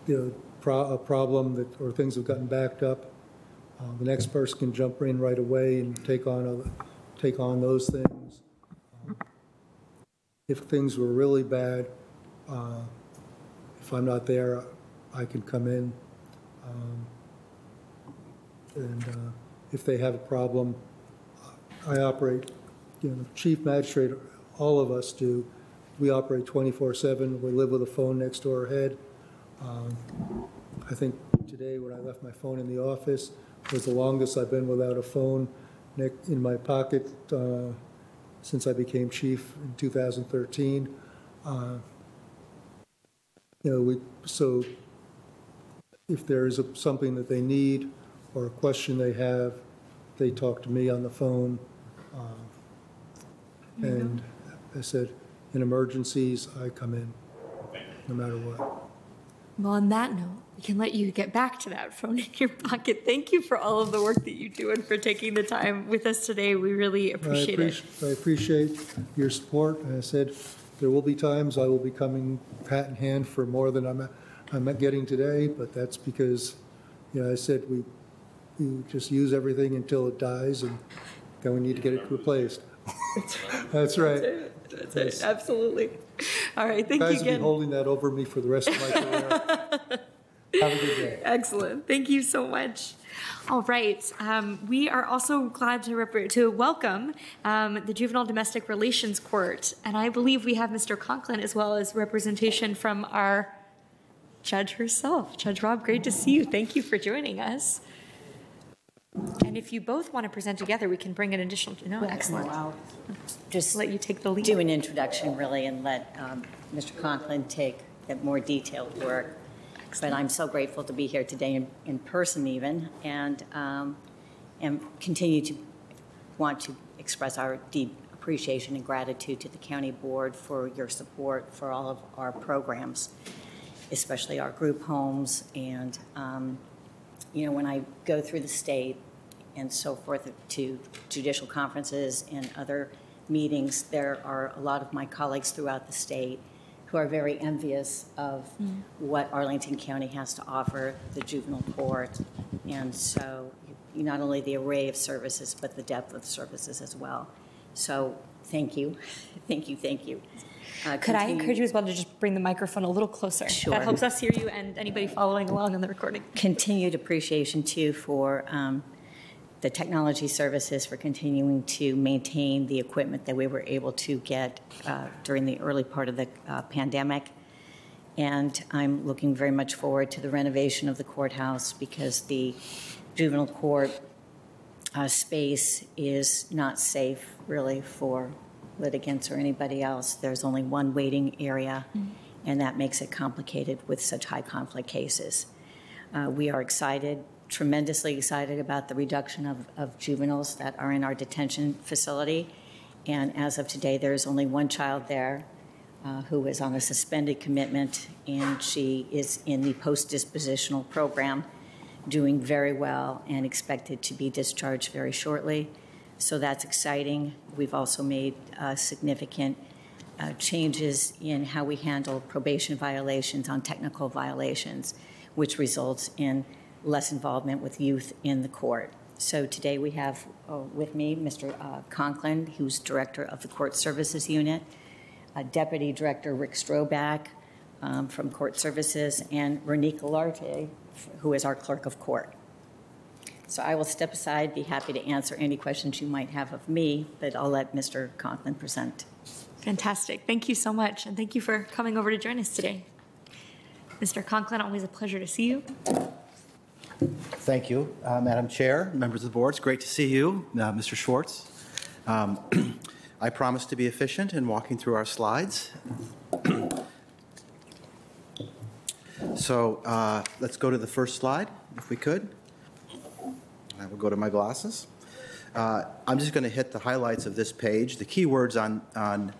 a problem or things have gotten backed up, the next person can jump in right away and take on those things. If things were really bad, if I'm not there, I can come in. And if they have a problem, I operate, Chief Magistrate, all of us do. We operate 24/7. We live with a phone next to our head. I think today when I left my phone in the office was the longest I've been without a phone in my pocket since I became chief in 2013. So if there is something that they need or a question they have, they talk to me on the phone. And I said, in emergencies, I come in no matter what. Well, on that note, we can let you get back to that phone in your pocket. Thank you for all of the work that you do and for taking the time with us today. We really appreciate it. I appreciate your support. And I said, there will be times I will be coming hat in hand for more than I'm getting today, but that's because, I said we just use everything until it dies, and then we need to get it replaced. That's right. That's it. Absolutely. All right. Thank you again. You guys will be holding that over me for the rest of my career. Have a good day. Excellent. Thank you so much. All right. We are also glad to welcome the Juvenile Domestic Relations Court. And I believe we have Mr. Conklin as well as representation from our judge herself. Judge Robb, great to see you. Thank you for joining us. And if you both want to present together, we can bring an additional. No, excellent. I'll just let you take the lead. Do an introduction, really, and let Mr. Conklin take that more detailed work. Excellent. But I'm so grateful to be here today in person, even, and continue to want to express our deep appreciation and gratitude to the county board for your support for all of our programs, especially our group homes. And when I go through the state and so forth to judicial conferences and other meetings, there are a lot of my colleagues throughout the state who are very envious of what Arlington County has to offer the juvenile court. And so not only the array of services, but the depth of services as well. So thank you. Thank you. Thank you. Could I encourage you as well to just bring the microphone a little closer? Sure. That helps us hear you and anybody following along on the recording. Continued appreciation, too, for the technology services, for continuing to maintain the equipment that we were able to get during the early part of the pandemic. And I'm looking very much forward to the renovation of the courthouse, because the juvenile court space is not safe, really, for litigants or anybody else. There's only one waiting area, and that makes it complicated with such high conflict cases. We are excited, tremendously excited about the reduction of juveniles that are in our detention facility. And as of today, there's only one child there who is on a suspended commitment, and she is in the post-dispositional program, doing very well and expected to be discharged very shortly. So that's exciting. We've also made significant changes in how we handle probation violations on technical violations, which results in less involvement with youth in the court. So today we have with me Mr. Conklin, who's director of the Court Services Unit, Deputy Director Rick Stroback from Court Services, and Renika Larte, who is our Clerk of Court. So I will step aside, be happy to answer any questions you might have of me, but I'll let Mr. Conklin present. Fantastic. Thank you so much, and thank you for coming over to join us today. Mr. Conklin, always a pleasure to see you. Thank you, Madam Chair, members of the board. It's great to see you, Mr. Schwartz. I promise to be efficient in walking through our slides. So let's go to the first slide, if we could. I will go to my glasses. I'm just going to hit the highlights of this page. The key words on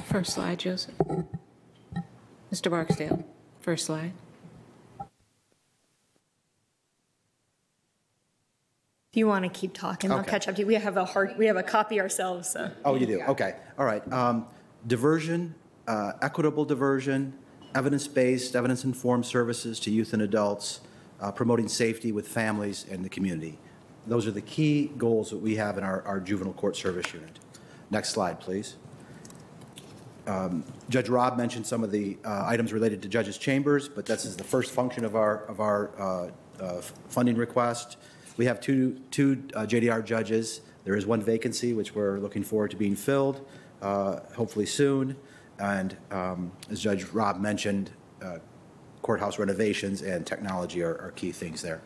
first slide, Joseph. Mr. Barksdale, first slide. If you want to keep talking, I'll catch up to you. We have a copy ourselves. So. Oh, you do? Okay. All right. Diversion, equitable diversion, evidence-based, evidence-informed services to youth and adults, promoting safety with families and the community. Those are the key goals that we have in our juvenile court service unit. Next slide, please. Judge Robb mentioned some of the items related to judges' chambers, but this is the first function of our funding request. We have two JDR judges. There is one vacancy, which we're looking forward to being filled, hopefully soon. And as Judge Robb mentioned, courthouse renovations and technology are key things there.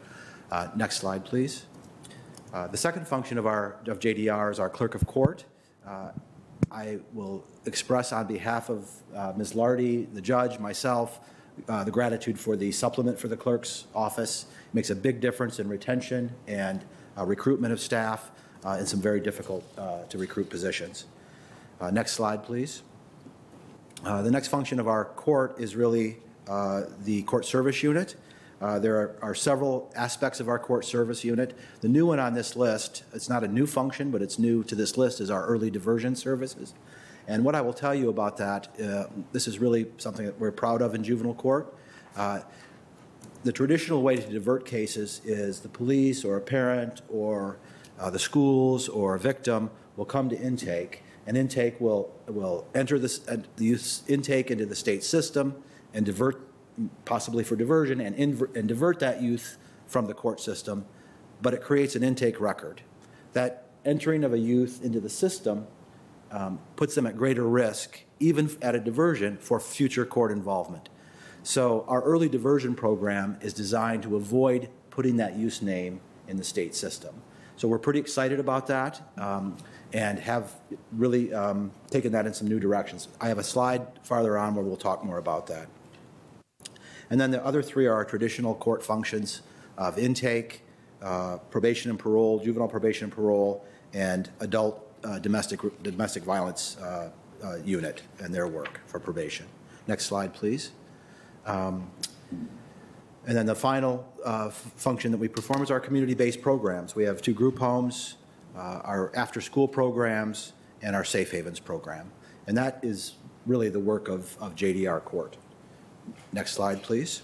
Next slide, please. The second function of JDR is our Clerk of Court. I will express on behalf of Ms. Lardy, the judge, myself, the gratitude for the supplement for the clerk's office. It makes a big difference in retention and recruitment of staff in some very difficult to recruit positions. Next slide, please. The next function of our court is really the court service unit. There are several aspects of our court service unit. The new one on this list, it's not a new function, but it's new to this list, is our early diversion services. And what I will tell you about that, this is really something that we're proud of in juvenile court. The traditional way to divert cases is the police or a parent or the schools or a victim will come to intake, and intake will enter the youth's intake into the state system and divert, possibly for diversion, and divert that youth from the court system, but it creates an intake record. That entering of a youth into the system puts them at greater risk, even at a diversion, for future court involvement. So our early diversion program is designed to avoid putting that youth's name in the state system. So we're pretty excited about that and have really taken that in some new directions. I have a slide farther on where we'll talk more about that. And then the other three are our traditional court functions of intake, probation and parole, juvenile probation and parole, and adult domestic violence unit and their work for probation. Next slide, please. And then the final function that we perform is our community-based programs. We have 2 group homes, our after-school programs, and our Safe Havens program. And that is really the work of JDR Court. Next slide, please.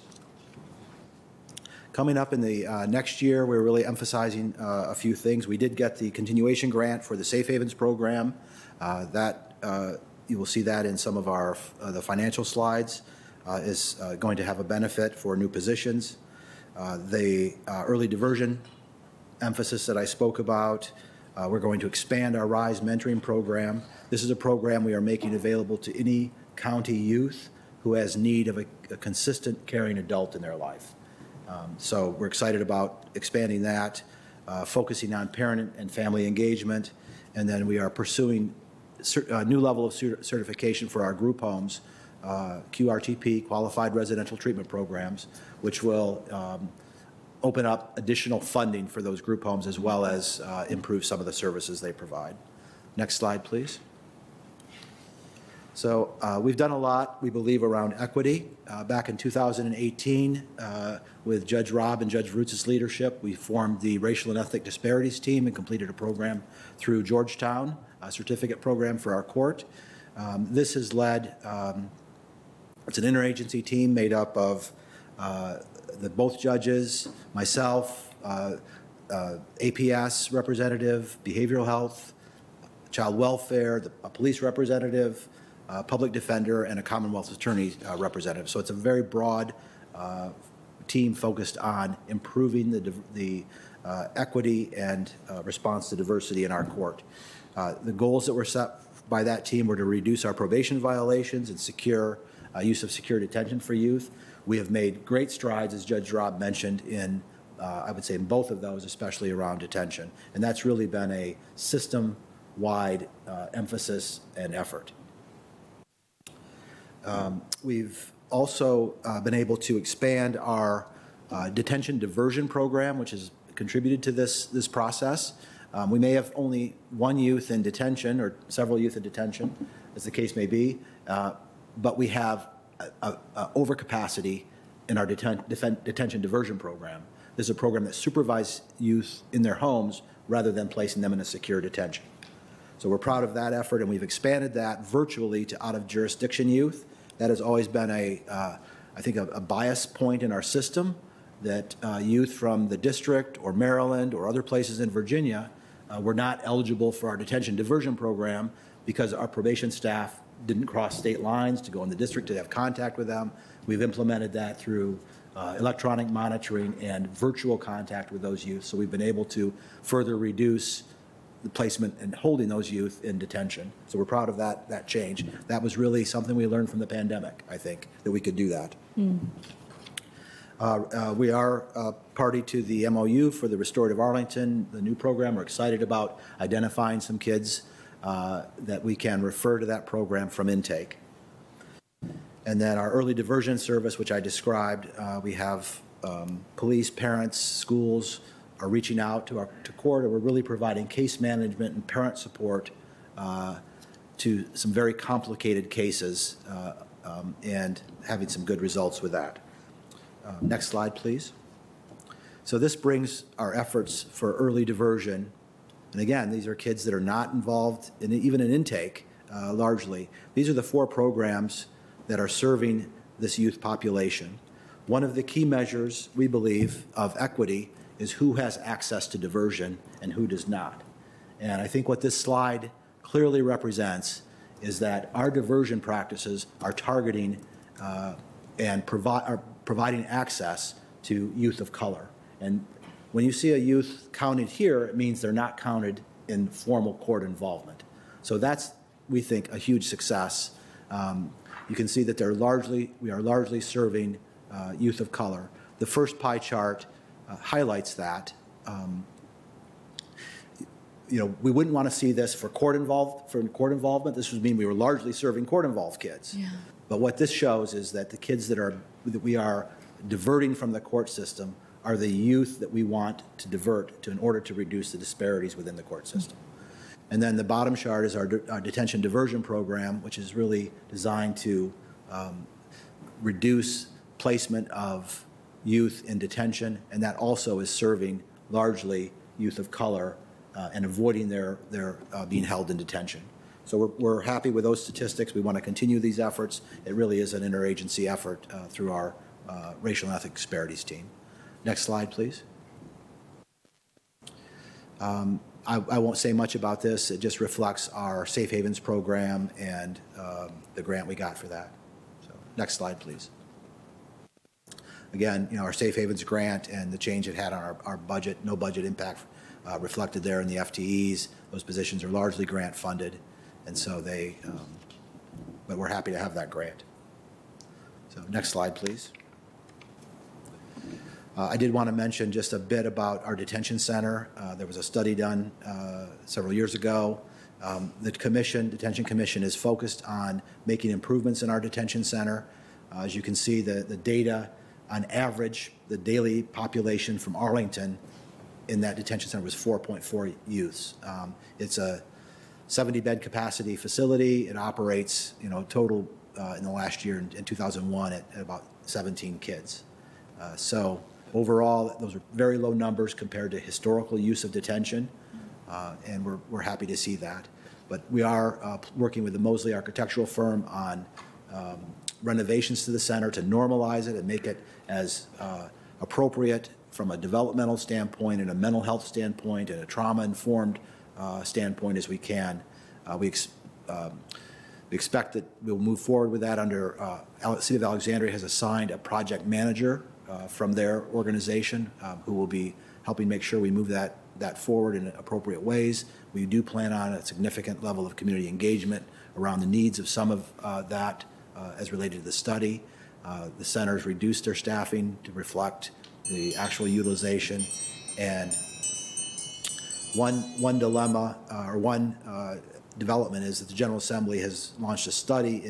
Coming up in the next year, we're really emphasizing a few things. We did get the continuation grant for the Safe Havens program. You will see that in some of the financial slides. Is going to have a benefit for new positions. The early diversion emphasis that I spoke about, we're going to expand our RISE mentoring program. This is a program we are making available to any county youth who has need of a consistent caring adult in their life. So we're excited about expanding that, focusing on parent and family engagement, and then we are pursuing a new level of certification for our group homes, QRTP, Qualified Residential Treatment Programs, which will open up additional funding for those group homes as well as improve some of the services they provide. Next slide, please. So we've done a lot, we believe, around equity. Back in 2018, with Judge Robb and Judge Rutz's leadership, we formed the Racial and Ethnic Disparities Team and completed a program through Georgetown, a certificate program for our court. This has led, it's an interagency team made up of both judges, myself, APS representative, behavioral health, child welfare, a police representative, public defender, and a Commonwealth attorney representative. So it's a very broad team focused on improving the equity and response to diversity in our court. The goals that were set by that team were to reduce our probation violations and secure use of secure detention for youth. We have made great strides, as Judge Robb mentioned, in I would say in both of those, especially around detention. And that's really been a system-wide emphasis and effort. We've also been able to expand our detention diversion program, which has contributed to this process. We may have only one youth in detention or several youth in detention, as the case may be, but we have overcapacity in our detention diversion program. This is a program that supervises youth in their homes rather than placing them in a secure detention. So we're proud of that effort, and we've expanded that virtually to out-of-jurisdiction youth. That has always been I think, a bias point in our system, that youth from the district or Maryland or other places in Virginia were not eligible for our detention diversion program because our probation staff didn't cross state lines to go in the district to have contact with them. We've implemented that through electronic monitoring and virtual contact with those youth. So we've been able to further reduce the placement and holding those youth in detention. So we're proud of that change. That was really something we learned from the pandemic, I think, that we could do that. We are party to the MOU for the Restorative Arlington, the new program. We're excited about identifying some kids that we can refer to that program from intake. And then our early diversion service, which I described, we have police, parents, schools are reaching out to court, and we're really providing case management and parent support to some very complicated cases and having some good results with that. Next slide, please. So this brings our efforts for early diversion. And again, these are kids that are not involved in even an intake, largely. These are the 4 programs that are serving this youth population. One of the key measures, we believe, of equity is who has access to diversion and who does not. And I think what this slide clearly represents is that our diversion practices are targeting and are providing access to youth of color. And when you see a youth counted here, it means they're not counted in formal court involvement. So that's, we think, a huge success. You can see that we are largely serving youth of color. The first pie chart highlights that. We wouldn't want to see this for court involvement. This would mean we were largely serving court-involved kids. Yeah. But what this shows is that the kids that we are diverting from the court system are the youth that we want to divert in order to reduce the disparities within the court system. And then the bottom chart is our detention diversion program, which is really designed to reduce placement of youth in detention, and that also is serving largely youth of color and avoiding their being held in detention. So we're happy with those statistics. We want to continue these efforts. It really is an interagency effort through our racial and ethnic disparities team. Next slide, please. I won't say much about this. It just reflects our Safe Havens program and the grant we got for that. So next slide, please. Again, our Safe Havens grant and the change it had on our budget, no budget impact reflected there in the FTEs. Those positions are largely grant funded, and so but we're happy to have that grant. So next slide, please. I did want to mention just a bit about our detention center. There was a study done several years ago. The Detention Commission is focused on making improvements in our detention center. As you can see, the data on average, the daily population from Arlington in that detention center was 4.4 youths. It's a 70-bed capacity facility. It operates, total in the last year in 2001 at about 17 kids. So overall, those are very low numbers compared to historical use of detention, and we're happy to see that. But we are working with the Mosley architectural firm on renovations to the center to normalize it and make it as appropriate from a developmental standpoint and a mental health standpoint and a trauma-informed standpoint as we can. We expect that we'll move forward with that under City of Alexandria has assigned a project manager from their organization who will be helping make sure we move that forward in appropriate ways. We do plan on a significant level of community engagement around the needs of some of that as related to the study. The centers reduced their staffing to reflect the actual utilization. And one dilemma or one development is that the General Assembly has launched a study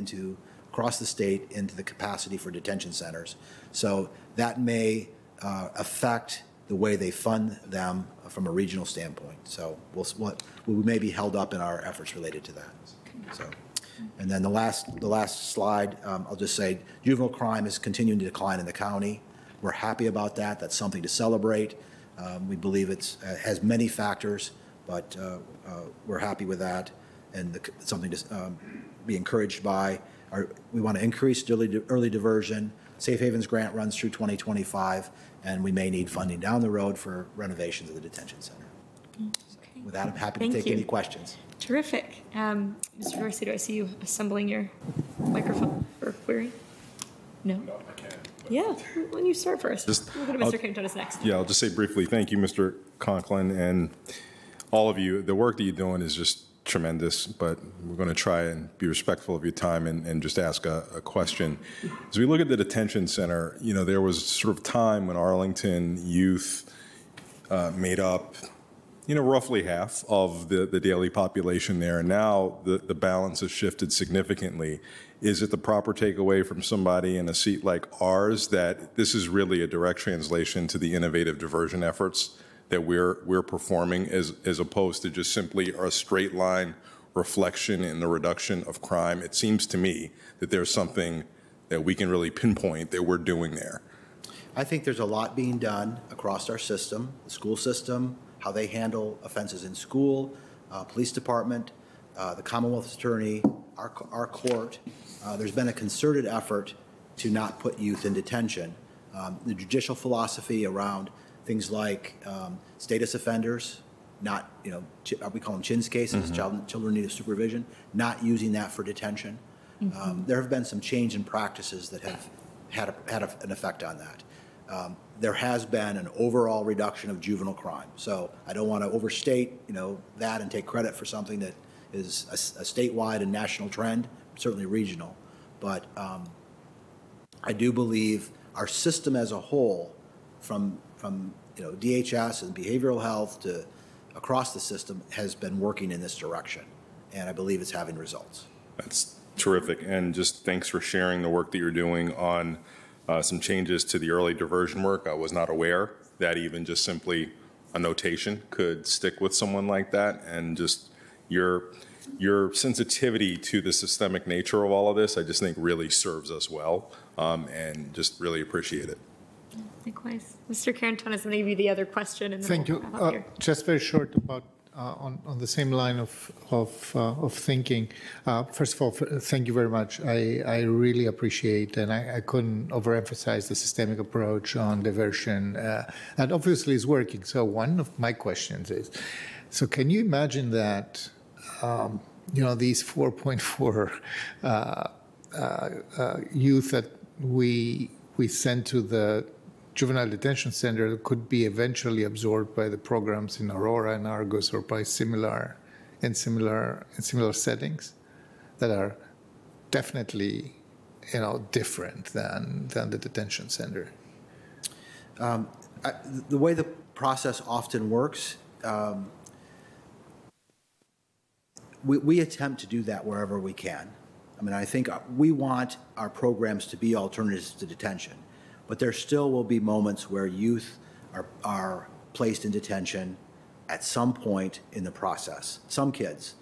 across the state into the capacity for detention centers. So that may affect the way they fund them from a regional standpoint. So we may be held up in our efforts related to that. So, and then the last slide, I'll just say juvenile crime is continuing to decline in the county. We're happy about that. That's something to celebrate. We believe it has many factors, but we're happy with that, and something to be encouraged by. We want to increase early diversion. Safe Havens grant runs through 2025, and we may need funding down the road for renovations of the detention center. Okay. With that, I'm happy to take any questions. Terrific. Mr. Garcia, I see you assembling your microphone for query. No? No, I can't. Yeah, why don't you start first? We'll go to Mr. Quintones next. Yeah, I'll just say briefly, thank you, Mr. Conklin, and all of you. The work that you're doing is just tremendous, but we're going to try and be respectful of your time and just ask a question. As we look at the detention center, you know, there was sort of time when Arlington youth made up, you know, roughly half of the daily population there. And now the balance has shifted significantly. Is it the proper takeaway from somebody in a seat like ours that this is really a direct translation to the innovative diversion efforts that we're performing as opposed to just simply a straight line reflection in the reduction of crime? It seems to me that there's something that we can really pinpoint that we're doing there. I think there's a lot being done across our system, the school system, how they handle offenses in school, police department, the Commonwealth Attorney, our court. There's been a concerted effort to not put youth in detention. The judicial philosophy around things like status offenders, not, you know, we call them CHINS cases, children need supervision, not using that for detention. There have been some change in practices that have had an effect on that. There has been an overall reduction of juvenile crime. So I don't want to overstate, you know, that and take credit for something that is a statewide and national trend, certainly regional. But I do believe our system as a whole, from you know, DHS and behavioral health to across the system, has been working in this direction, and I believe it's having results. That's terrific, and just thanks for sharing the work that you're doing on some changes to the early diversion work. I was not aware that even just simply a notation could stick with someone like that, and just your sensitivity to the systemic nature of all of this, I just think really serves us well, and just really appreciate it. Likewise. Mr. Quintones, I'm going to give you the other question. And then Thank you. Just very short about on the same line of thinking. First of all, thank you very much. I really appreciate, and I couldn't overemphasize the systemic approach on diversion. That obviously is working. So one of my questions is, so can you imagine that, you know, these 4.4 youth that we send to the juvenile detention center could be eventually absorbed by the programs in Aurora and Argos, or by similar settings that are definitely, you know, different than the detention center? The way the process often works, we attempt to do that wherever we can. I mean, I think we want our programs to be alternatives to detention. But there still will be moments where youth are placed in detention at some point in the process. Some kids.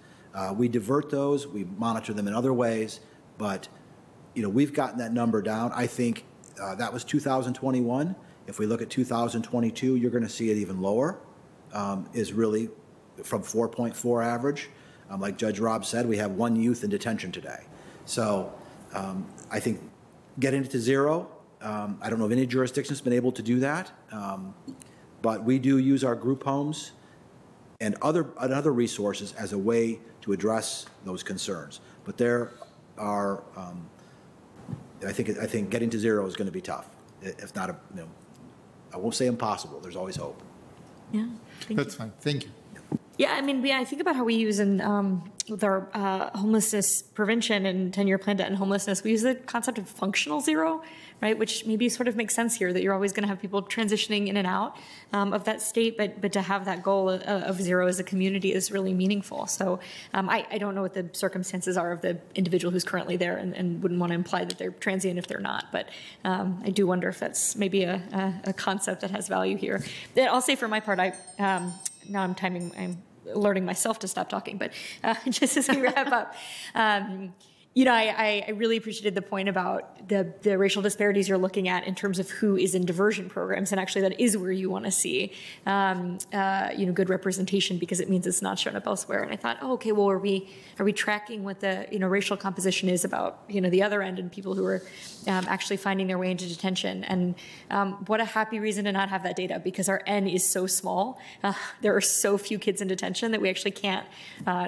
We divert those, we monitor them in other ways, but you know, we've gotten that number down. I think that was 2021. If we look at 2022, you're going to see it even lower, is really from 4.4 average. Like Judge Robb said, we have 1 youth in detention today. So I think getting it to 0, I don't know if any jurisdiction has been able to do that, but we do use our group homes and other resources as a way to address those concerns. But there are, I think getting to 0 is going to be tough, if not, I won't say impossible. There's always hope. Yeah, that's fine. Thank you. Yeah, I mean, I think about how we use with our homelessness prevention and 10-year plan to end homelessness, we use the concept of functional zero, right? Which maybe sort of makes sense here, that you're always going to have people transitioning in and out of that state, but to have that goal of zero as a community is really meaningful. So I don't know what the circumstances are of the individual who's currently there, and wouldn't want to imply that they're transient if they're not. But I do wonder if that's maybe a concept that has value here. I'll say for my part, now I'm alerting myself to stop talking, but just as we wrap up, I really appreciated the point about the racial disparities you're looking at in terms of who is in diversion programs, and actually that is where you want to see, good representation, because it means it's not shown up elsewhere. And I thought, okay, well, are we tracking what the racial composition is about the other end and people who are actually finding their way into detention? And what a happy reason to not have that data, because our N is so small. There are so few kids in detention that we actually can't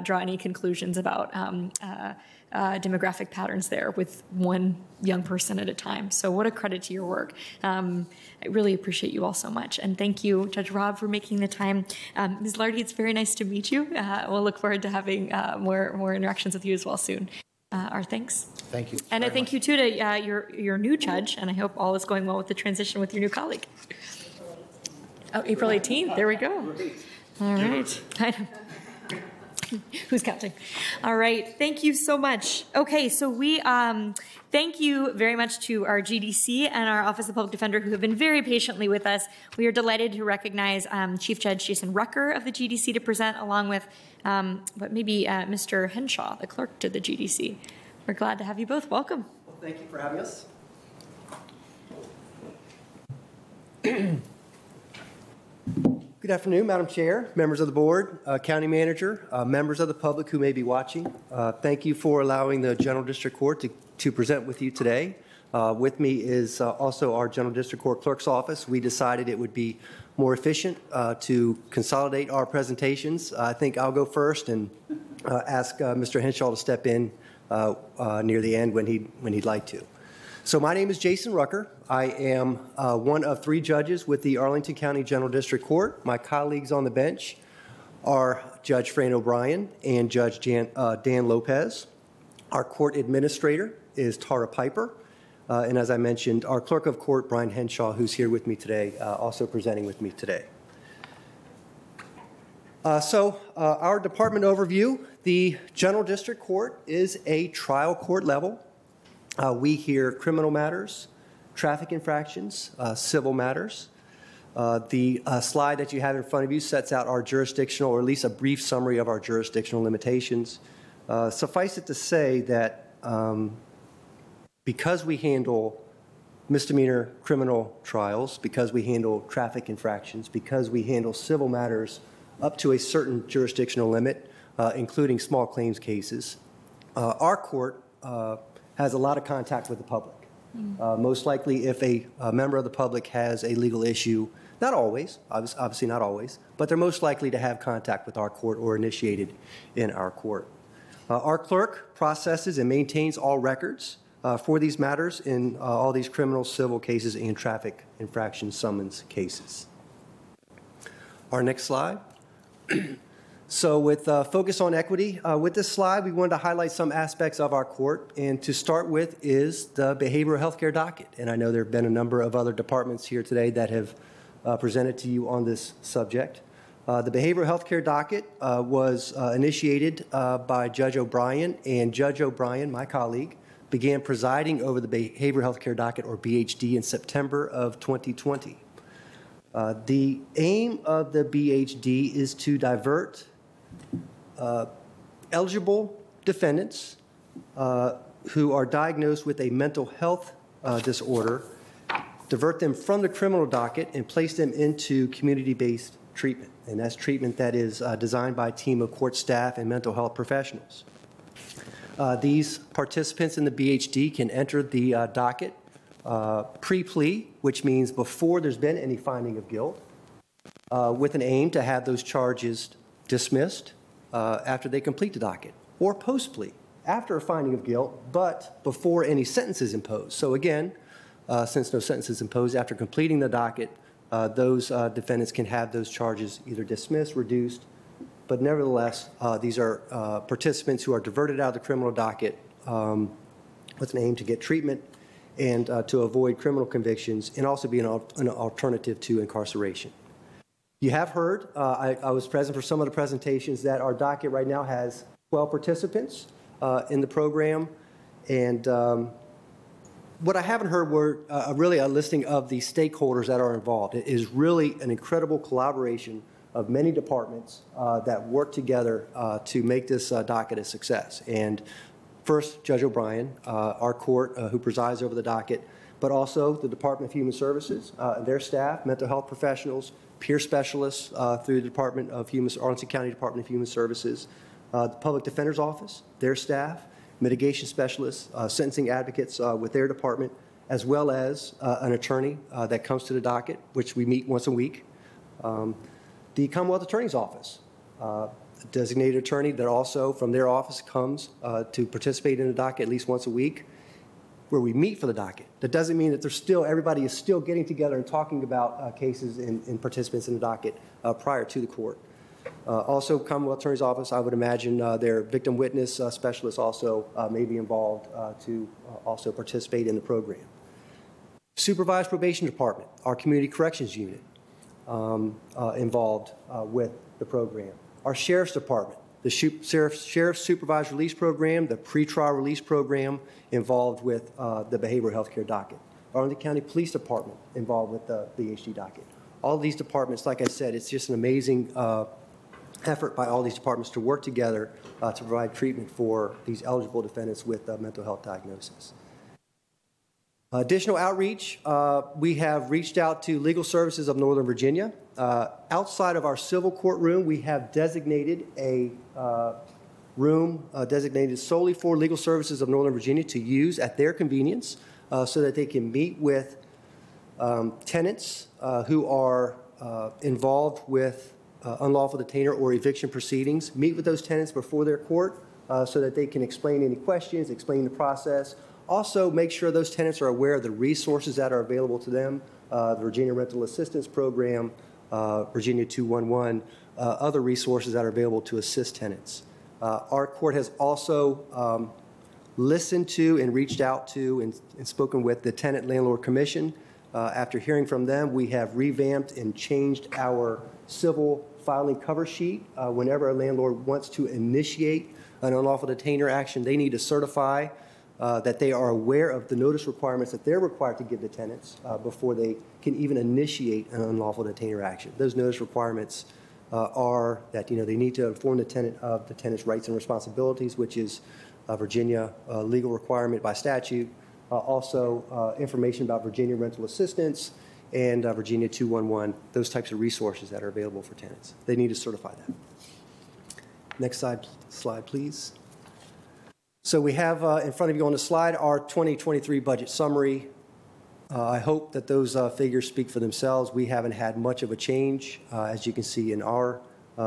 draw any conclusions about demographic patterns there with one young person at a time. So what a credit to your work. I really appreciate you all so much. And thank you, Judge Robb, for making the time. Ms. Lardy, it's very nice to meet you. We'll look forward to having more interactions with you as well soon. Our thanks. Thank you. And I thank you, too, to your new judge, and I hope all is going well with the transition with your new colleague. Oh, April 18th. There we go. All right. Who's counting? All right. Thank you so much. Okay, so we thank you very much to our GDC and our Office of Public Defender, who have been very patiently with us. We are delighted to recognize Chief Judge Jason Rucker of the GDC to present, along with Mr. Henshaw, the clerk to the GDC. We're glad to have you both. Welcome. Well, thank you for having us. Good afternoon, Madam Chair, members of the board, county manager, members of the public who may be watching. Thank you for allowing the General District Court to present with you today. With me is also our General District Court Clerk's office. We decided it would be more efficient to consolidate our presentations. I think I'll go first and ask Mr. Henshaw to step in near the end when he'd like to. So my name is Jason Rucker. I am one of 3 judges with the Arlington County General District Court. My colleagues on the bench are Judge Fran O'Brien and Judge Dan Lopez. Our court administrator is Tara Piper. And as I mentioned, our Clerk of Court, Brian Henshaw, who's here with me today, also presenting with me today. Our department overview: the General District Court is a trial court level. We hear criminal matters, traffic infractions, civil matters. The slide that you have in front of you sets out our jurisdictional, or at least a brief summary of our jurisdictional limitations. Suffice it to say that because we handle misdemeanor criminal trials, because we handle traffic infractions, because we handle civil matters up to a certain jurisdictional limit, including small claims cases, our court has a lot of contact with the public. Most likely, if a member of the public has a legal issue, not always, obviously not always, but they're most likely to have contact with our court or initiated in our court. Our clerk processes and maintains all records for these matters in all these criminal, civil cases and traffic infraction summons cases. Our next slide. So with focus on equity, with this slide, we wanted to highlight some aspects of our court. And to start with is the behavioral health care docket. And I know there have been a number of other departments here today that have presented to you on this subject. The behavioral health care docket was initiated by Judge O'Brien, and Judge O'Brien, my colleague, began presiding over the behavioral health care docket, or BHD, in September of 2020. The aim of the BHD is to divert eligible defendants who are diagnosed with a mental health disorder, divert them from the criminal docket and place them into community-based treatment. And that's treatment that is designed by a team of court staff and mental health professionals. These participants in the BHD can enter the docket pre-plea, which means before there's been any finding of guilt, with an aim to have those charges dismissed after they complete the docket, or post-plea, after a finding of guilt, but before any sentence is imposed. So again, since no sentence is imposed after completing the docket, those defendants can have those charges either dismissed, reduced, but nevertheless, these are participants who are diverted out of the criminal docket with an aim to get treatment and to avoid criminal convictions and also be an alternative to incarceration. You have heard, I was present for some of the presentations, that our docket right now has 12 participants in the program. And what I haven't heard were really a listing of the stakeholders that are involved. It is really an incredible collaboration of many departments that work together to make this docket a success. And first, Judge O'Brien, our court, who presides over the docket, but also the Department of Human Services, their staff, mental health professionals, peer specialists through the Department of Arlington County Department of Human Services, the Public Defender's Office, their staff, mitigation specialists, sentencing advocates with their department, as well as an attorney that comes to the docket, which we meet once a week. The Commonwealth Attorney's Office, a designated attorney that also from their office comes to participate in the docket at least once a week, where we meet for the docket. That doesn't mean that everybody is still getting together and talking about cases and participants in the docket prior to the court. Also, Commonwealth Attorney's Office, I would imagine their victim witness specialists also may be involved to also participate in the program. Supervised Probation Department, our Community Corrections Unit, involved with the program. Our Sheriff's Department, the Sheriff's Supervised Release Program, the Pretrial Release Program, involved with the Behavioral Health Care Docket. Arlington County Police Department involved with the HD Docket. All of these departments, like I said, it's just an amazing effort by all these departments to work together to provide treatment for these eligible defendants with mental health diagnosis. Additional outreach, we have reached out to Legal Services of Northern Virginia. Outside of our civil courtroom, we have designated a room designated solely for Legal Services of Northern Virginia to use at their convenience so that they can meet with tenants who are involved with unlawful detainer or eviction proceedings, meet with those tenants before their court so that they can explain any questions, explain the process. Also, make sure those tenants are aware of the resources that are available to them, the Virginia Rental Assistance Program, Virginia 211, other resources that are available to assist tenants. Our court has also listened to and reached out to and spoken with the Tenant Landlord Commission. After hearing from them, we have revamped and changed our civil filing cover sheet. Whenever a landlord wants to initiate an unlawful detainer action, they need to certify that they are aware of the notice requirements that they're required to give the tenants before they can even initiate an unlawful detainer action. Those notice requirements are that they need to inform the tenant of the tenant's rights and responsibilities, which is a Virginia legal requirement by statute. Also, information about Virginia rental assistance and Virginia 211, those types of resources that are available for tenants. They need to certify that. Next slide, please. So we have in front of you on the slide our 2023 budget summary. I hope that those figures speak for themselves. We haven't had much of a change, as you can see in our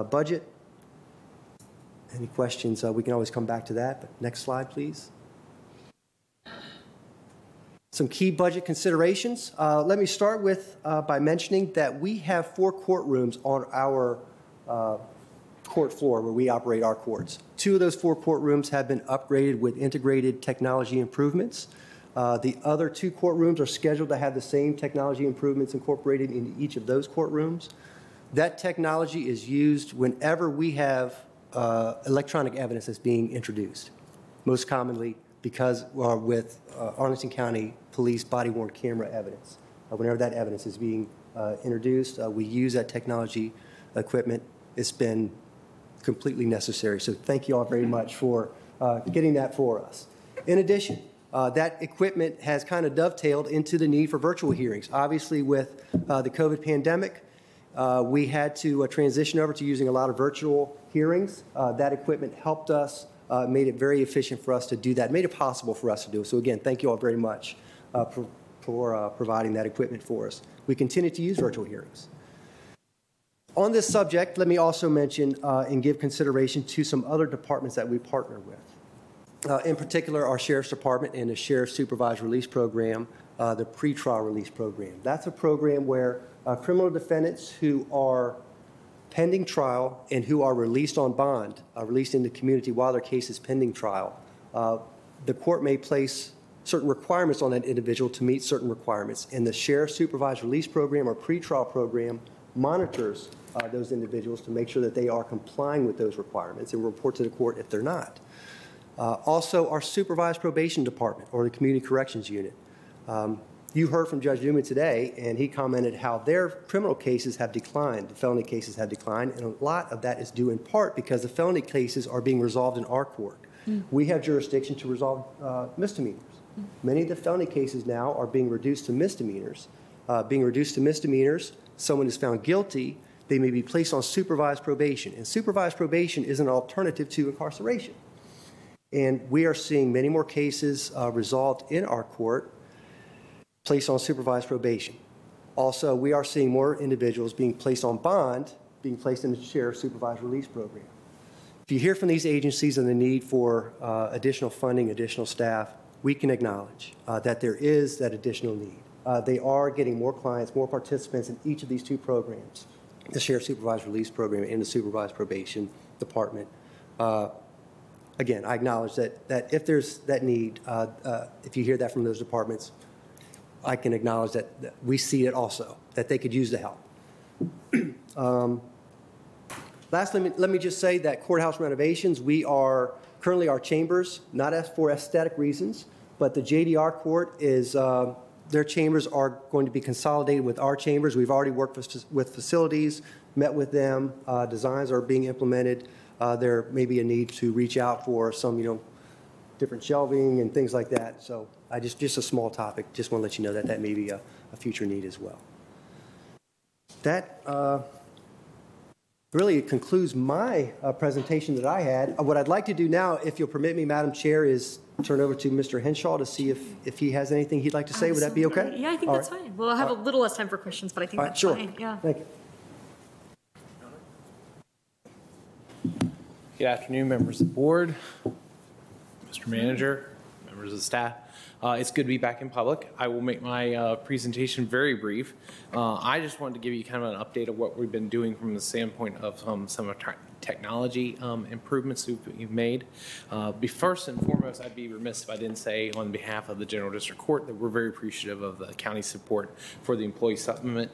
budget. Any questions, we can always come back to that. But next slide, please. Some key budget considerations. Let me start with by mentioning that we have 4 courtrooms on our court floor where we operate our courts. 2 of those 4 courtrooms have been upgraded with integrated technology improvements. The other 2 courtrooms are scheduled to have the same technology improvements incorporated into each of those courtrooms. That technology is used whenever we have electronic evidence that's being introduced, most commonly because with Arlington County Police body-worn camera evidence. Whenever that evidence is being introduced, we use that technology equipment. It's been completely necessary. So thank you all very much for getting that for us. In addition, that equipment has kind of dovetailed into the need for virtual hearings. Obviously, with the COVID pandemic, we had to transition over to using a lot of virtual hearings. That equipment helped us, made it very efficient for us to do that, made it possible for us to do it. So again, thank you all very much for providing that equipment for us. We continue to use virtual hearings. On this subject, let me also mention and give consideration to some other departments that we partner with. In particular, our Sheriff's Department and the Sheriff's Supervised Release Program, the Pretrial Release Program. That's a program where criminal defendants who are pending trial and who are released on bond, released into the community while their case is pending trial, the court may place certain requirements on that individual to meet certain requirements. And the Sheriff's Supervised Release Program or pretrial program monitors those individuals to make sure that they are complying with those requirements and report to the court if they're not. Also, our Supervised Probation Department or the Community Corrections Unit. You heard from Judge Newman today, and he commented how their criminal cases have declined, the felony cases have declined, and a lot of that is due in part because the felony cases are being resolved in our court. We have jurisdiction to resolve misdemeanors. Many of the felony cases now are being reduced to misdemeanors. Someone is found guilty, they may be placed on supervised probation. And supervised probation is an alternative to incarceration. And we are seeing many more cases resolved in our court, placed on supervised probation. Also, we are seeing more individuals being placed on bond, being placed in the Sheriff's Supervised Release Program. If you hear from these agencies on the need for additional funding, additional staff, we can acknowledge that there is that additional need. They are getting more clients, more participants in each of these two programs, the Sheriff's Supervised Release Program and the Supervised Probation Department. Again, I acknowledge that if there's that need, if you hear that from those departments, I can acknowledge that we see it also, that they could use the help. Last, let me just say that courthouse renovations, we are currently our chambers, not as for aesthetic reasons, but the JDR court is, their chambers are going to be consolidated with our chambers. We've already worked with facilities, met with them, designs are being implemented. There may be a need to reach out for some, different shelving and things like that. So just a small topic. Just want to let you know that that may be a future need as well. That really concludes my presentation that I had. What I'd like to do now, if you'll permit me, Madam Chair, is turn over to Mr. Henshaw to see if he has anything he'd like to say. Absolutely. Would that be okay? Yeah, I think that's fine. We'll have a little less time for questions, but I think that's sure. fine. Yeah. Thank you. Good afternoon, members of the board, Mr. Manager, members of the staff. It's good to be back in public. I will make my presentation very brief. I just wanted to give you kind of an update of what we've been doing from the standpoint of some of our technology improvements we've made. First and foremost, I'd be remiss if I didn't say on behalf of the General District Court that we're very appreciative of the county's support for the employee supplement.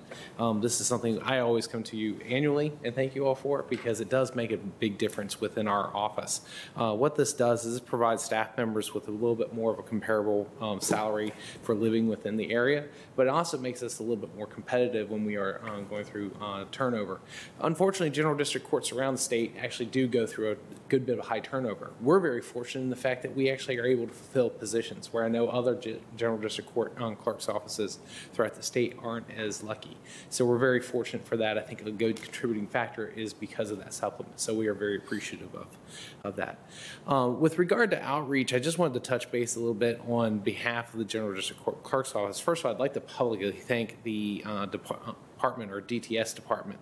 This is something I always come to you annually and thank you all for it because it does make a big difference within our office. What this does is it provides staff members with a little bit more of a comparable salary for living within the area, but it also makes us a little bit more competitive when we are going through turnover. Unfortunately, General District Courts around the state actually do go through a good bit of high turnover. We're very fortunate in the fact that we actually are able to fulfill positions where I know other General District Court clerk's offices throughout the state aren't as lucky. So we're very fortunate for that. I think a good contributing factor is because of that supplement. So we are very appreciative of that. With regard to outreach, I just wanted to touch base a little bit on behalf of the General District Court Clerk's Office. First of all, I'd like to publicly thank the department or DTS department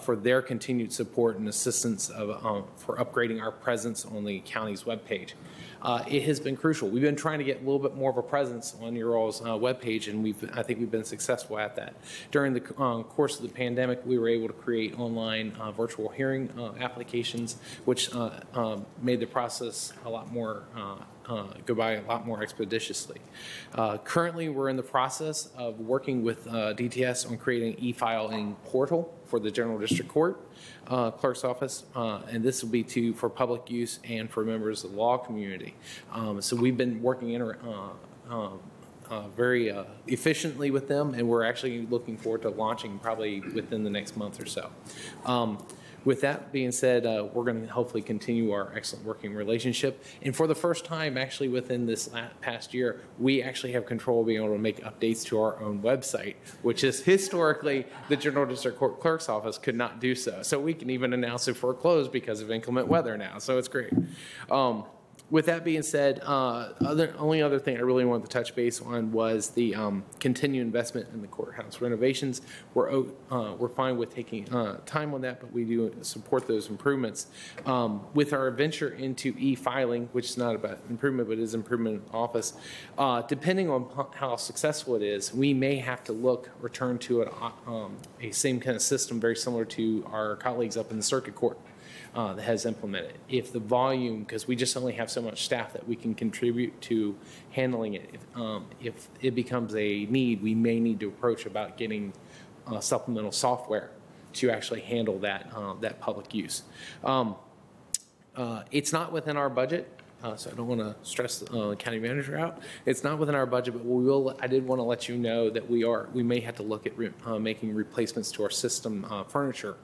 for their continued support and assistance for upgrading our presence on the county's webpage. It has been crucial. We've been trying to get a little bit more of a presence on your all's webpage, and I think we've been successful at that. During the course of the pandemic, we were able to create online virtual hearing applications, which made the process a lot more go by a lot more expeditiously. Currently, we're in the process of working with DTS on creating an e-filing portal for the General District Court Clerk's Office, and this will be for public use and for members of the law community. So we've been working very efficiently with them, and we're actually looking forward to launching probably within the next month or so. With that being said, we're going to hopefully continue our excellent working relationship. And for the first time, actually, within this past year, we actually have control of being able to make updates to our own website, which is historically the General District Court Clerk's Office could not do so. So we can even announce it foreclosed because of inclement weather now. So it's great. With that being said, only other thing I really wanted to touch base on was the continued investment in the courthouse renovations. We're fine with taking time on that, but we do support those improvements. With our venture into e-filing, which is not about improvement, but is improvement in office, depending on how successful it is, we may have to return to a same kind of system very similar to our colleagues up in the circuit court. That has implemented. If the volume, because we just only have so much staff that we can contribute to handling it, if it becomes a need, we may need to approach about getting supplemental software to actually handle that public use. It's not within our budget. So I don't want to stress the county manager out. It's not within our budget, but we will. I did want to let you know that we may have to look at making replacements to our system furniture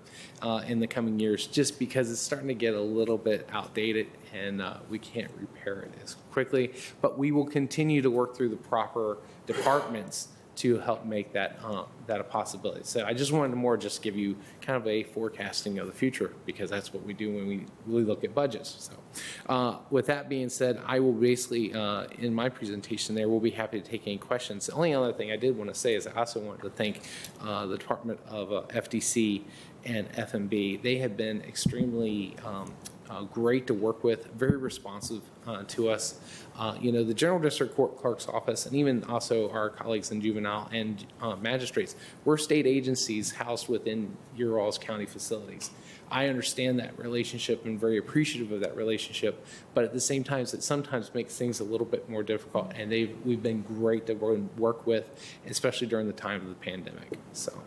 in the coming years, just because it's starting to get a little bit outdated and we can't repair it as quickly. But we will continue to work through the proper departments to help make that a possibility. So I just wanted to just give you kind of a forecasting of the future, because that's what we do when we really look at budgets. So with that being said, I will basically, in my presentation there, we'll be happy to take any questions. The only other thing I did want to say is I also wanted to thank the Department of FTC and FMB. They have been extremely great to work with, very responsive to us. The General District Court Clerk's Office, and even also our colleagues in Juvenile and Magistrates, we're state agencies housed within your all's county facilities. I understand that relationship and very appreciative of that relationship, but at the same time, it sometimes makes things a little bit more difficult, and we've been great to work with, especially during the time of the pandemic. So.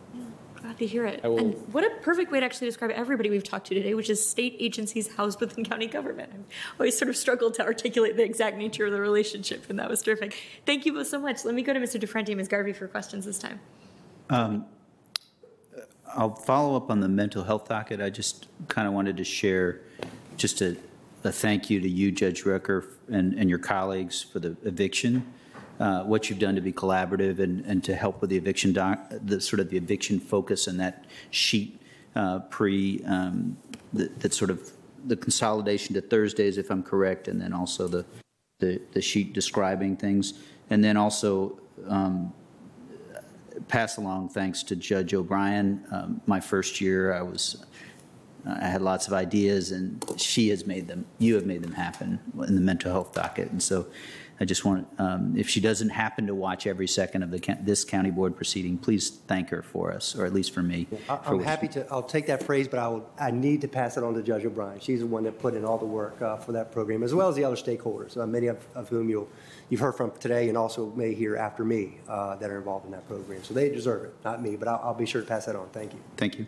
Glad to hear it. And what a perfect way to actually describe everybody we've talked to today, which is state agencies housed within county government. I've always sort of struggled to articulate the exact nature of the relationship, and that was terrific. Thank you both so much. Let me go to Mr. DeFrente and Ms. Garvey for questions this time. I'll follow up on the mental health docket. I just kind of wanted to share just a thank you to you, Judge Rucker, and your colleagues for the eviction. What you've done to be collaborative and to help with the eviction the eviction focus and that sheet that sort of the consolidation to Thursdays, if I'm correct, and then also the sheet describing things, and then also pass along thanks to Judge O'Brien. My first year, I had lots of ideas, and you have made them happen in the mental health docket, and so. I just want, if she doesn't happen to watch every second of this county board proceeding, please thank her for us, or at least for me. I'm happy to. I'll take that phrase, but I need to pass it on to Judge O'Brien. She's the one that put in all the work for that program, as well as the other stakeholders, many of whom you've heard from today, and also may hear after me that are involved in that program. So they deserve it, not me. But I'll be sure to pass that on. Thank you. Thank you.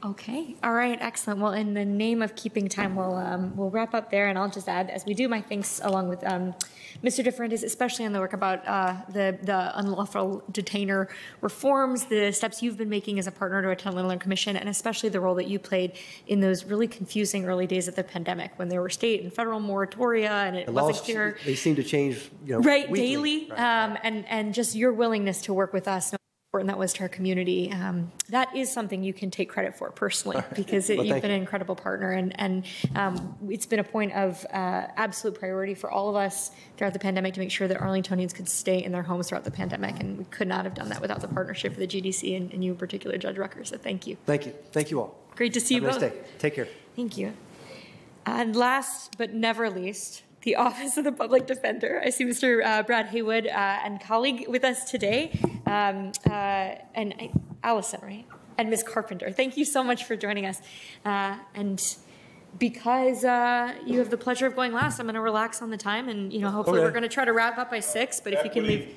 Okay. All right. Excellent. Well, in the name of keeping time, we'll wrap up there, and I'll just add, as we do, my thanks along with Mr. DeFrente, especially on the work about the unlawful detainer reforms, the steps you've been making as a partner to Attend Learn Commission, and especially the role that you played in those really confusing early days of the pandemic when there were state and federal moratoria, and it wasn't clear. They seem to change, right, weekly. Daily, right. And just your willingness to work with us. Important that was to our community. That is something you can take credit for personally, because you've been an incredible partner, and it's been a point of absolute priority for all of us throughout the pandemic to make sure that Arlingtonians could stay in their homes throughout the pandemic, and we could not have done that without the partnership of the GDC and you in particular, Judge Rucker, so thank you. Thank you. Thank you all. Great to see you both. Have a nice day. Take care. Thank you. And last but never least, the Office of the Public Defender. I see Mr. Brad Haywood and colleague with us today, and Allison, right? And Ms. Carpenter. Thank you so much for joining us. And because you have the pleasure of going last, I'm going to relax on the time, and hopefully we're going to try to wrap up by 6. But if you can leave,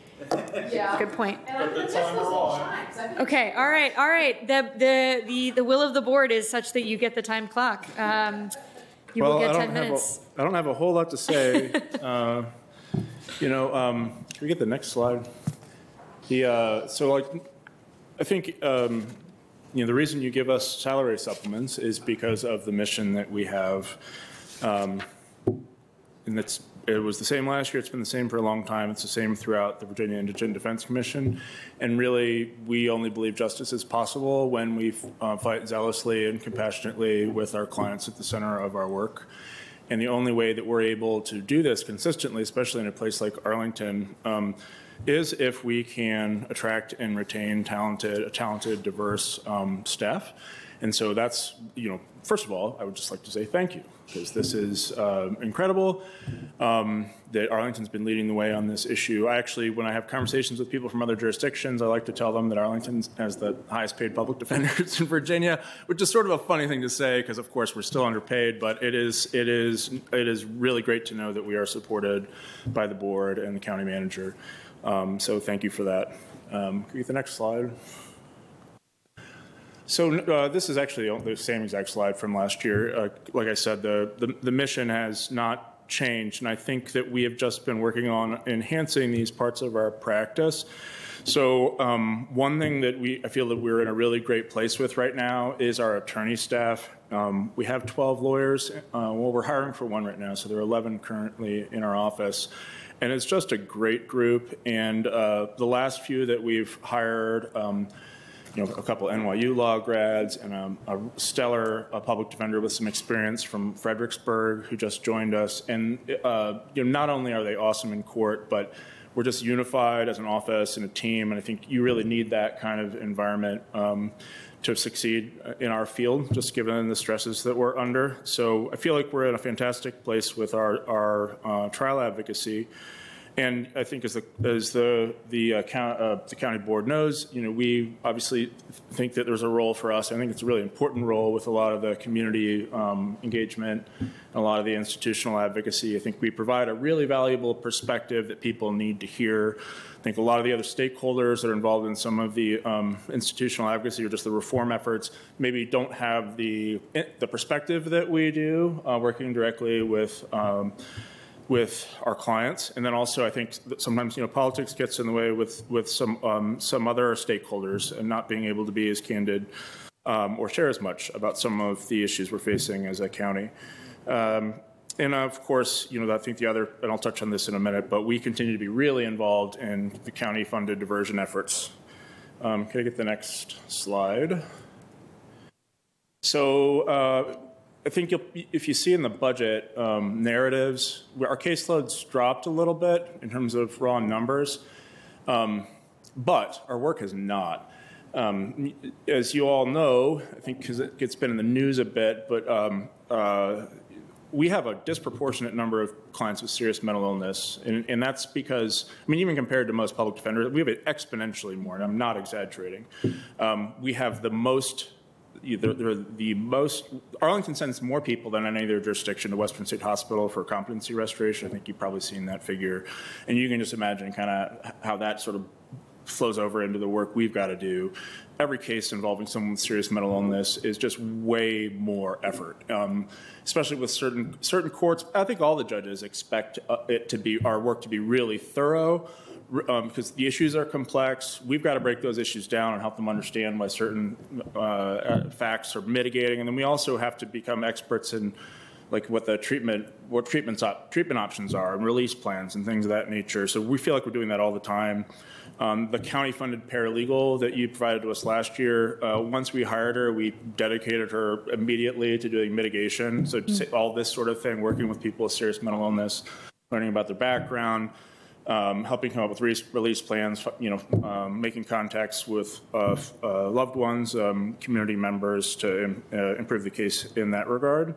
yeah, good point. Okay, all right. The will of the board is such that you get the time clock. You will get 10 minutes. I don't have a whole lot to say. Can we get the next slide? I think the reason you give us salary supplements is because of the mission that we have, and it was the same last year. It's been the same for a long time. It's the same throughout the Virginia Indigent Defense Commission. And really, we only believe justice is possible when we fight zealously and compassionately with our clients at the center of our work. And the only way that we're able to do this consistently, especially in a place like Arlington, is if we can attract and retain talented, diverse staff. And so that's, first of all, I would just like to say thank you, because this is incredible that Arlington's been leading the way on this issue. I actually, when I have conversations with people from other jurisdictions, I like to tell them that Arlington has the highest paid public defenders in Virginia, which is sort of a funny thing to say, because of course we're still underpaid, but it is really great to know that we are supported by the board and the county manager. So thank you for that. Can we get the next slide? So this is actually the same exact slide from last year. Like I said, the mission has not changed, and I think that we have just been working on enhancing these parts of our practice. So one thing that I feel that we're in a really great place with right now is our attorney staff. We have 12 lawyers. Well, we're hiring for one right now, so there are 11 currently in our office. And it's just a great group. And the last few that we've hired, a couple NYU law grads and a stellar public defender with some experience from Fredericksburg who just joined us. And not only are they awesome in court, but we're just unified as an office and a team. And I think you really need that kind of environment to succeed in our field, just given the stresses that we're under. So I feel like we're in a fantastic place with our trial advocacy. And I think as the county board knows, we obviously think that there's a role for us. I think it's a really important role with a lot of the community engagement and a lot of the institutional advocacy. I think we provide a really valuable perspective that people need to hear. I think a lot of the other stakeholders that are involved in some of the institutional advocacy or just the reform efforts maybe don't have the perspective that we do, working directly with our clients. And then also I think that sometimes politics gets in the way with some other stakeholders and not being able to be as candid or share as much about some of the issues we're facing as a county. And of course, I think and I'll touch on this in a minute, but we continue to be really involved in the county funded diversion efforts. Can I get the next slide? So I think if you see in the budget narratives, our caseloads dropped a little bit in terms of raw numbers, but our work has not. As you all know, I think because it's been in the news a bit, but we have a disproportionate number of clients with serious mental illness, and that's because, even compared to most public defenders, we have it exponentially more, and I'm not exaggerating. We have the most Arlington sends more people than any other jurisdiction to Western State Hospital for competency restoration. I think you've probably seen that figure. And you can just imagine kind of how that sort of flows over into the work we've got to do. Every case involving someone with serious mental illness is just way more effort, especially with certain courts. I think all the judges expect our work to be really thorough, because the issues are complex. We've got to break those issues down and help them understand why certain facts are mitigating. And then we also have to become experts in what treatment options are and release plans and things of that nature. So we feel like we're doing that all the time. The county-funded paralegal that you provided to us last year, once we hired her, we dedicated her immediately to doing mitigation. So all this sort of thing, working with people with serious mental illness, learning about their background, helping come up with release plans, making contacts with loved ones, community members to improve the case in that regard.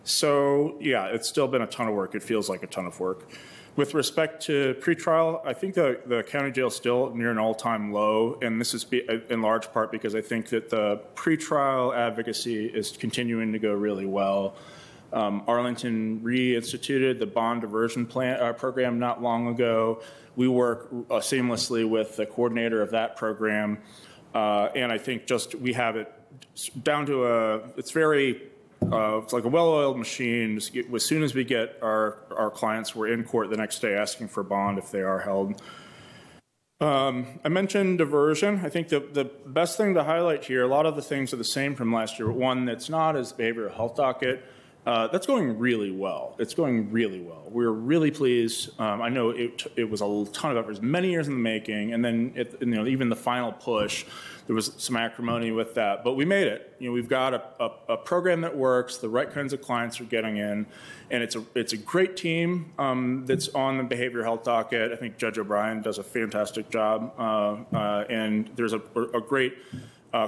So yeah, it's still been a ton of work. It feels like a ton of work. With respect to pretrial, I think the county jail is still near an all-time low, and this is in large part because I think that the pretrial advocacy is continuing to go really well. Arlington reinstituted the bond diversion program not long ago. We work seamlessly with the coordinator of that program, and I think we have it down to it's like a well-oiled machine. As soon as we get our clients, we're in court the next day asking for bond if they are held. I mentioned diversion. I think the best thing to highlight here, a lot of the things are the same from last year. One that's not is behavioral health docket. That's going really well. It's going really well. We're really pleased. I know it was a ton of effort. It was many years in the making, and then even the final push, there was some acrimony with that. But we made it. We've got a program that works. The right kinds of clients are getting in, and it's a great team that's on the behavioral health docket. I think Judge O'Brien does a fantastic job, and there's a great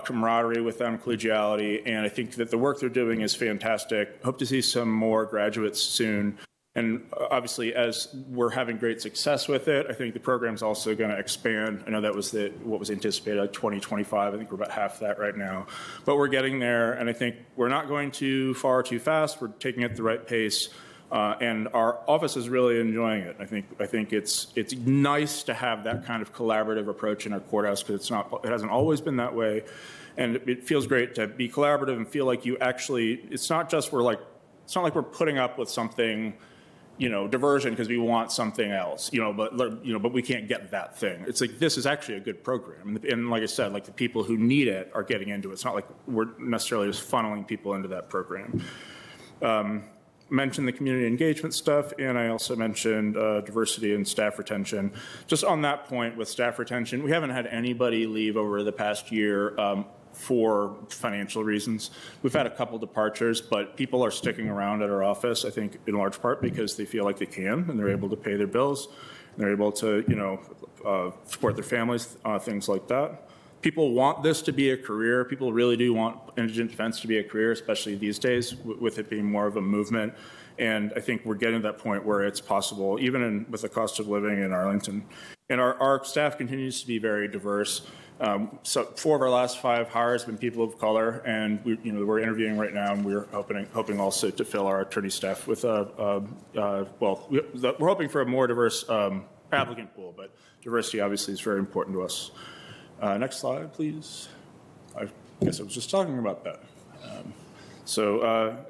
camaraderie with them, collegiality, and I think that the work they're doing is fantastic. Hope to see some more graduates soon. And obviously, as we're having great success with it, I think the program's also going to expand. I know that was what was anticipated, like 2025. I think we're about half that right now. But we're getting there, and I think we're not going too far too fast. We're taking it at the right pace. And our office is really enjoying it. I think it's nice to have that kind of collaborative approach in our courthouse because it hasn't always been that way, and it feels great to be collaborative and feel like you actually. It's not like we're putting up with something, diversion because we want something else, but we can't get that thing. It's like this is actually a good program, and like I said, like the people who need it are getting into it. It's not like we're necessarily just funneling people into that program. Mentioned the community engagement stuff, and I also mentioned diversity and staff retention. Just on that point with staff retention, we haven't had anybody leave over the past year for financial reasons. We've had a couple departures, but people are sticking around at our office, I think, in large part because they feel like they can, and they're able to pay their bills, and they're able to, support their families, things like that. People want this to be a career. People really do want indigent defense to be a career, especially these days, with it being more of a movement. And I think we're getting to that point where it's possible, even with the cost of living in Arlington. And our staff continues to be very diverse. So 4 of our last 5 hires have been people of color, and we're interviewing right now, and we're hoping also to fill our attorney staff with we're hoping for a more diverse applicant pool, but diversity obviously is very important to us. Next slide, please. I guess I was just talking about that.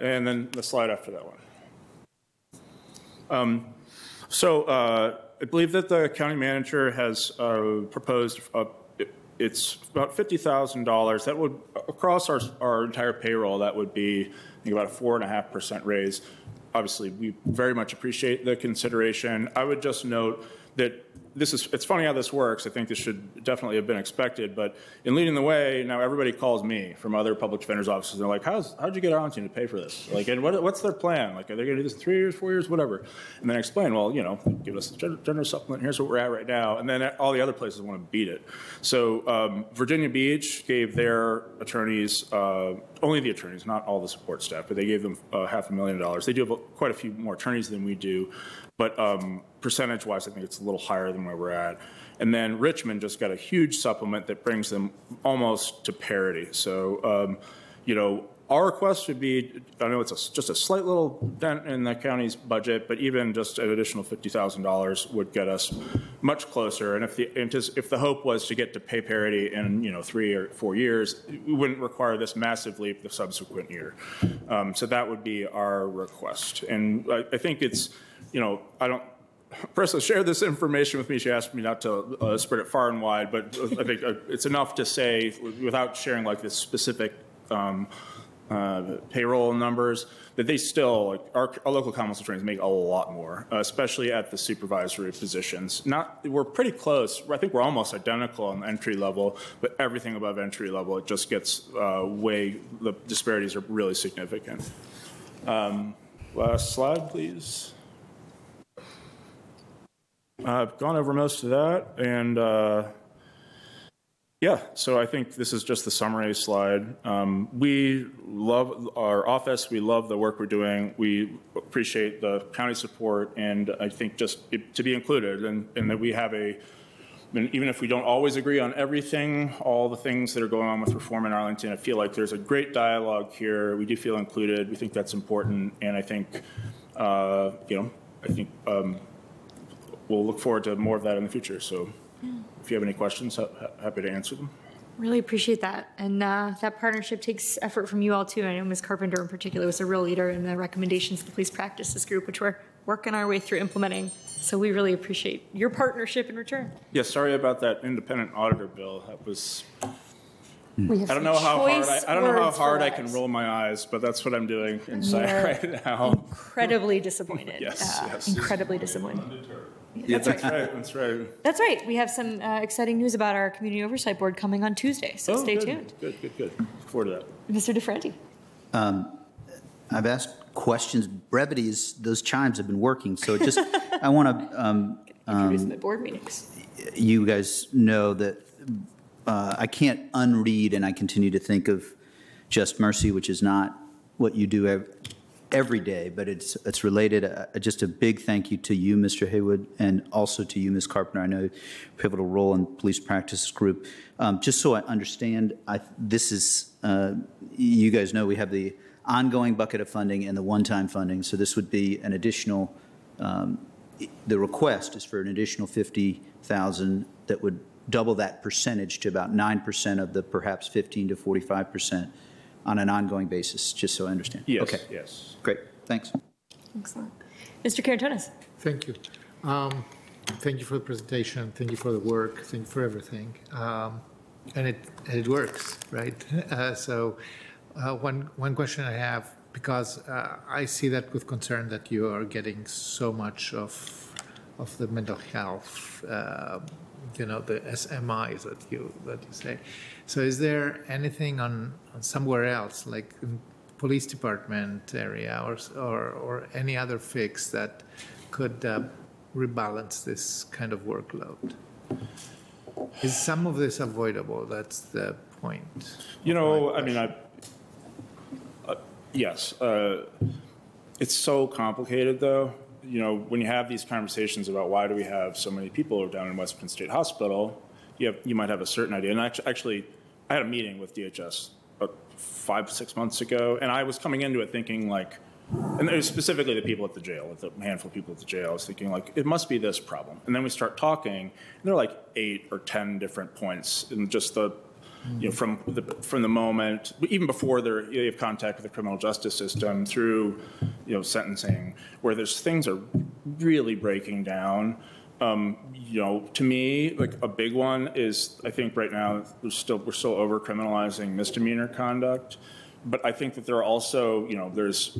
And then the slide after that one. I believe that the county manager has proposed it's about $50,000. That would, across our entire payroll, that would be, I think, about a 4.5% raise. Obviously, we very much appreciate the consideration. I would just note that it's funny how this works. I think this should definitely have been expected, but in leading the way, now everybody calls me from other public defender's offices. They're like, how'd you get Arlington to pay for this? Like, and what's their plan? Like, are they going to do this in 3 years, 4 years, whatever? And then I explain, well, give us a generous supplement. Here's where we're at right now. And then all the other places want to beat it. So Virginia Beach gave their attorneys, only the attorneys, not all the support staff, but they gave them $500,000. They do have quite a few more attorneys than we do. But percentage-wise, I think it's a little higher than where we're at. And then Richmond just got a huge supplement that brings them almost to parity. So, our request would be, I know it's just a slight little dent in the county's budget, but even just an additional $50,000 would get us much closer. And if the hope was to get to pay parity in 3 or 4 years, we wouldn't require this massive leap the subsequent year. So that would be our request. And I think it's, I don't. Priscilla shared this information with me. She asked me not to spread it far and wide, but I think it's enough to say, without sharing like this specific payroll numbers, that they still, like our local council attorneys make a lot more, especially at the supervisory positions. We're pretty close. I think we're almost identical on the entry level, but everything above entry level, it just gets the disparities are really significant. Last slide, please. I've gone over most of that, and so I think this is just the summary slide. We love our office. We love the work we're doing. We appreciate the county support, and I think just to be included, and that we have even if we don't always agree on everything, all the things that are going on with reform in Arlington, I feel like there's a great dialogue here. We do feel included. We think that's important, and I think, we'll look forward to more of that in the future. So if you have any questions, happy to answer them. Really appreciate that. And that partnership takes effort from you all too. I know Ms. Carpenter in particular was a real leader in the recommendations of the police practices group, which we're working our way through implementing. So we really appreciate your partnership in return. Yeah, sorry about that independent auditor bill. That was We have I don't know how hard I can lives. roll my eyes, but that's what I'm doing inside right now. Incredibly disappointed. Yes. Incredibly disappointed. Yeah, that's right. That's right. That's right. We have some exciting news about our Community Oversight Board coming on Tuesday, so stay tuned. Good. Look forward to that. Mr. DeFranti. I've asked questions. Brevities, those chimes have been working. So just, I want to. Introduce them at board meetings. You guys know that I can't unread, and I continue to think of Just Mercy, which is not what you do every day, but it's related. Just a big thank you to you, Mr. Haywood, and also to you, Ms. Carpenter. I know pivotal role in police practice group. Just so I understand, this is, you guys know we have the ongoing bucket of funding and the one-time funding. So this would be an additional, the request is for an additional $50,000 that would double that percentage to about 9% of the perhaps 15 to 45% on an ongoing basis, just so I understand. Yes. Okay. Yes. Great. Thanks. Excellent. Mr. Karantonis. Thank you. Thank you for the presentation. Thank you for the work. Thank you for everything. And it works, right? One question I have, because I see that with concern that you are getting so much of the mental health, the SMIs that you say. So is there anything on somewhere else, like in police department area or any other fix that could rebalance this kind of workload? Is some of this avoidable? That's the point. Yes. It's so complicated, though. When you have these conversations about why do we have so many people down in West Penn State Hospital, you might have a certain idea. And actually, I had a meeting with DHS about 5-6 months ago, and I was coming into it thinking and it was specifically the people at the jail, the handful of people at the jail, I was thinking it must be this problem. And then we start talking, and there are 8 or 10 different points in just from the moment, even before you have contact with the criminal justice system through, sentencing, where there's things are really breaking down. To me, a big one is I think right now we're still over criminalizing misdemeanor conduct, but I think that there are also there's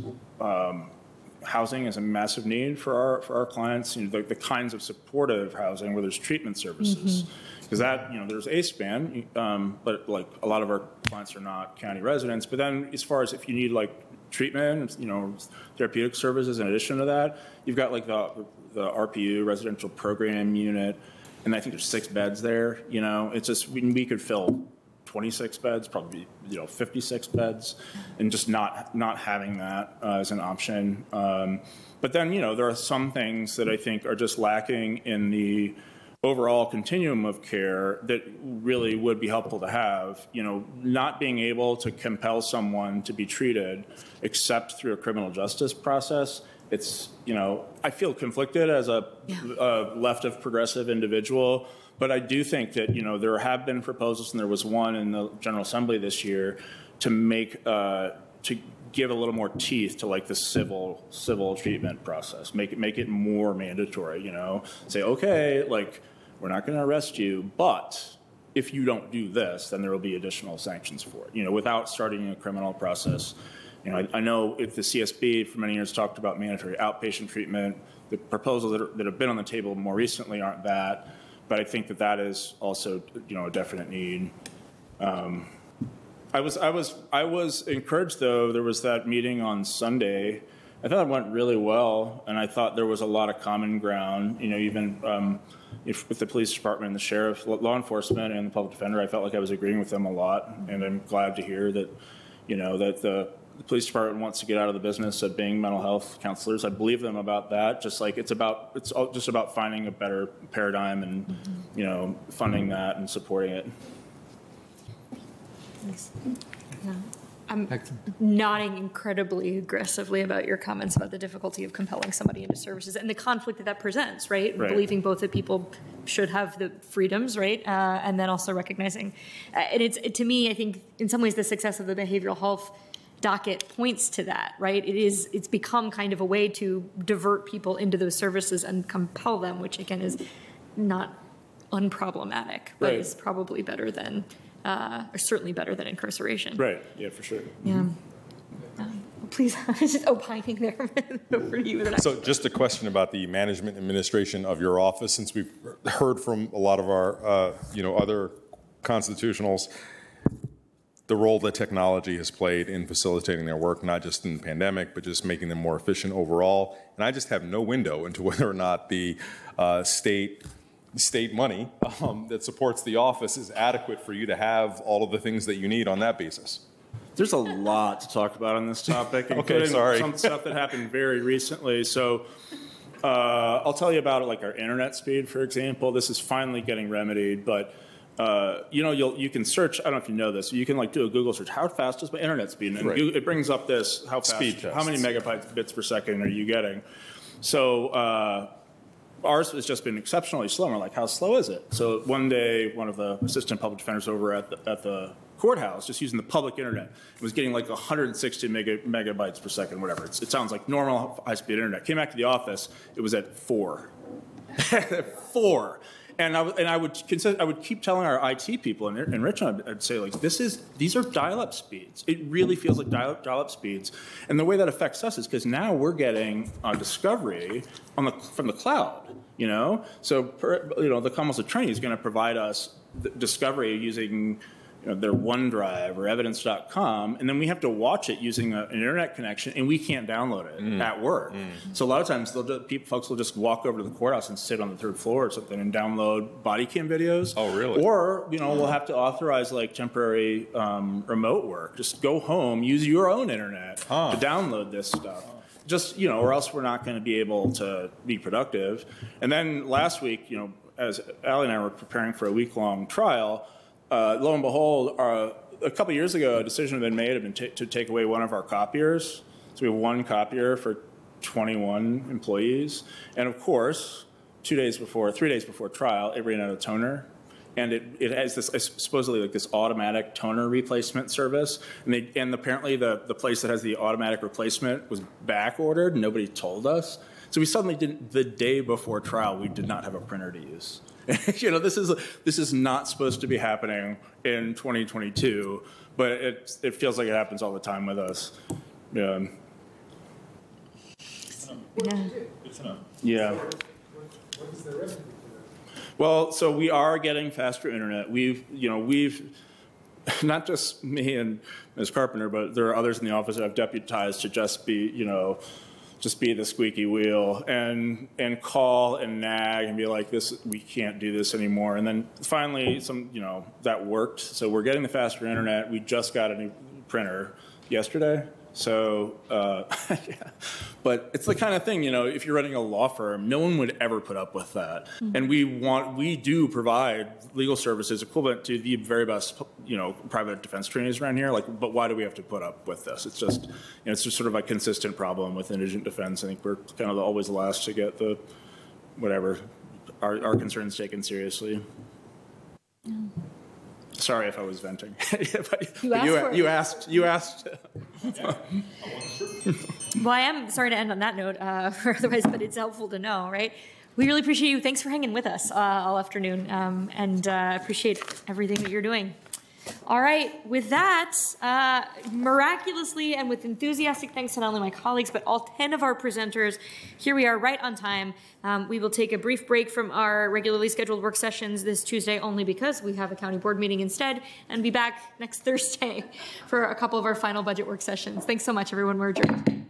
housing is a massive need for our clients. The kinds of supportive housing where there's treatment services. Because there's A-SPAN, but a lot of our clients are not county residents. But then as far as if you need treatment, therapeutic services in addition to that, you've got the RPU, residential program unit, and I think there's 6 beds there. It's just, we could fill 26 beds, probably 56 beds, and just not having that as an option. But then, there are some things that I think are just lacking in the overall continuum of care that really would be helpful to have. Not being able to compel someone to be treated except through a criminal justice process. It's, I feel conflicted as a left of progressive individual, but I do think that, there have been proposals, and there was one in the General Assembly this year to make, to give a little more teeth to the civil treatment process, make it more mandatory, say, okay, we're not going to arrest you, but if you don't do this, then there will be additional sanctions for it, without starting a criminal process. I know if the CSB for many years talked about mandatory outpatient treatment. The proposals that have been on the table more recently aren't that, but I think that is also, a definite need. I was encouraged, though. There was that meeting on Sunday. I thought it went really well, and I thought there was a lot of common ground. Even with the police department and the sheriff, law enforcement, and the public defender, I felt like I was agreeing with them a lot, and I'm glad to hear that, that the police department wants to get out of the business of being mental health counselors. I believe them about that. Just it's just about finding a better paradigm and funding that and supporting it. Thanks. I'm nodding incredibly aggressively about your comments about the difficulty of compelling somebody into services and the conflict that presents, right? Believing both that people should have the freedoms, right? And then also recognizing, and to me, I think in some ways the success of the behavioral health docket points to that, right? It's become kind of a way to divert people into those services and compel them, which again is not unproblematic, but is probably better than are certainly better than incarceration. Right. Yeah, for sure. Yeah. Please, I was just opining there over to you. So just a question about the management administration of your office, since we've heard from a lot of our, other constitutionals, the role that technology has played in facilitating their work, not just in the pandemic, but just making them more efficient overall. And I just have no window into whether or not the state money that supports the office is adequate for you to have all of the things that you need on that basis. There's a lot to talk about on this topic, including some stuff that happened very recently. So I'll tell you about it, like our internet speed, for example. This is finally getting remedied, but you can search. I don't know if you know this. You can like do a Google search. How fast is my internet speed? And it brings up this how fast, how many bits per second are you getting? So ours has just been exceptionally slow. We're like, how slow is it? So one day, one of the assistant public defenders over at the courthouse, just using the public internet, was getting like 160 megabytes per second, whatever. It sounds like normal high-speed internet. Came back to the office, it was at 4. 4. And I would keep telling our IT people in Richmond, I'd say like, these are dial-up speeds. It really feels like dial-up speeds. And the way that affects us is because now we're getting discovery from the cloud. So the Commonwealth Attorney is going to provide us discovery using their OneDrive or evidence.com, and then we have to watch it using an internet connection, and we can't download it at work. So a lot of times, folks will just walk over to the courthouse and sit on the 3rd floor or something and download body cam videos. Oh, really? Or, we'll have to authorize like temporary remote work. Just go home, use your own internet to download this stuff. Just, or else we're not going to be able to be productive. And then last week, as Allie and I were preparing for a week-long trial, lo and behold, a couple years ago, a decision had been made to take away one of our copiers. So we have one copier for 21 employees. And of course, 3 days before trial, it ran out of toner. And it has this supposedly like this automatic toner replacement service. And apparently the place that has the automatic replacement was back ordered. Nobody told us. So we suddenly didn't, the day before trial, we did not have a printer to use. This is not supposed to be happening in 2022, but it feels like it happens all the time with us. Yeah. Well, so we are getting faster internet. We've not just me and Ms. Carpenter, but there are others in the office that I've deputized to just be the squeaky wheel and call and nag and be like, we can't do this anymore. And then finally, that worked. So we're getting the faster internet. We just got a new printer yesterday. So, yeah. But it's the kind of thing, if you're running a law firm, no one would ever put up with that. Mm-hmm. And we do provide legal services equivalent to the very best, private defense attorneys around here. But why do we have to put up with this? It's just, it's just sort of a consistent problem with indigent defense. I think we're kind of always the last to get our concerns taken seriously. Yeah. Sorry if I was venting. You asked. Well, I am sorry to end on that note, otherwise, but it's helpful to know, right? We really appreciate you. Thanks for hanging with us all afternoon, and appreciate everything that you're doing. All right, with that, miraculously and with enthusiastic thanks to not only my colleagues, but all 10 of our presenters, here we are right on time. We will take a brief break from our regularly scheduled work sessions this Tuesday only because we have a county board meeting instead, and be back next Thursday for a couple of our final budget work sessions. Thanks so much, everyone. We're adjourned.